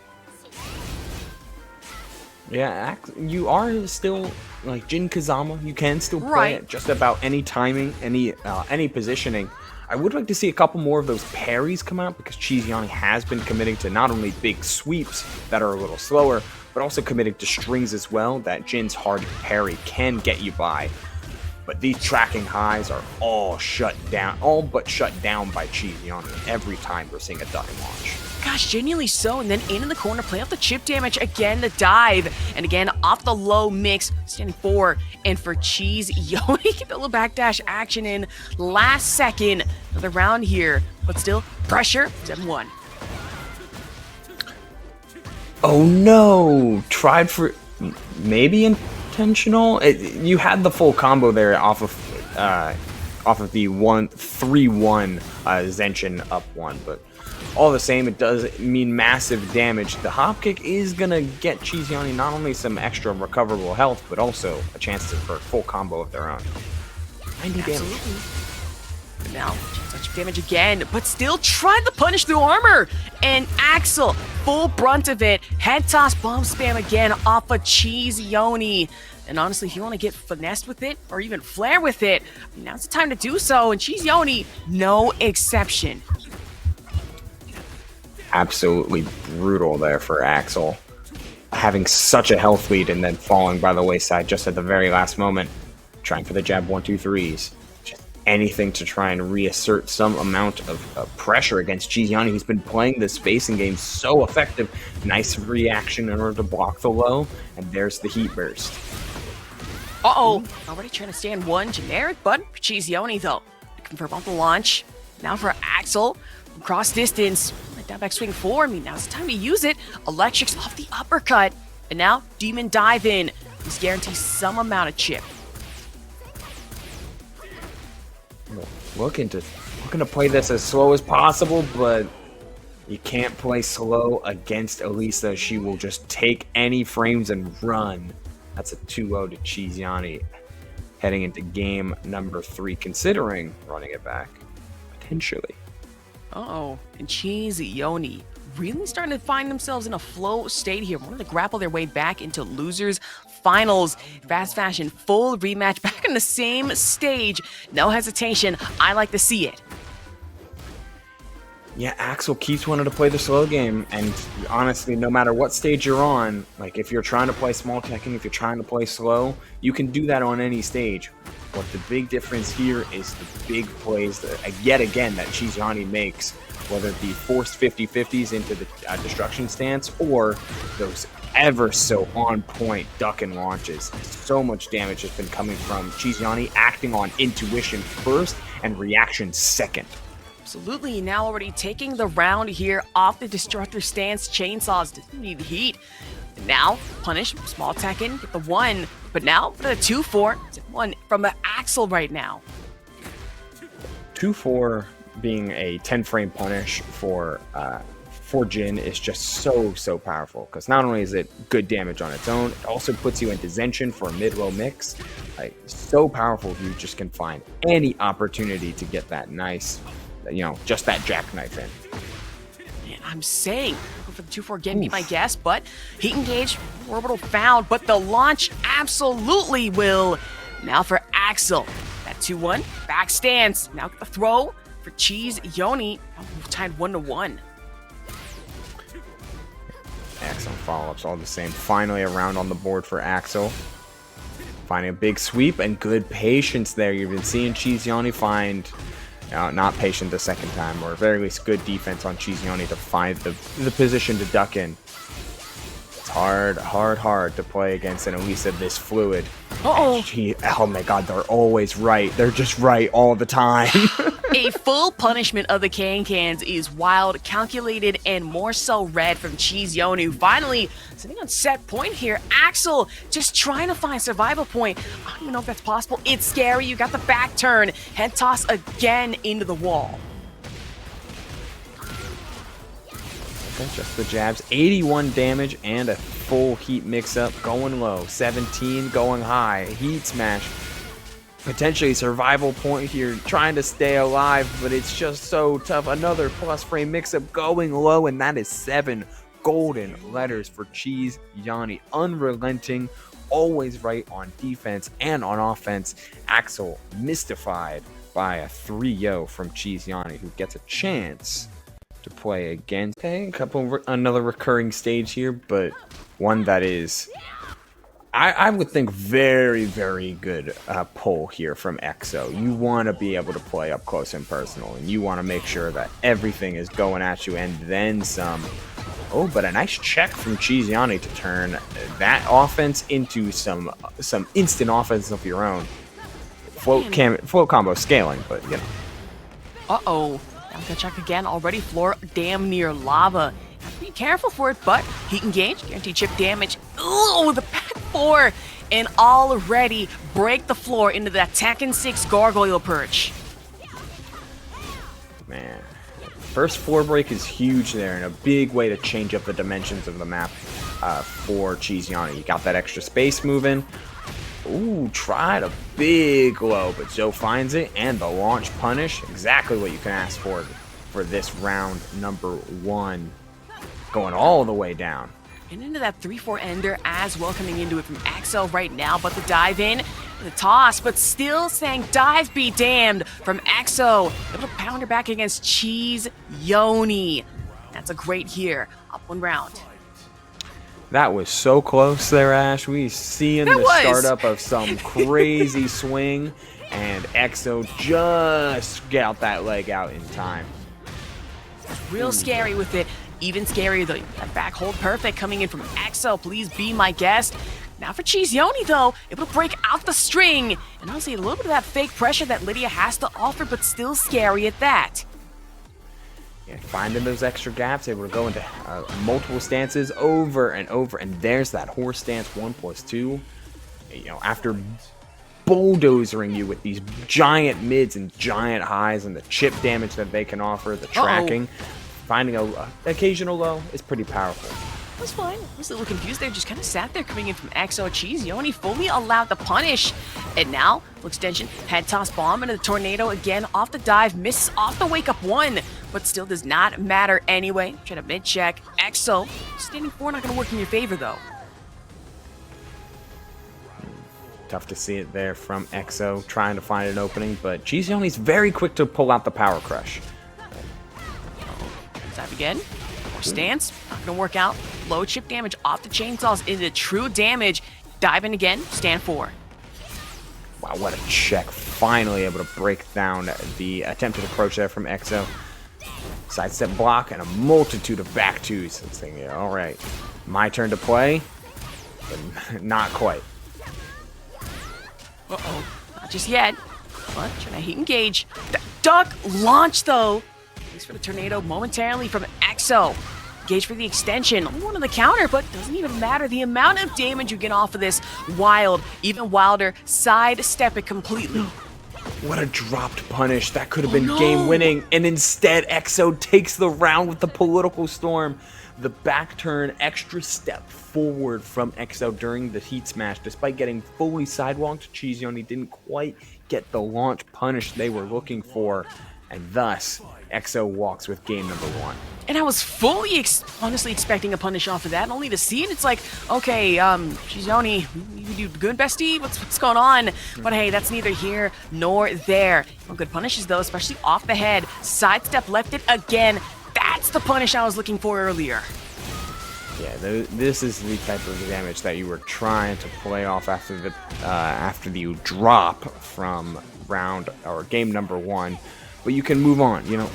Yeah, you are still like Jin Kazama. You can still play Right. at just about any timing, any positioning. I would like to see a couple more of those parries come out because CheeseYoni has been committing to not only big sweeps that are a little slower, but also committing to strings as well that Jin's hard parry can get you by. But these tracking highs are all but shut down by CheeseYoni every time we're seeing a duck and launch. Gosh, genuinely so. And then in the corner, play off the chip damage. Again, the dive. And again, off the low mix, standing 4. And for CheeseYoni, get the little backdash action in last second of the round here. But still, pressure, 7-1. Oh no! Tried for maybe intentional. You had the full combo there off of the 3-1 Zenshin up 1, but all the same, it does mean massive damage. The hop kick is gonna get CheeseYoni not only some extra recoverable health, but also a chance for a full combo of their own. 90 damage. Now, such damage again, but still trying to punish through armor. And Axel, full brunt of it. Head toss bomb spam again off of CheeseYoni. And honestly, if you want to get finessed with it, or even flare with it, now's the time to do so. And CheeseYoni, no exception. Absolutely brutal there for Axel. Having such a health lead and then falling by the wayside just at the very last moment. Trying for the jab 1-2-3s. Just anything to try and reassert some amount of pressure against CheeseYoni, who's been playing this spacing game so effective. Nice reaction in order to block the low. And there's the heat burst. Uh-oh, already trying to stand one generic button for CheeseYoni though. Confirm on the launch. Now for Axel. Cross distance. Down back swing 4. I mean, now's the time to use it. Electrics off the uppercut. And now, Demon Dive in. This guarantees some amount of chip. Looking to play this as slow as possible, but you can't play slow against Alisa. She will just take any frames and run. That's a 2-0 to CheeseYoni heading into game number 3, considering running it back, potentially. Uh-oh, and CheeseYoni really starting to find themselves in a flow state here, wanting to grapple their way back into losers finals. Fast fashion, full rematch, back on the same stage. No hesitation, I like to see it. Yeah, Axel keeps wanting to play the slow game, and honestly, no matter what stage you're on, like if you're trying to play small Tekken, if you're trying to play slow, you can do that on any stage. But the big difference here is the big plays that, yet again, that CheeseYoni makes, whether it be forced 50-50s into the destruction stance or those ever so on point duck and launches. So much damage has been coming from CheeseYoni acting on intuition first and reaction second. Absolutely, now already taking the round here off the destructor stance. Chainsaws doesn't need heat. Now, punish, small Tekken, get the 1, but now, put a 2-4, 1 from the Axel right now. 2-4 being a 10-frame punish for Jin is just so powerful, because not only is it good damage on its own, it also puts you into Zenshin for a mid-low mix. Like, so powerful if you just can find any opportunity to get that nice, just that jackknife in. Man, I'm saying, for the 2-4 again, be my guess, but heat engage, orbital found, but the launch absolutely will. Now for Axel, that 2-1, back stance, now the throw for CheeseYoni, tied 1-1. Excellent follow-ups, all the same. Finally a round on the board for Axel. Finding a big sweep and good patience there. You've been seeing CheeseYoni find, not patient the second time, or at very least good defense on CheeseYoni to find the position to duck in. It's hard to play against an Alisa this fluid. Oh my god, they're always right. They're just right all the time. A full punishment of the Cans is wild, calculated, and more so red from CheeseYoni, who finally sitting on set point here. Axel just trying to find survival point. I don't even know if that's possible. It's scary. You got the back turn. Head toss again into the wall. Okay, just the jabs. 81 damage and a full heat mix-up going low. 17 going high. Heat smash. Potentially survival point here, trying to stay alive, but it's just so tough. Another plus frame mix-up going low, and that is 7 golden letters for CheeseYoni. Unrelenting, always right on defense and on offense. Axel mystified by a 3-0 from CheeseYoni, who gets a chance to play again. Okay, another recurring stage here, but one that is, I would think, very, very good pull here from EXO. You want to be able to play up close and personal, and you want to make sure that everything is going at you and then some. Oh, but a nice check from CheeseYoni to turn that offense into some instant offense of your own. Float combo scaling, but you know. Uh-oh. Nautica check again. Already floor damn near lava. Have to be careful for it, but heat engage, guaranteed chip damage. Ooh, the back four, and already break the floor into that Tekken 6 gargoyle perch. Man, first floor break is huge there, and a big way to change up the dimensions of the map for CheeseYoni. You got that extra space moving. Ooh, tried a big low, but Joe finds it, and the launch punish. Exactly what you can ask for this round number 1. Going all the way down. And into that 3-4 ender as well, coming into it from Axel right now, but the dive in, the toss, but still saying dive be damned from Axel. Able to pound her back against CheeseYoni. That's a great here. Up 1 round. That was so close there, Ash. We seeing the startup of some crazy swing, and EXO just got that leg out in time. Real scary with it. Even scarier, though. That back hold perfect coming in from EXO. Please be my guest. Now for CheeseYoni, though, able to break out the string. And honestly, a little bit of that fake pressure that Lidia has to offer, but still scary at that. Yeah, finding those extra gaps, able to go into multiple stances over and over, and there's that horse stance 1+2. You know, after bulldozering you with these giant mids and giant highs and the chip damage that they can offer, the tracking, finding an occasional low is pretty powerful. That's fine. I was a little confused there. Just kind of sat there coming in from EXO. CheeseYoni fully allowed the punish. And now, full extension, head toss bomb into the tornado again. Off the dive, misses off the wake up 1. But still does not matter anyway. Trying to mid-check. EXO, standing 4 not going to work in your favor, though. Tough to see it there from EXO, trying to find an opening. But CheeseYoni's very quick to pull out the power crush. Dive again. Stance, not gonna work out. Low chip damage off the chainsaws into true damage. Dive in again, stand 4. Wow, what a check. Finally able to break down the attempted approach there from EXO. Sidestep block and a multitude of back twos. I'm thinking, yeah, all right, my turn to play, but not quite. Uh-oh, not just yet. But trying to heat engage. Duck launch, though. Thanks for the tornado momentarily from EXO. Engage for the extension. Only one on the counter, but doesn't even matter. The amount of damage you get off of this, wild, even wilder, sidestep it completely. What a dropped punish. That could have been game-winning, and instead EXO takes the round with the political storm. The back turn, extra step forward from EXO during the heat smash. Despite getting fully sidewalked, CheeseYoni didn't quite get the launch punish they were looking for, and thus EXO walks with game number 1. And I was fully honestly expecting a punish off of that, only to see it. It's like, okay, CheeseYoni, you do good, bestie? What's going on? But hey, that's neither here nor there. No good punishes, though, especially off the head. Sidestep left it again. That's the punish I was looking for earlier. Yeah, this is the type of damage that you were trying to play off after the drop from round or game number 1. But you can move on. You know,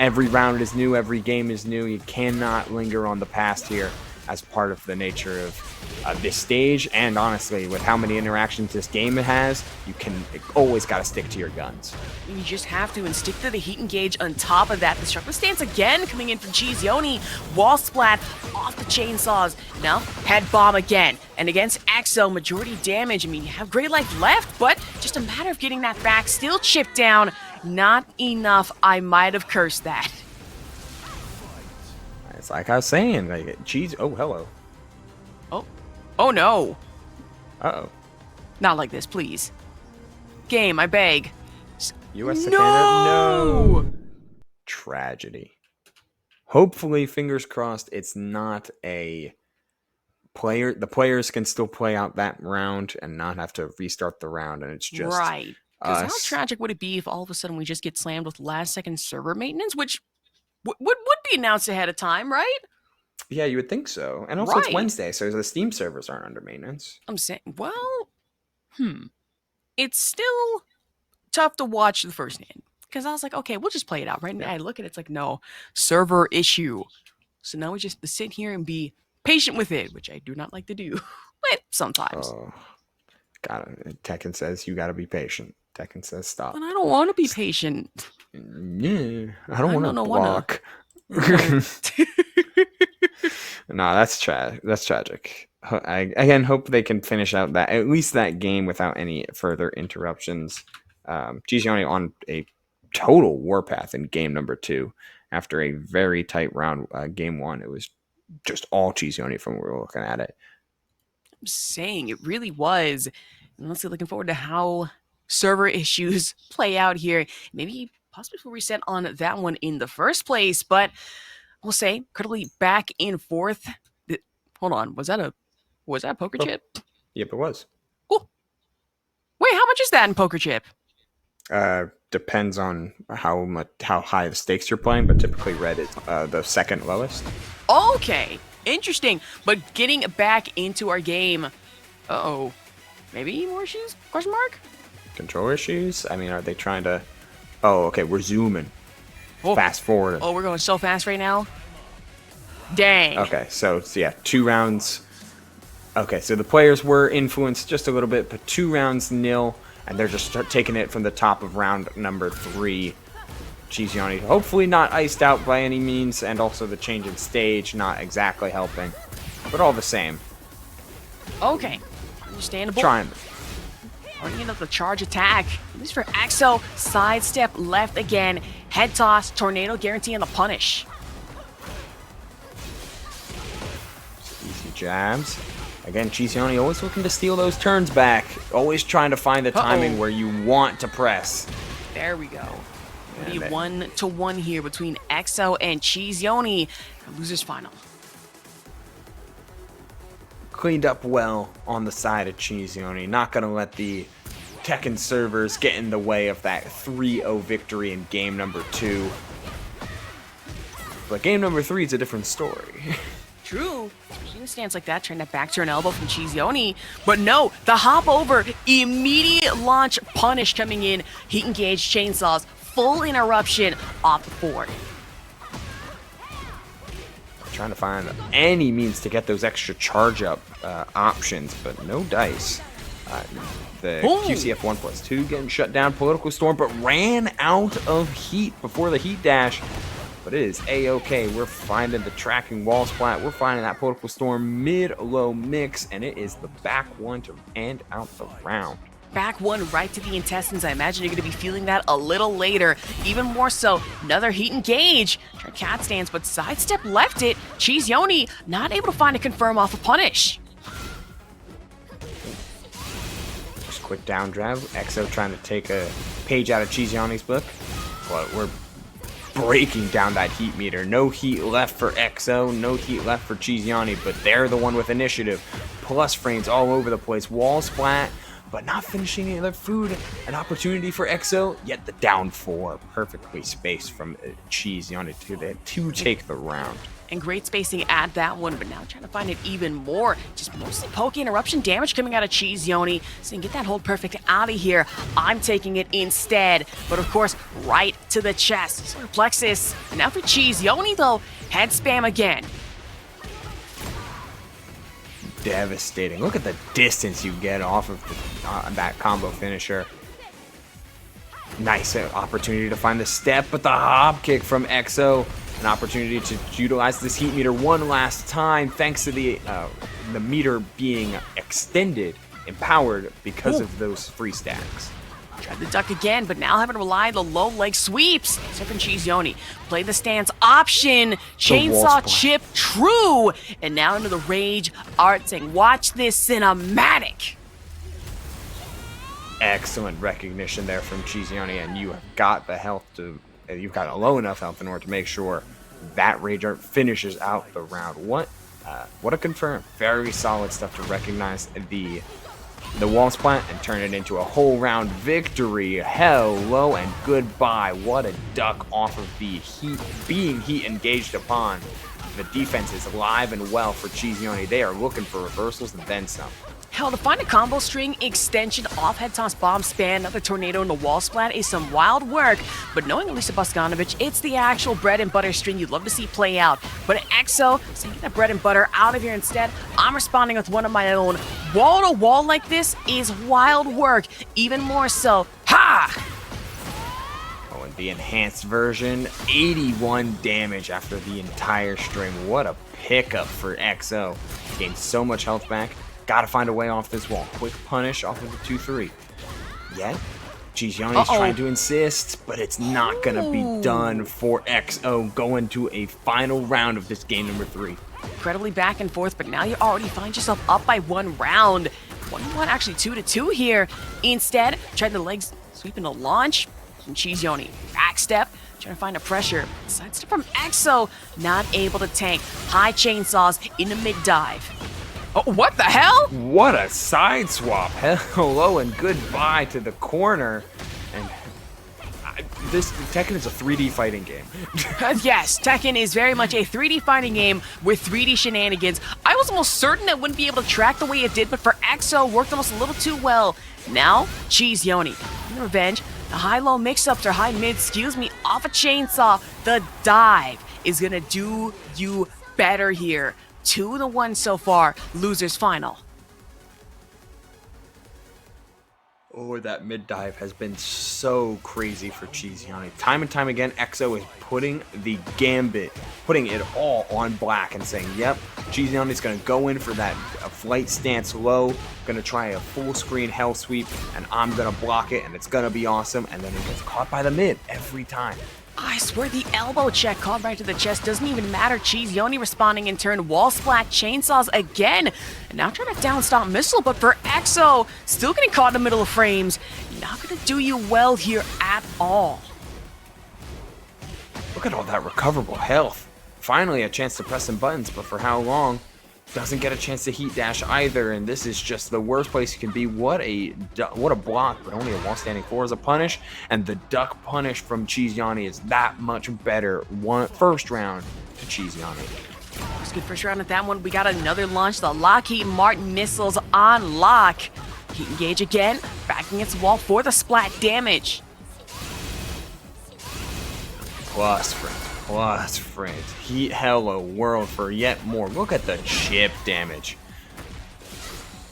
every round is new, every game is new. You cannot linger on the past here as part of the nature of this stage. And honestly, with how many interactions this game has, you always got to stick to your guns. You just have to, and stick to the heat engage on top of that. The Destructive Stance again coming in from CheeseYoni. Wall splat off the chainsaws. Now, head bomb again. And against EXO, majority damage. I mean, you have great life left, but just a matter of getting that back. Still chipped down. Not enough. I might have cursed that. It's like I was saying, like, cheese. Oh, hello. Oh no. Uh-oh. Not like this, please. Game, I beg. US no! Tragedy. hopefully, fingers crossed, it's not a player. The players can still play out that round and not have to restart the round, and it's just Right. Because how us. tragic would it be if all of a sudden we just get slammed with last-second server maintenance, which would be announced ahead of time, right? Yeah, you would think so. And also, it's Right. Wednesday, so the Steam servers aren't under maintenance. I'm saying, well, it's still tough to watch the first hand. Because I was like, okay, we'll just play it out, right? And I look at it, it's like, no, server issue. So now we just sit here and be patient with it, which I do not like to do. But sometimes. Oh, Tekken says you gotta be patient. Tekken says stop. But I don't want to be patient. Yeah, I don't want to don't wanna. block. No, that's tragic. I again hope they can finish out that at least that game without any further interruptions. CheeseYoni on a total warpath in game number 2 after a very tight round. Game 1, it was just all CheeseYoni from where we're looking at it. I'm saying it really was. And honestly, looking forward to how server issues play out here. Maybe possibly we'll reset on that one in the first place, but we'll say incredibly back and forth. Hold on, was that a poker chip? Yep, it was. Oh. Wait, how much is that in poker chip? Depends on how high the stakes you're playing, but typically red is the second lowest. Okay, interesting. But getting back into our game. Uh-oh. Maybe more issues? Question mark? Control issues? I mean, are they trying to... Oh, okay, we're zooming. Oh. Fast forward. Oh, we're going so fast right now? Dang. Okay, so yeah, 2 rounds. Okay, so the players were influenced just a little bit, but 2 rounds nil, and they're just taking it from the top of round number 3. CheeseYoni hopefully not iced out by any means, and also the change in stage not exactly helping, but all the same. Okay, understandable. Trying. Bringing up the charge attack. At least for EXO, sidestep left again. Head toss, tornado guarantee, and the punish. Easy jabs. Again, CheeseYoni always looking to steal those turns back. Always trying to find the timing where you want to press. There we go. It'll be 1-1 here between EXO and CheeseYoni. Losers final. Cleaned up well on the side of CheeseYoni. Not going to let the Tekken servers get in the way of that 3-0 victory in game number 2. But game number 3 is a different story. True. Especially in a stance like that, trying to back turn elbow from CheeseYoni. But no, the hop over, immediate launch punish coming in. Heat engage, chainsaws, full interruption off the board. Trying to find any means to get those extra charge up options, but no dice. The QCF 1+2 getting shut down. Political Storm, but ran out of heat before the heat dash. But it is A-okay. We're finding the tracking wall splat. We're finding that Political Storm mid-low mix, and it is the back one to end out the round. Back one right to the intestines. I imagine you're going to be feeling that a little later. Even more so, another heat engage. Cat stands, but sidestep left it. CheeseYoni not able to find a confirm off a punish. Just quick down grab. EXO trying to take a page out of CheeseYoni's book. But we're breaking down that heat meter. No heat left for EXO, no heat left for CheeseYoni, but they're the one with initiative. Plus frames all over the place. Wall splat, but not finishing any of their food. An opportunity for EXO, yet the down 4. Perfectly spaced from CheeseYoni to take the round. And great spacing at that one, but now trying to find it even more. Just mostly poke interruption damage coming out of CheeseYoni. So you can get that hold perfect out of here. I'm taking it instead. But of course, right to the chest. Solar plexus. And now for CheeseYoni though, head spam again. Devastating. Look at the distance you get off of that combo finisher. Nice opportunity to find the step, but the hop kick from EXO. An opportunity to utilize this heat meter one last time, thanks to the meter being extended, empowered because of those free stacks. Tried to duck again, but now having to rely on the low leg sweeps. Except for CheeseYoni. Play the stance option. Chainsaw chip true. And now into the rage art saying, watch this cinematic. Excellent recognition there from CheeseYoni, and you have got the health to, you've got a low enough health in order to make sure that Rage Art finishes out the round. What a confirm. Very solid stuff to recognize the wall splat and turn it into a whole round victory. Hello and goodbye. What a duck off of the heat engaged upon. The defense is alive and well for CheeseYoni. They are looking for reversals and then some. Hell, to find a combo string extension off head toss bomb span, another tornado in the wall splat is some wild work, but knowing Alisa Boscanovic, it's the actual bread and butter string you'd love to see play out. But EXO, saying that bread and butter out of here instead, I'm responding with one of my own. Wall to wall like this is wild work, even more so. Ha! Oh, and the enhanced version, 81 damage after the entire string. What a pickup for EXO. Gained so much health back. Gotta find a way off this wall. Quick punish off of the 2-3. Yet, CheeseYoni's trying to insist, but it's not gonna be done for EXO going to a final round of this game number 3. Incredibly back and forth, but now you already find yourself up by 1 round. 1-1, actually 2-2 here. Instead, tried the legs sweep into launch from CheeseYoni. Back step, trying to find a pressure. Sidestep from EXO, not able to tank. High chainsaws in the mid dive. Oh, what the hell? What a side swap. Hello and goodbye to the corner. And this Tekken is a 3D fighting game. Yes, Tekken is very much a 3D fighting game with 3D shenanigans. I was almost certain I wouldn't be able to track the way it did, but for EXO, worked almost a little too well. Now, CheeseYoni, in revenge, the high-low mix-ups, or high-mid, off a chainsaw. The dive is gonna do you better here. 2-1 so far, losers final. Oh, that mid dive has been so crazy for CheeseYoni. Time and time again, EXO is putting the gambit, putting it all on black and saying, yep, CheeseYoni's going to go in for that flight stance low, going to try a full screen hell sweep, and I'm going to block it, and it's going to be awesome, and then it gets caught by the mid every time. I swear the elbow check called right to the chest doesn't even matter. CheeseYoni responding in turn. Wall splat chainsaws again. And now trying to down stop missile, but for EXO, still getting caught in the middle of frames. Not going to do you well here at all. Look at all that recoverable health. Finally a chance to press some buttons, but for how long? Doesn't get a chance to heat dash either, and this is just the worst place you can be. What a block, but only a wall standing 4 as a punish, and the duck punish from CheeseYoni is that much better. First round to CheeseYoni. It's good first round at that one. We got another launch, the Lockheed Martin missiles on lock. Heat engage again, backing its wall for the splat damage. Plus friends. Heat hello world for yet more. Look at the chip damage.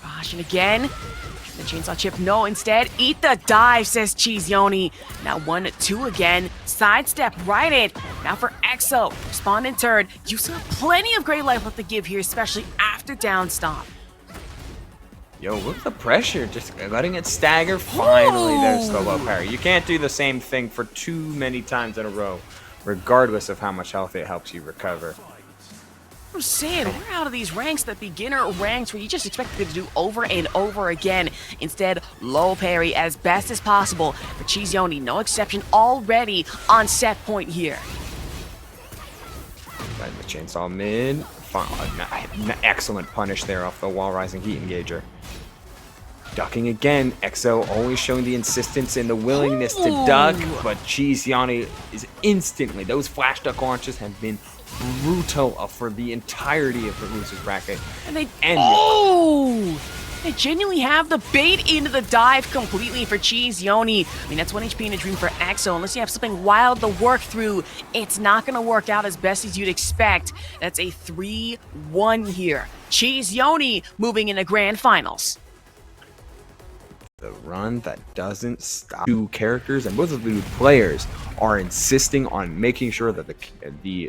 Gosh, and again, the chainsaw chip, no, instead, eat the dive, says CheeseYoni. Now 1-2 again, sidestep right in. Now for EXO, respond in turn. You still have plenty of great life left to give here, especially after down stomp. Yo, look at the pressure, just letting it stagger. Finally, there's the low parry. You can't do the same thing for too many times in a row, regardless of how much health it helps you recover. I'm saying, we're out of these ranks, the beginner ranks where you just expect it to do over and over again. Instead, low parry as best as possible. For CheeseYoni, no exception, already on set point here. Right, the chainsaw mid. Excellent punish there off the wall rising heat engager. Ducking again, EXO always showing the insistence and the willingness to duck, but CheeseYoni is instantly, those flash duck launches have been brutal for the entirety of the losers bracket. And they genuinely have the bait into the dive completely for CheeseYoni. I mean, that's 1 HP in a dream for EXO. Unless you have something wild to work through, it's not going to work out as best as you'd expect. That's a 3-1 here. CheeseYoni moving into grand finals. The run that doesn't stop. Two characters and both of the players are insisting on making sure that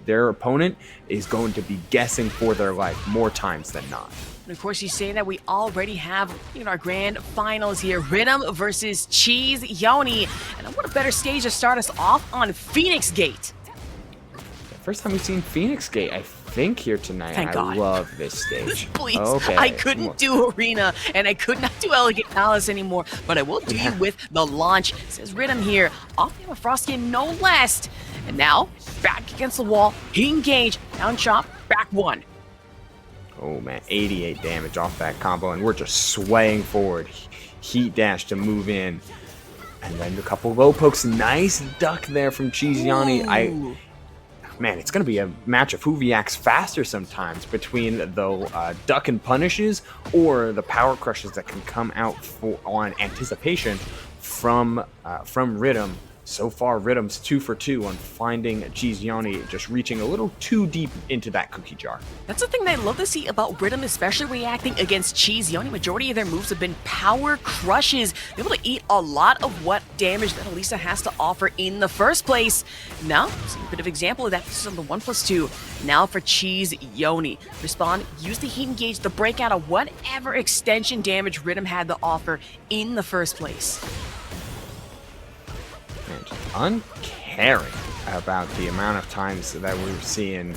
their opponent is going to be guessing for their life more times than not. And of course, you say that we already have our grand finals here. Riddum versus CheeseYoni. And what a better stage to start us off on Phoenix Gate. First time we've seen Phoenix Gate, I think, here tonight. Thank God. I love this stage. Please, okay. I couldn't do Arena, and I could not do Elegant Palace anymore, but I will do you with the launch. It says Riddum here, off the Frosty, no less. And now, back against the wall, he engaged, down chop, back one. Oh man, 88 damage off that combo, and we're just swaying forward. Heat dash to move in. And then a couple low pokes. Nice duck there from CheeseYoni. Man, it's going to be a match of who reacts faster sometimes between the duck and punishes or the power crushes that can come out on anticipation from Riddum. So far, Riddum's 2 for 2 on finding CheeseYoni just reaching a little too deep into that cookie jar. That's the thing that I love to see about Riddum, especially reacting against CheeseYoni. Majority of their moves have been power crushes, able to eat a lot of what damage that Alisa has to offer in the first place. Now, seeing a bit of example of that. This is on the 1+2. Now for CheeseYoni. Respond, use the heat engage, the breakout of whatever extension damage Riddum had to offer in the first place. And uncaring about the amount of times that we're seeing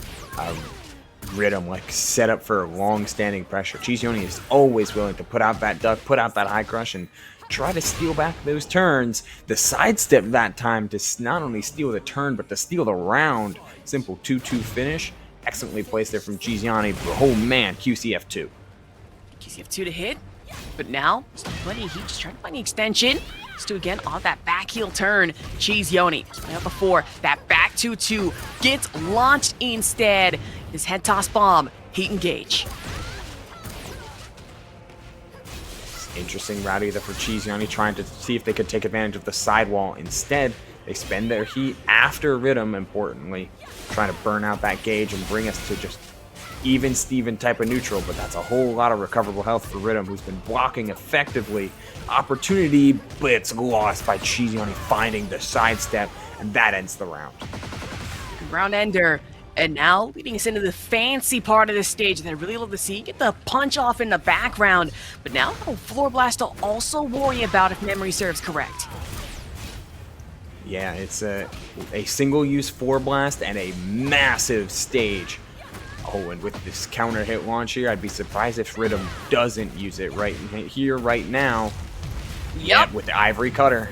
Riddum like set up for long-standing pressure. CheeseYoni is always willing to put out that duck, put out that high crush, and try to steal back those turns. The sidestep that time to not only steal the turn, but to steal the round. Simple 2-2 finish. Excellently placed there from CheeseYoni. Oh man, QCF2. QCF2 to hit, but now still plenty of heat, just trying to find the extension. Let's do again on that back heel turn. CheeseYoni, like before, that back 2-2 gets launched instead. His head toss bomb, heat engage. Interesting route either for CheeseYoni, trying to see if they could take advantage of the sidewall. Instead, they spend their heat after Riddum, importantly, trying to burn out that gauge and bring us to just even Steven type of neutral, but that's a whole lot of recoverable health for Riddum, who's been blocking effectively. Opportunity, but it's lost by CheeseYoni finding the sidestep, and that ends the round. Round ender. And now, leading us into the fancy part of this stage that I really love to see, get the punch off in the background. But now, a floor blast to also worry about if memory serves correct. Yeah, it's a single-use 4-blast and a massive stage. Oh, and with this counter hit launch here, I'd be surprised if Riddum doesn't use it right here, right now. Yep. Yeah, with the ivory cutter.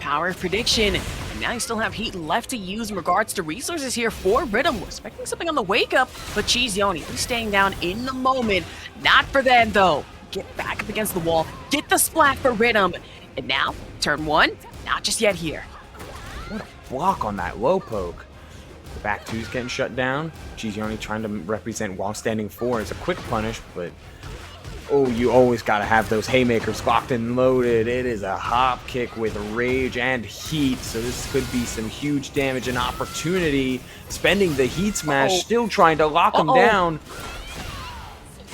Power of prediction. And now you still have heat left to use in regards to resources here for Riddum. We're expecting something on the wake up, but CheeseYoni, he's staying down in the moment. Not for them, though. Get back up against the wall. Get the splat for Riddum. And now, turn one, not just yet here. What a block on that low poke. The back two's getting shut down. CheeseYoni trying to represent while standing 4 as a quick punish, but oh, you always got to have those haymakers locked and loaded. It is a hop kick with rage and heat, so this could be some huge damage and opportunity. Spending the heat smash, still trying to lock him down.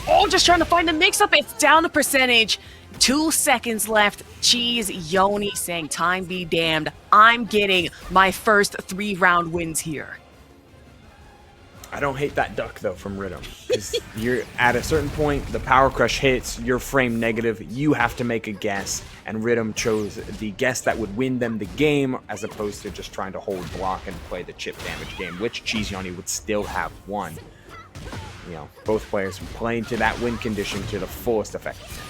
Oh, just trying to find the mix-up. It's down the percentage. 2 seconds left. CheeseYoni saying, time be damned. I'm getting my first 3-round wins here. I don't hate that duck, though, from Riddum. Because you're at a certain point, the power crush hits, you're frame negative, you have to make a guess. And Riddum chose the guess that would win them the game, as opposed to just trying to hold block and play the chip damage game, which CheeseYoni would still have won. You know, both players playing to that win condition to the fullest effectiveness.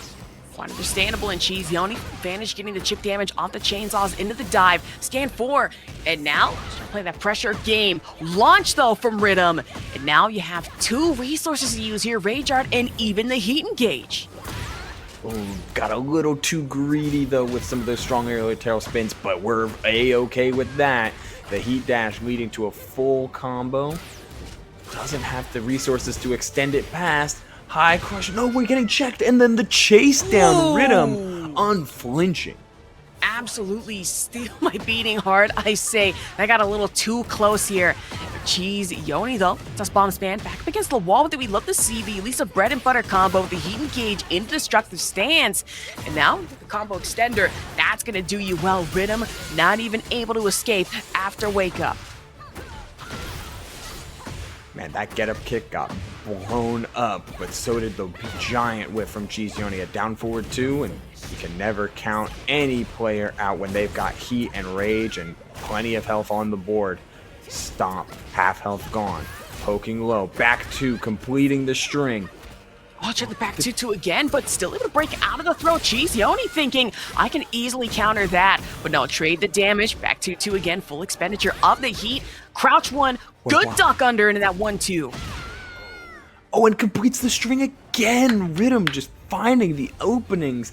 Quite understandable in CheeseYoni. Advantage getting the chip damage off the chainsaws into the dive. Scan 4. And now, trying to play that pressure game. Launch, though, from Riddum. And now you have 2 resources to use here. Rage Art and even the heat engage. Ooh, got a little too greedy, though, with some of those strong aerial tail spins, but we're A-okay with that. The heat dash leading to a full combo. Doesn't have the resources to extend it past. High crush. No, we're getting checked. And then the chase down. Riddum unflinching. Absolutely steal my beating heart, I say. I got a little too close here. CheeseYoni, though, does bomb span back up against the wall. That we love to see the Alisa bread and butter combo with the heat engage into destructive stance. And now, the combo extender, that's going to do you well. Riddum not even able to escape after wake up. Man, that get-up kick got blown up, but so did the giant whiff from CheeseYoni. A down forward 2, and you can never count any player out when they've got heat and rage and plenty of health on the board. Stomp, half health gone, poking low, back 2, completing the string. Oh, check the back 2-2 again, but still able to break out of the throw. CheeseYoni thinking, I can easily counter that. But no, trade the damage. Back back 2-2 again, full expenditure of the heat. Crouch one, good wow. duck under into that 1-2. Oh, and completes the string again. Riddum just finding the openings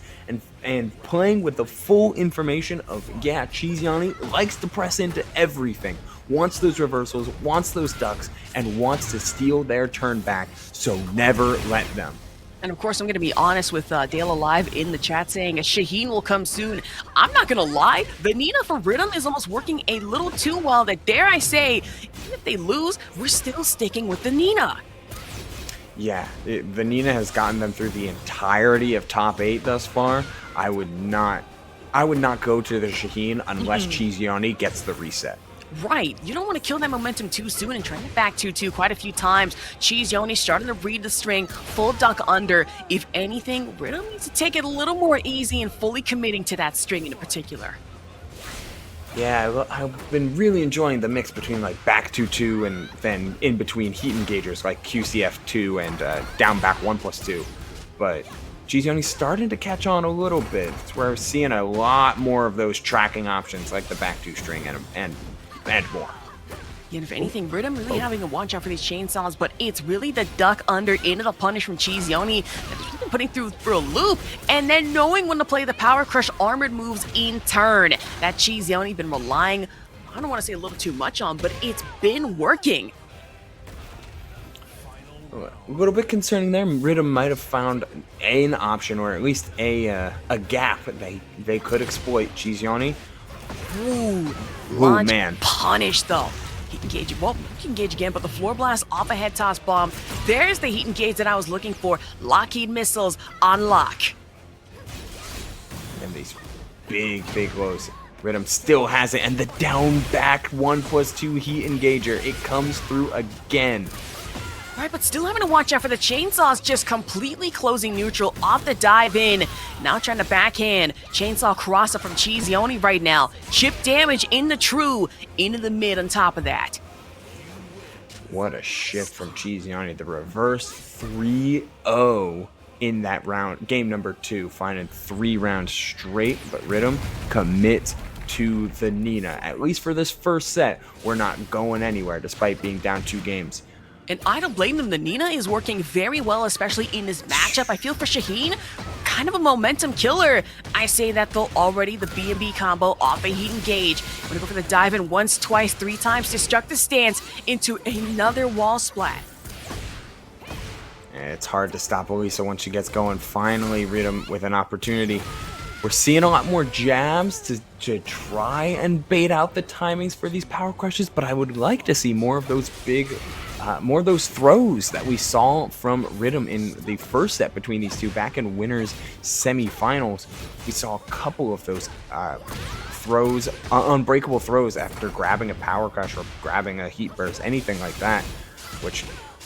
and playing with the full information of, yeah, CheeseYoni likes to press into everything. Wants those reversals, wants those ducks, and wants to steal their turn back, so never let them. And of course, I'm going to be honest with Dale Alive in the chat saying Shaheen will come soon. I'm not going to lie, the Nina for Riddum is almost working a little too well that, dare I say, even if they lose, we're still sticking with the Nina. Yeah, the Nina has gotten them through the entirety of top 8 thus far. I would not go to the Shaheen unless CheeseYoni gets the reset. Right, you don't want to kill that momentum too soon and trying it back 2-2 quite a few times. CheeseYoni starting to read the string, full duck under. If anything, Riddum needs to take it a little more easy and fully committing to that string in particular. Yeah, I've been really enjoying the mix between like back 2-2 and then in between heat engagers like QCF2 and down back 1+2. But CheeseYoni's starting to catch on a little bit. It's where we're seeing a lot more of those tracking options like the back 2 string and more. And if anything, Riddum really having to watch out for these chainsaws, but it's really the duck under into the punish from CheeseYoni that's been putting through for a loop, and then knowing when to play the Power Crush armored moves in turn. That CheeseYoni been relying, I don't want to say a little too much on, but it's been working. A little bit concerning there. Riddum might have found an option, or at least a gap they could exploit. CheeseYoni. Ooh, launch man. Punish though. Heat engage. Well, you can engage again, but the floor blast off a head toss bomb. There's the heat engage that I was looking for. Lockheed missiles on lock. And these big lows. Riddum still has it, and the down back 1+2 heat engager. It comes through again. Right, but still having to watch out for the chainsaws, just completely closing neutral off the dive in. Now trying to backhand. Chainsaw cross up from CheeseYoni right now. Chip damage in the true, into the mid on top of that. What a shift from CheeseYoni. The reverse 3-0 in that round. Game number 2, finding 3 rounds straight, but Riddum commits to the Nina. At least for this first set, we're not going anywhere despite being down 2 games. And I don't blame them. The Nina is working very well, especially in this matchup. I feel for Shaheen, kind of a momentum killer. I say that though already, the B&B combo off a heat engage. I'm gonna go for the dive in once, twice, 3 times, destructive stance into another wall splat. It's hard to stop Alisa once she gets going. Finally, Riddum with an opportunity. We're seeing a lot more jabs to try and bait out the timings for these power crushes, but I would like to see more of those more of those throws that we saw from Riddum in the first set between these two back in winners semifinals. We saw a couple of those throws, unbreakable throws after grabbing a power crush or grabbing a heat burst, anything like that, which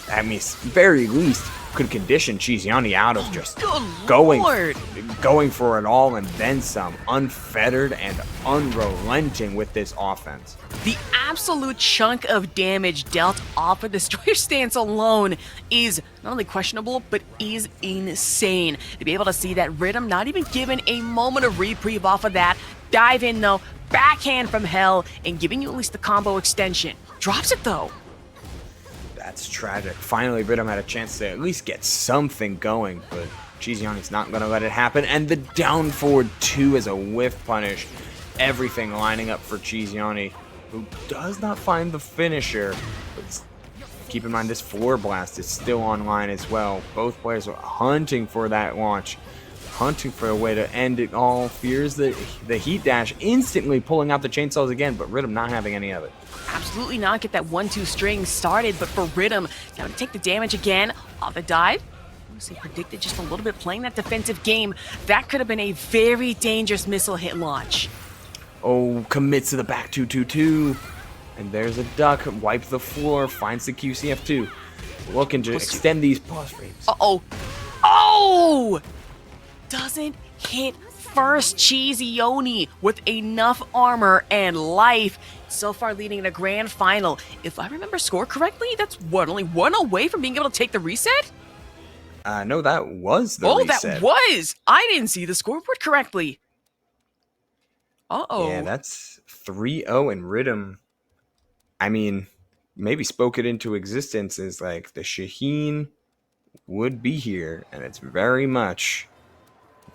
at least very least could condition CheeseYoni out of just going for it all and then some, unfettered and unrelenting with this offense. The absolute chunk of damage dealt off of the Destroyer stance alone is not only questionable, but is insane. To be able to see that Riddum not even given a moment of reprieve off of that, dive in though, backhand from hell, and giving you at least the combo extension. Drops it though. That's tragic. Finally, Riddum had a chance to at least get something going, but CheeseYoni's not going to let it happen. And the down forward 2 as a whiff punish. Everything lining up for CheeseYoni, who does not find the finisher. But keep in mind, this floor blast is still online as well. Both players are hunting for that launch, hunting for a way to end it all. Fears the heat dash, instantly pulling out the chainsaws again, but Riddum not having any of it. Absolutely not get that 1-2 string started, but for Riddum, now to take the damage again off the dive. Honestly predicted just a little bit playing that defensive game. That could have been a very dangerous missile hit launch. Oh, commits to the back 2-2-2. And there's a duck, wipes the floor, finds the QCF2. Looking to extend these pause frames. Uh-oh. Oh! Doesn't hit first. CheeseYoni with enough armor and life. So far leading in a grand final. If I remember score correctly, that's what, only 1 away from being able to take the reset? No, that was the reset. That was! I didn't see the scoreboard correctly. Uh-oh. Yeah, that's 3-0 and Riddum. I mean, maybe spoke it into existence as like the Shaheen would be here, and it's very much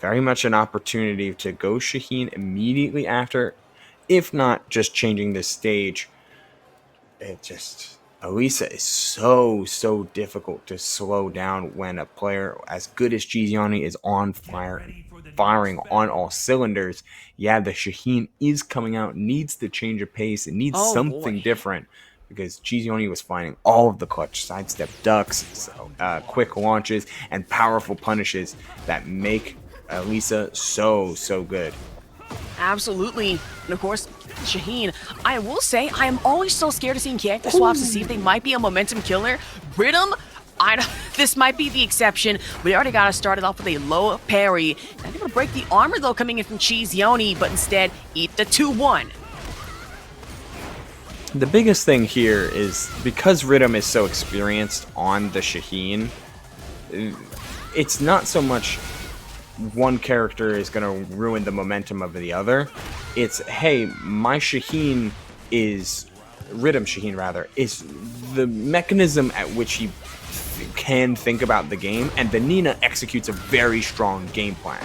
an opportunity to go Shaheen immediately after, if not just changing the stage. It just, Alisa is so difficult to slow down when a player as good as CheeseYoni is on fire, firing on all cylinders. Yeah, the Shaheen is coming out, needs to change a pace, it needs something different, because CheeseYoni was finding all of the clutch sidestep ducks, quick launches, and powerful punishes that make Alisa so good. Absolutely. And of course, Shaheen, I will say, I am always so scared of seeing character swaps to see if they might be a momentum killer. Riddum, this might be the exception. We already got to start it off with a low parry. Not able to break the armor, though, coming in from CheeseYoni, but instead eat the 2-1. The biggest thing here is, because Riddum is so experienced on the Shaheen, it's not so much one character is going to ruin the momentum of the other. It's, hey, my Shaheen is, Riddum Shaheen rather, is the mechanism at which he can think about the game, and the Nina executes a very strong game plan.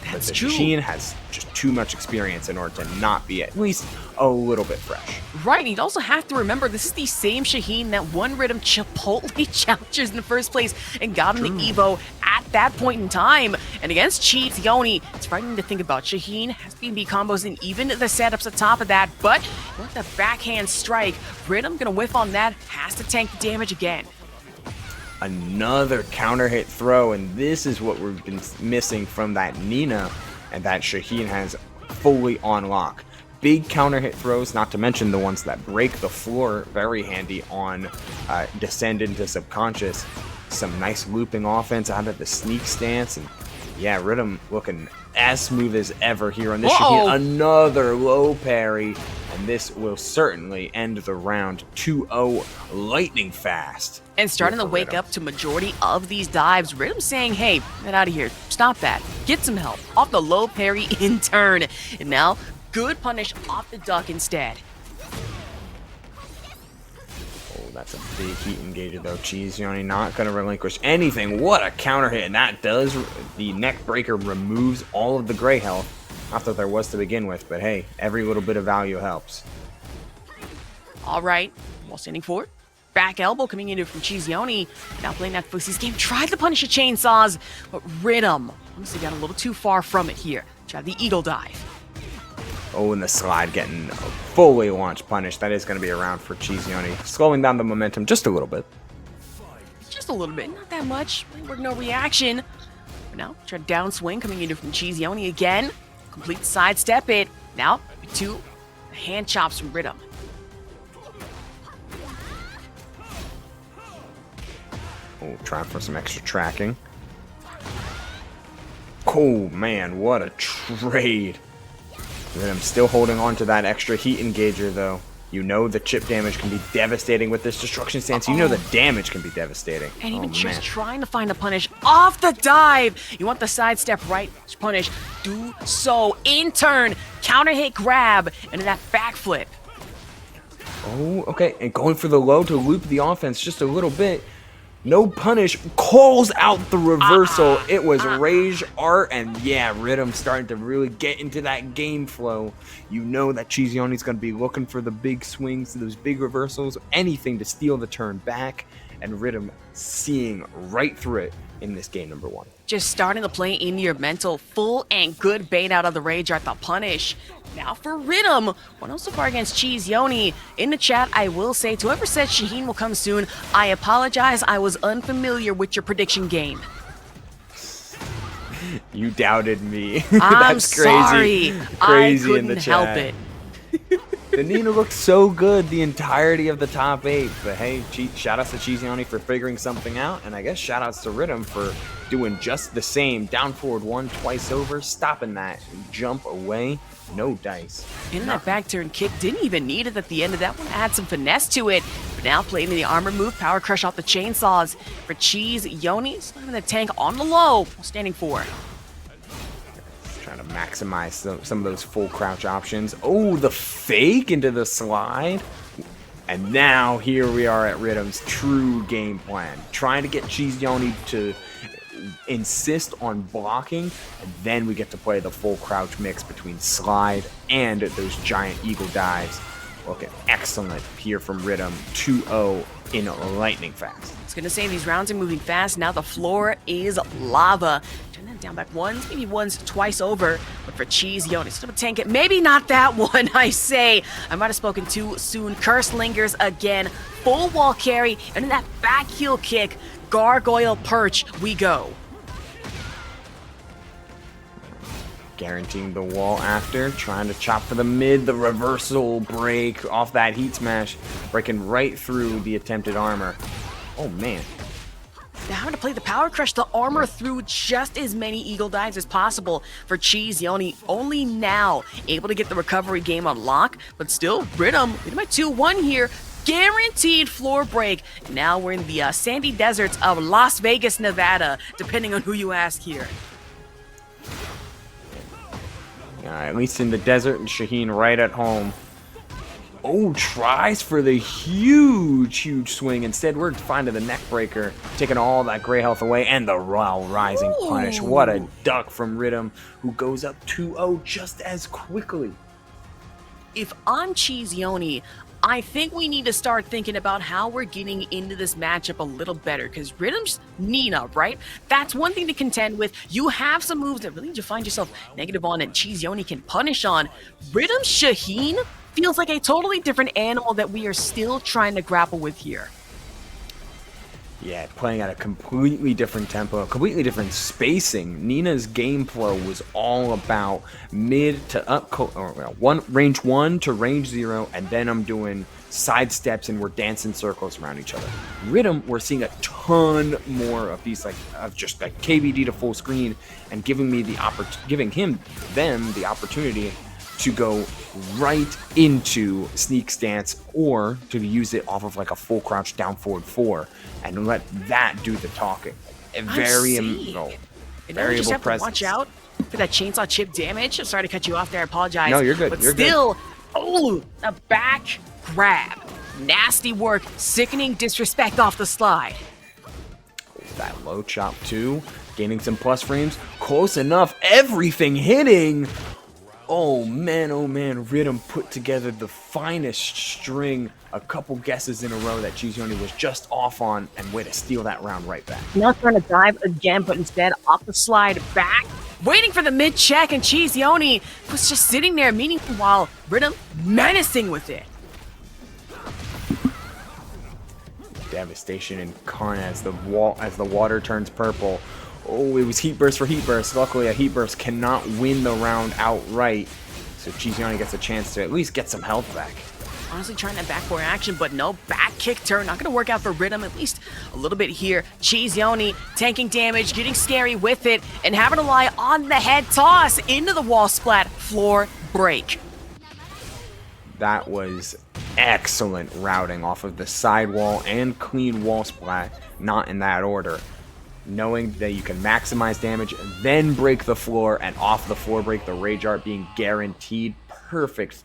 That's but the true. Shaheen has just too much experience in order to not be at least a little bit fresh. Right, and you'd also have to remember, this is the same Shaheen that won Riddum Chipotle challengers in the first place and got him the Evo at that point in time. And against CheeseYoni, it's frightening to think about. Shaheen has B&B combos and even the setups on top of that, but with the backhand strike, Riddum gonna whiff on that, has to tank the damage again. Another counter hit throw, and this is what we've been missing from that Nina, and that Shaheen has fully on lock. Big counter hit throws, not to mention the ones that break the floor, very handy on descend into subconscious. Some nice looping offense out of the sneak stance, and yeah, Riddum looking as smooth as ever here on this Shaheen. Another low parry, and this will certainly end the round 2-0 lightning fast. And starting to wake up to majority of these dives, Riddum saying, hey, get out of here, stop that, get some help, off the low parry in turn. And now, good punish off the duck instead. Oh, that's a big heat engager though. CheeseYoni not going to relinquish anything. What a counter hit, and that does, the neck breaker removes all of the gray health. Not that there was to begin with, but hey, every little bit of value helps. All right, while standing forward. Back elbow coming in from CheeseYoni. Now playing that Fuxie's game. Tried to punish the chainsaws, but Riddum honestly got a little too far from it here. Tried the eagle dive. Oh, and the slide getting a fully launched punish. That is going to be around for CheeseYoni. Slowing down the momentum just a little bit. Just a little bit, not that much. Work no reaction. But now, try to downswing coming in from CheeseYoni again. Complete sidestep it. Now, 2 hand chops from Riddum. Oh, trying for some extra tracking. Oh man, what a trade. Riddum still holding on to that extra heat engager though. You know the chip damage can be devastating with this destruction stance. You know the damage can be devastating. And even just trying to find a punish off the dive. You want the sidestep right punish. Do so. In turn, counter hit grab, and then that backflip. Oh, okay. And going for the low to loop the offense just a little bit. No punish, calls out the reversal. It was Rage Art, and yeah, Riddum starting to really get into that game flow. You know that CheeseYoni's going to be looking for the big swings, those big reversals, anything to steal the turn back, and Riddum seeing right through it in this game number 1. Just starting to play in your mental, full and good bait out of the Rage Art, the punish. Now for Riddum, 1-0 so far against CheeseYoni. In the chat, I will say, to whoever said Shaheen will come soon, I apologize, I was unfamiliar with your prediction game. You doubted me. I'm That's crazy. sorry. Crazy I couldn't in the chat. help it. The Nina looked so good the entirety of the top 8, but hey, shoutouts to CheeseYoni for figuring something out, and I guess shoutouts to Riddum for doing just the same. Down forward 1 twice over, stopping that jump away, no dice. And that back turn kick didn't even need it at the end of that one. Add some finesse to it. But now playing the armor move, power crush off the chainsaws for CheeseYoni. Slamming the tank on the low, standing forward. Trying to to maximize some of those full crouch options. Oh, the fake into the slide. And now here we are at Riddum's true game plan. Trying to get CheeseYoni to insist on blocking, and then we get to play the full crouch mix between slide and those giant eagle dives. Looking excellent here from Riddum, 2-0 in lightning fast. I was gonna say these rounds are moving fast. Now the floor is lava. Turn that down back once, maybe once, twice over. But for CheeseYoni, still a tank it. Maybe not that one, I say. I might have spoken too soon. Curse lingers again. Full wall carry, and in that back heel kick, gargoyle perch, we go. Guaranteeing the wall after, trying to chop for the mid, the reversal break off that heat smash, breaking right through the attempted armor. Oh man. Now having to play the power crush, the armor through just as many eagle dives as possible for CheeseYoni. Only now able to get the recovery game on lock, but still, Riddum by 2-1 here. Guaranteed floor break. Now we're in the sandy deserts of Las Vegas, Nevada, depending on who you ask here. At least in the desert, and Shaheen right at home. Oh, tries for the huge swing. Instead, we're finding the neck breaker, taking all that gray health away, and the raw rising punish. What a duck from Riddum, who goes up 2-0 just as quickly. If I'm CheeseYoni, I think we need to start thinking about how we're getting into this matchup a little better, because Riddum's Nina, right? That's one thing to contend with. You have some moves that really you find yourself negative on and CheeseYoni can punish on. Riddum's Shaheen feels like a totally different animal that we are still trying to grapple with here. Yeah, playing at a completely different tempo, completely different spacing. Nina's game flow was all about mid to up, range 1 to range 0, and then I'm doing side steps and we're dancing circles around each other. Riddum, we're seeing a ton more of these, of just KVD to full screen, and giving him the opportunity to go right into sneak stance, or to use it off of a full crouch down forward 4 and let that do the talking. A variable presence. Watch out for that chainsaw chip damage. I'm sorry to cut you off there. I apologize. No, you're good. But you're still, a back grab. Nasty work. Sickening disrespect off the slide. That low chop too. Gaining some plus frames. Close enough. Everything hitting. Oh man, Riddum put together the finest string, a couple guesses in a row that CheeseYoni was just off on, and way to steal that round right back. Now trying to dive again, but instead off the slide back, waiting for the mid check, and CheeseYoni was just sitting there, meanwhile Riddum menacing with it. Devastation incarnate as the water turns purple. Oh, it was heat burst for heat burst. Luckily, a heat burst cannot win the round outright, so CheeseYoni gets a chance to at least get some health back. Honestly trying that back four action, but no back kick turn. Not going to work out for Riddum, at least a little bit here. CheeseYoni tanking damage, getting scary with it, and having to lie on the head toss into the wall splat, floor break. That was excellent routing off of the sidewall and clean wall splat, not in that order. Knowing that you can maximize damage, then break the floor, and off the floor break, the rage art being guaranteed. Perfect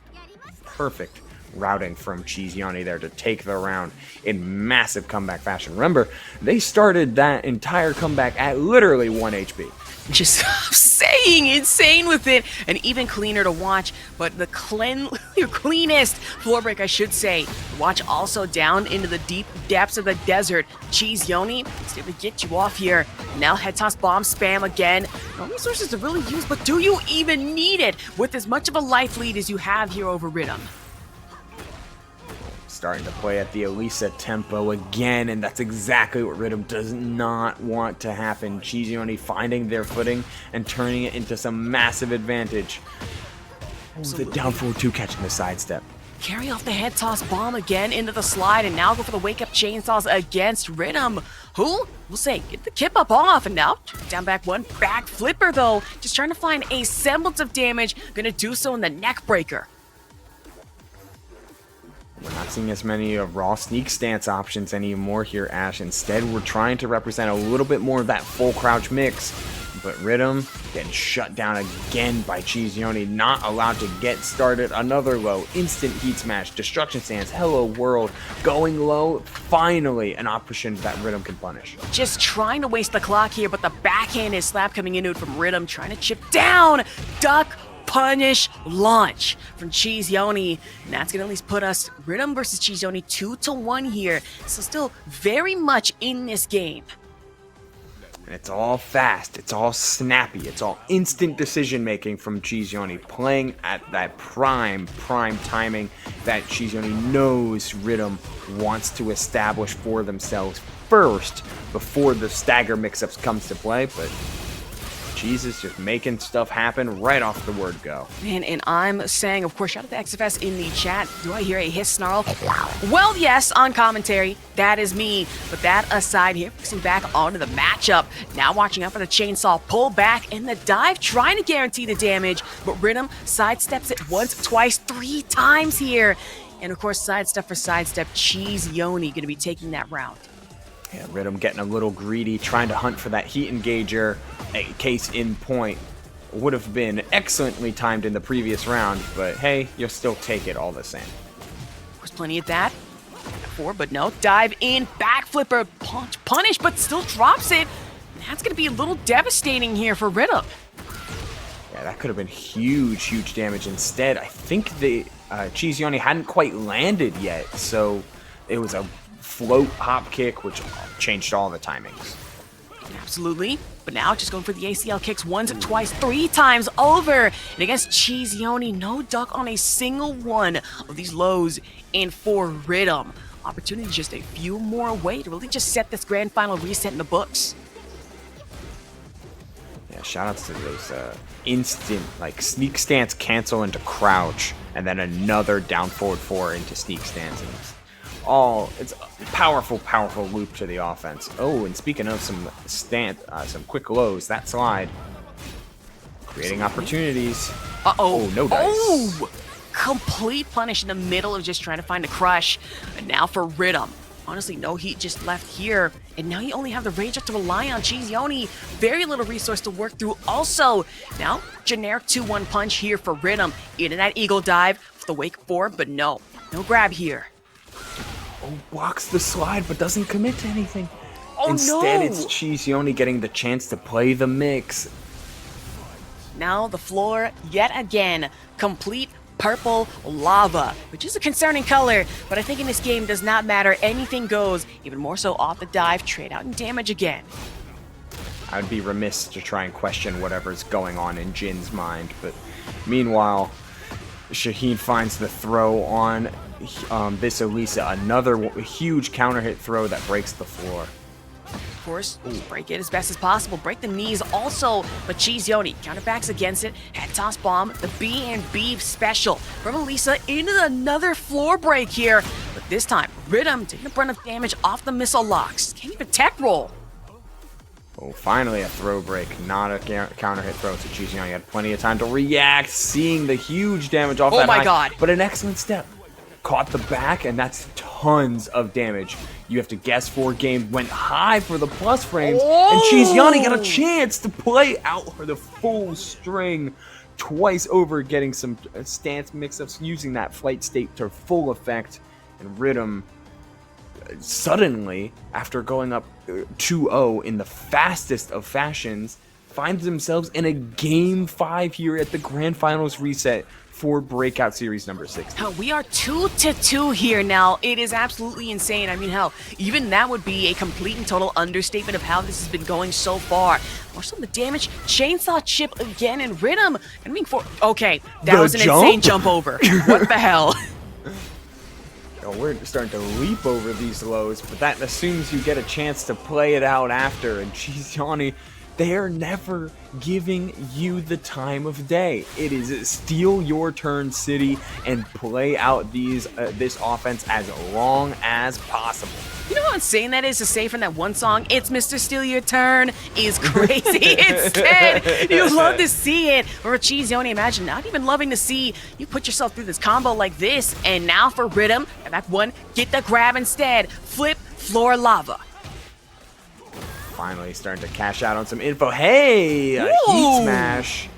routing from CheeseYoni there to take the round in massive comeback fashion. Remember, they started that entire comeback at literally 1 HP. Just saying, insane with it, and even cleaner to watch, but the cleanest floor break, I should say. Watch also down into the deep depths of the desert. CheeseYoni is able to get you off here. Now head toss bomb spam again. No resources to really use, but do you even need it with as much of a life lead as you have here over Riddum? Starting to play at the Alisa tempo again, and that's exactly what Riddum does not want to happen. CheeseYoni finding their footing and turning it into some massive advantage. The down forward 2 catching the sidestep. Carry off the head toss bomb again into the slide, and now go for the wake up chainsaws against Riddum, who we'll say get the kip up off, and now down back 1 back flipper though, just trying to find a semblance of damage. Gonna do so in the neck breaker. We're not seeing as many raw sneak stance options anymore here, Ash. Instead, we're trying to represent a little bit more of that full crouch mix. but Riddum getting shut down again by CheeseYoni, not allowed to get started. Another low, instant heat smash, destruction stance, hello world, going low, finally an option that Riddum can punish. Just trying to waste the clock here, but the backhand is slap coming into it from Riddum, trying to chip down, duck, punish, launch from CheeseYoni. And that's going to at least put us, Riddum versus CheeseYoni, 2-1 here. So still very much in this game. And it's all fast, it's all snappy, it's all instant decision making from CheeseYoni, playing at that prime timing that CheeseYoni knows Riddum wants to establish for themselves first before the stagger mix-ups comes to play, but Cheese is just making stuff happen right off the word go. Man, and I'm saying, of course, shout out to XFS in the chat. Do I hear a hiss snarl? Well, yes, on commentary. That is me. But that aside here, focusing back onto the matchup. Now watching out for the chainsaw pull back and the dive, trying to guarantee the damage. But Riddum sidesteps it once, twice, 3 times here. And of course, sidestep for sidestep, CheeseYoni going to be taking that round. Yeah, Riddum getting a little greedy, trying to hunt for that heat engager. A case in point would have been excellently timed in the previous round, but hey, you'll still take it all the same. There's plenty of that. 4, but no. Dive in, back flipper, punish, but still drops it. And that's going to be a little devastating here for Riddum. Yeah, that could have been huge damage. Instead, I think the CheeseYoni hadn't quite landed yet, so it was a float hop kick, which changed all the timings. Absolutely. But now just going for the ACL kicks once, twice, 3 times over. And against CheeseYoni, no duck on a single one of these lows. And for Riddum, opportunity just a few more away to really just set this grand final reset in the books. Yeah, shout outs to those instant, like, sneak stance cancel into crouch, and then another down forward 4 into sneak stance. And it's a powerful loop to the offense. Oh, and speaking of some quick lows, that slide creating opportunities. Oh, no dice. Oh, complete punish in the middle of just trying to find a crush. And now for Riddum. Honestly, no heat just left here. And now you only have the rage up to rely on CheeseYoni. Very little resource to work through. Also, now generic 2-1 punch here for Riddum. Into that eagle dive with the wake 4, but no grab here. Oh, blocks the slide but doesn't commit to anything. Oh, Instead, no. it's CheeseYoni getting the chance to play the mix. Now the floor, yet again, complete purple lava, which is a concerning color, but I think in this game does not matter. Anything goes, even more so off the dive, trade out and damage again. I would be remiss to try and question whatever's going on in Jin's mind, but meanwhile, Shaheen finds the throw on this Alisa, another huge counter hit throw that breaks the floor. Of course, break it as best as possible. Break the knees also, but CheeseYoni counterbacks against it. Head toss bomb, the B&B special from Alisa into another floor break here. But this time, Riddum taking a brunt of damage off the missile locks. Can't even tech roll. Oh, finally a throw break, not a counter hit throw. So CheeseYoni had plenty of time to react, seeing the huge damage off that my high, God. But an excellent step. Caught the back, and that's tons of damage. You have to guess 4 game went high for the plus frames, and CheeseYoni got a chance to play out the full string twice over, getting some stance mix-ups, using that flight state to full effect, and Riddum suddenly, after going up 2-0 in the fastest of fashions, finds themselves in a Game 5 here at the Grand Finals reset for Breakout Series number 6. We are 2-2 here now. It is absolutely insane. I mean, hell, even that would be a complete and total understatement of how this has been going so far. More so the damage. Chainsaw chip again, and Riddum. I mean, okay, that was an insane jump over. What the hell? We're starting to leap over these lows, but that assumes you get a chance to play it out after, and CheeseYoni, they are never giving you the time of day. It is steal your turn city and play out this offense as long as possible. You know how insane that is to say from that one song, "It's Mr. Steal Your Turn" is crazy. Instead, you love to see it. Or CheeseYoni, imagine not even loving to see you put yourself through this combo like this, and now for Riddum, and that one, get the grab instead. Flip, floor lava. finally starting to cash out on some info. Hey, a heat smash.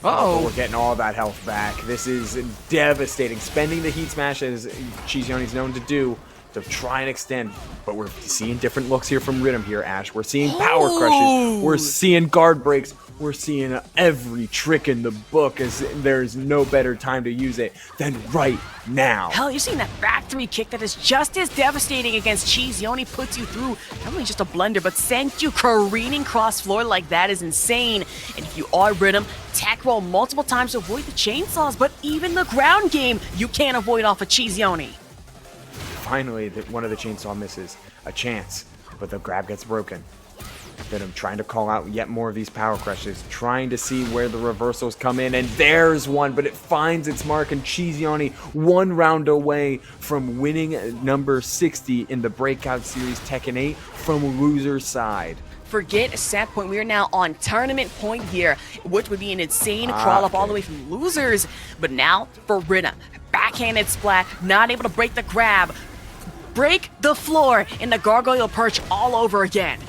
But we're getting all that health back. This is devastating. Spending the heat smash as CheeseYoni's known to do to try and extend. But we're seeing different looks here from Riddum here, Ash. We're seeing power crushes. We're seeing guard breaks. We're seeing every trick in the book, as there's no better time to use it than right now. Hell, you've seen that back 3 kick that is just as devastating against CheeseYoni, puts you through not only just a blender, but sent you careening cross floor like that is insane. And if you are Riddum, tech roll multiple times to avoid the chainsaws, but even the ground game you can't avoid off of CheeseYoni. Finally, one of the chainsaw misses. A chance, but the grab gets broken. Then I'm trying to call out yet more of these power crushes, trying to see where the reversals come in, and there's one, but it finds its mark, and CheeseYoni 1 round away from winning number 60 in the Breakout Series Tekken 8 from loser's side. Forget set point, we are now on tournament point here, which would be an insane crawl up all the way from losers. But now for Riddum, backhanded splat, not able to break the grab, break the floor, and the gargoyle perch all over again.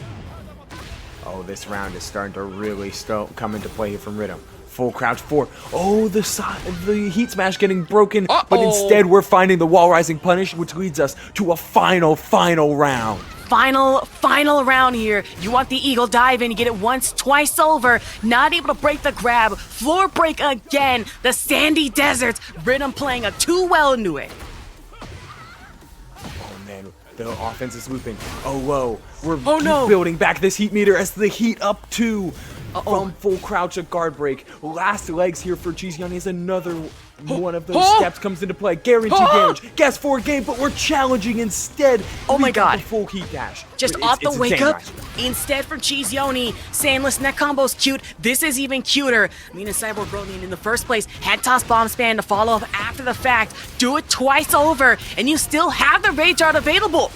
Oh, this round is starting to really come into play here from Riddum. Full crouch 4. Oh, the heat smash getting broken, but instead we're finding the wall rising punish, which leads us to a final round. Final round here. You want the eagle dive in, you get it once, twice over. Not able to break the grab. Floor break again. The sandy deserts. Riddum playing too well into it. Oh man, the offense is looping. Oh whoa, we're no. building back this heat meter as the heat up 2. From full crouch to guard break. Last legs here for CheeseYoni is another one of those steps comes into play. Guaranteed damage. Guess 4 game, but we're challenging instead. Oh my god. The full heat dash. Just off the wake up. Instead from CheeseYoni, Sandless neck combo's cute. This is even cuter. Mina Cyborg Rolling in the first place. Head toss bomb span to follow up after the fact. Do it twice over, and you still have the Rage Art available.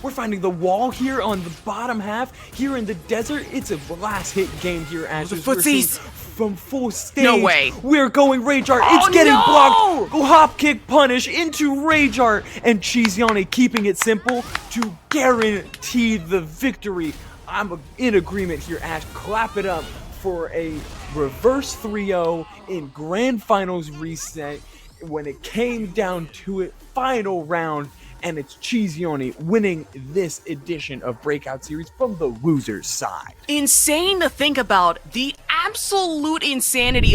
We're finding the wall here on the bottom half. Here in the desert, it's a last hit game here, Ash. The footsies. From full stage. No way. We're going Rage Art. It's getting blocked. Hop kick punish into Rage Art. And CheeseYoni keeping it simple to guarantee the victory. I'm in agreement here, Ash. Clap it up for a reverse 3-0 in Grand Finals reset. When it came down to it, final round. And it's CheeseYoni winning this edition of Breakout Series from the loser's side. Insane to think about, the absolute insanity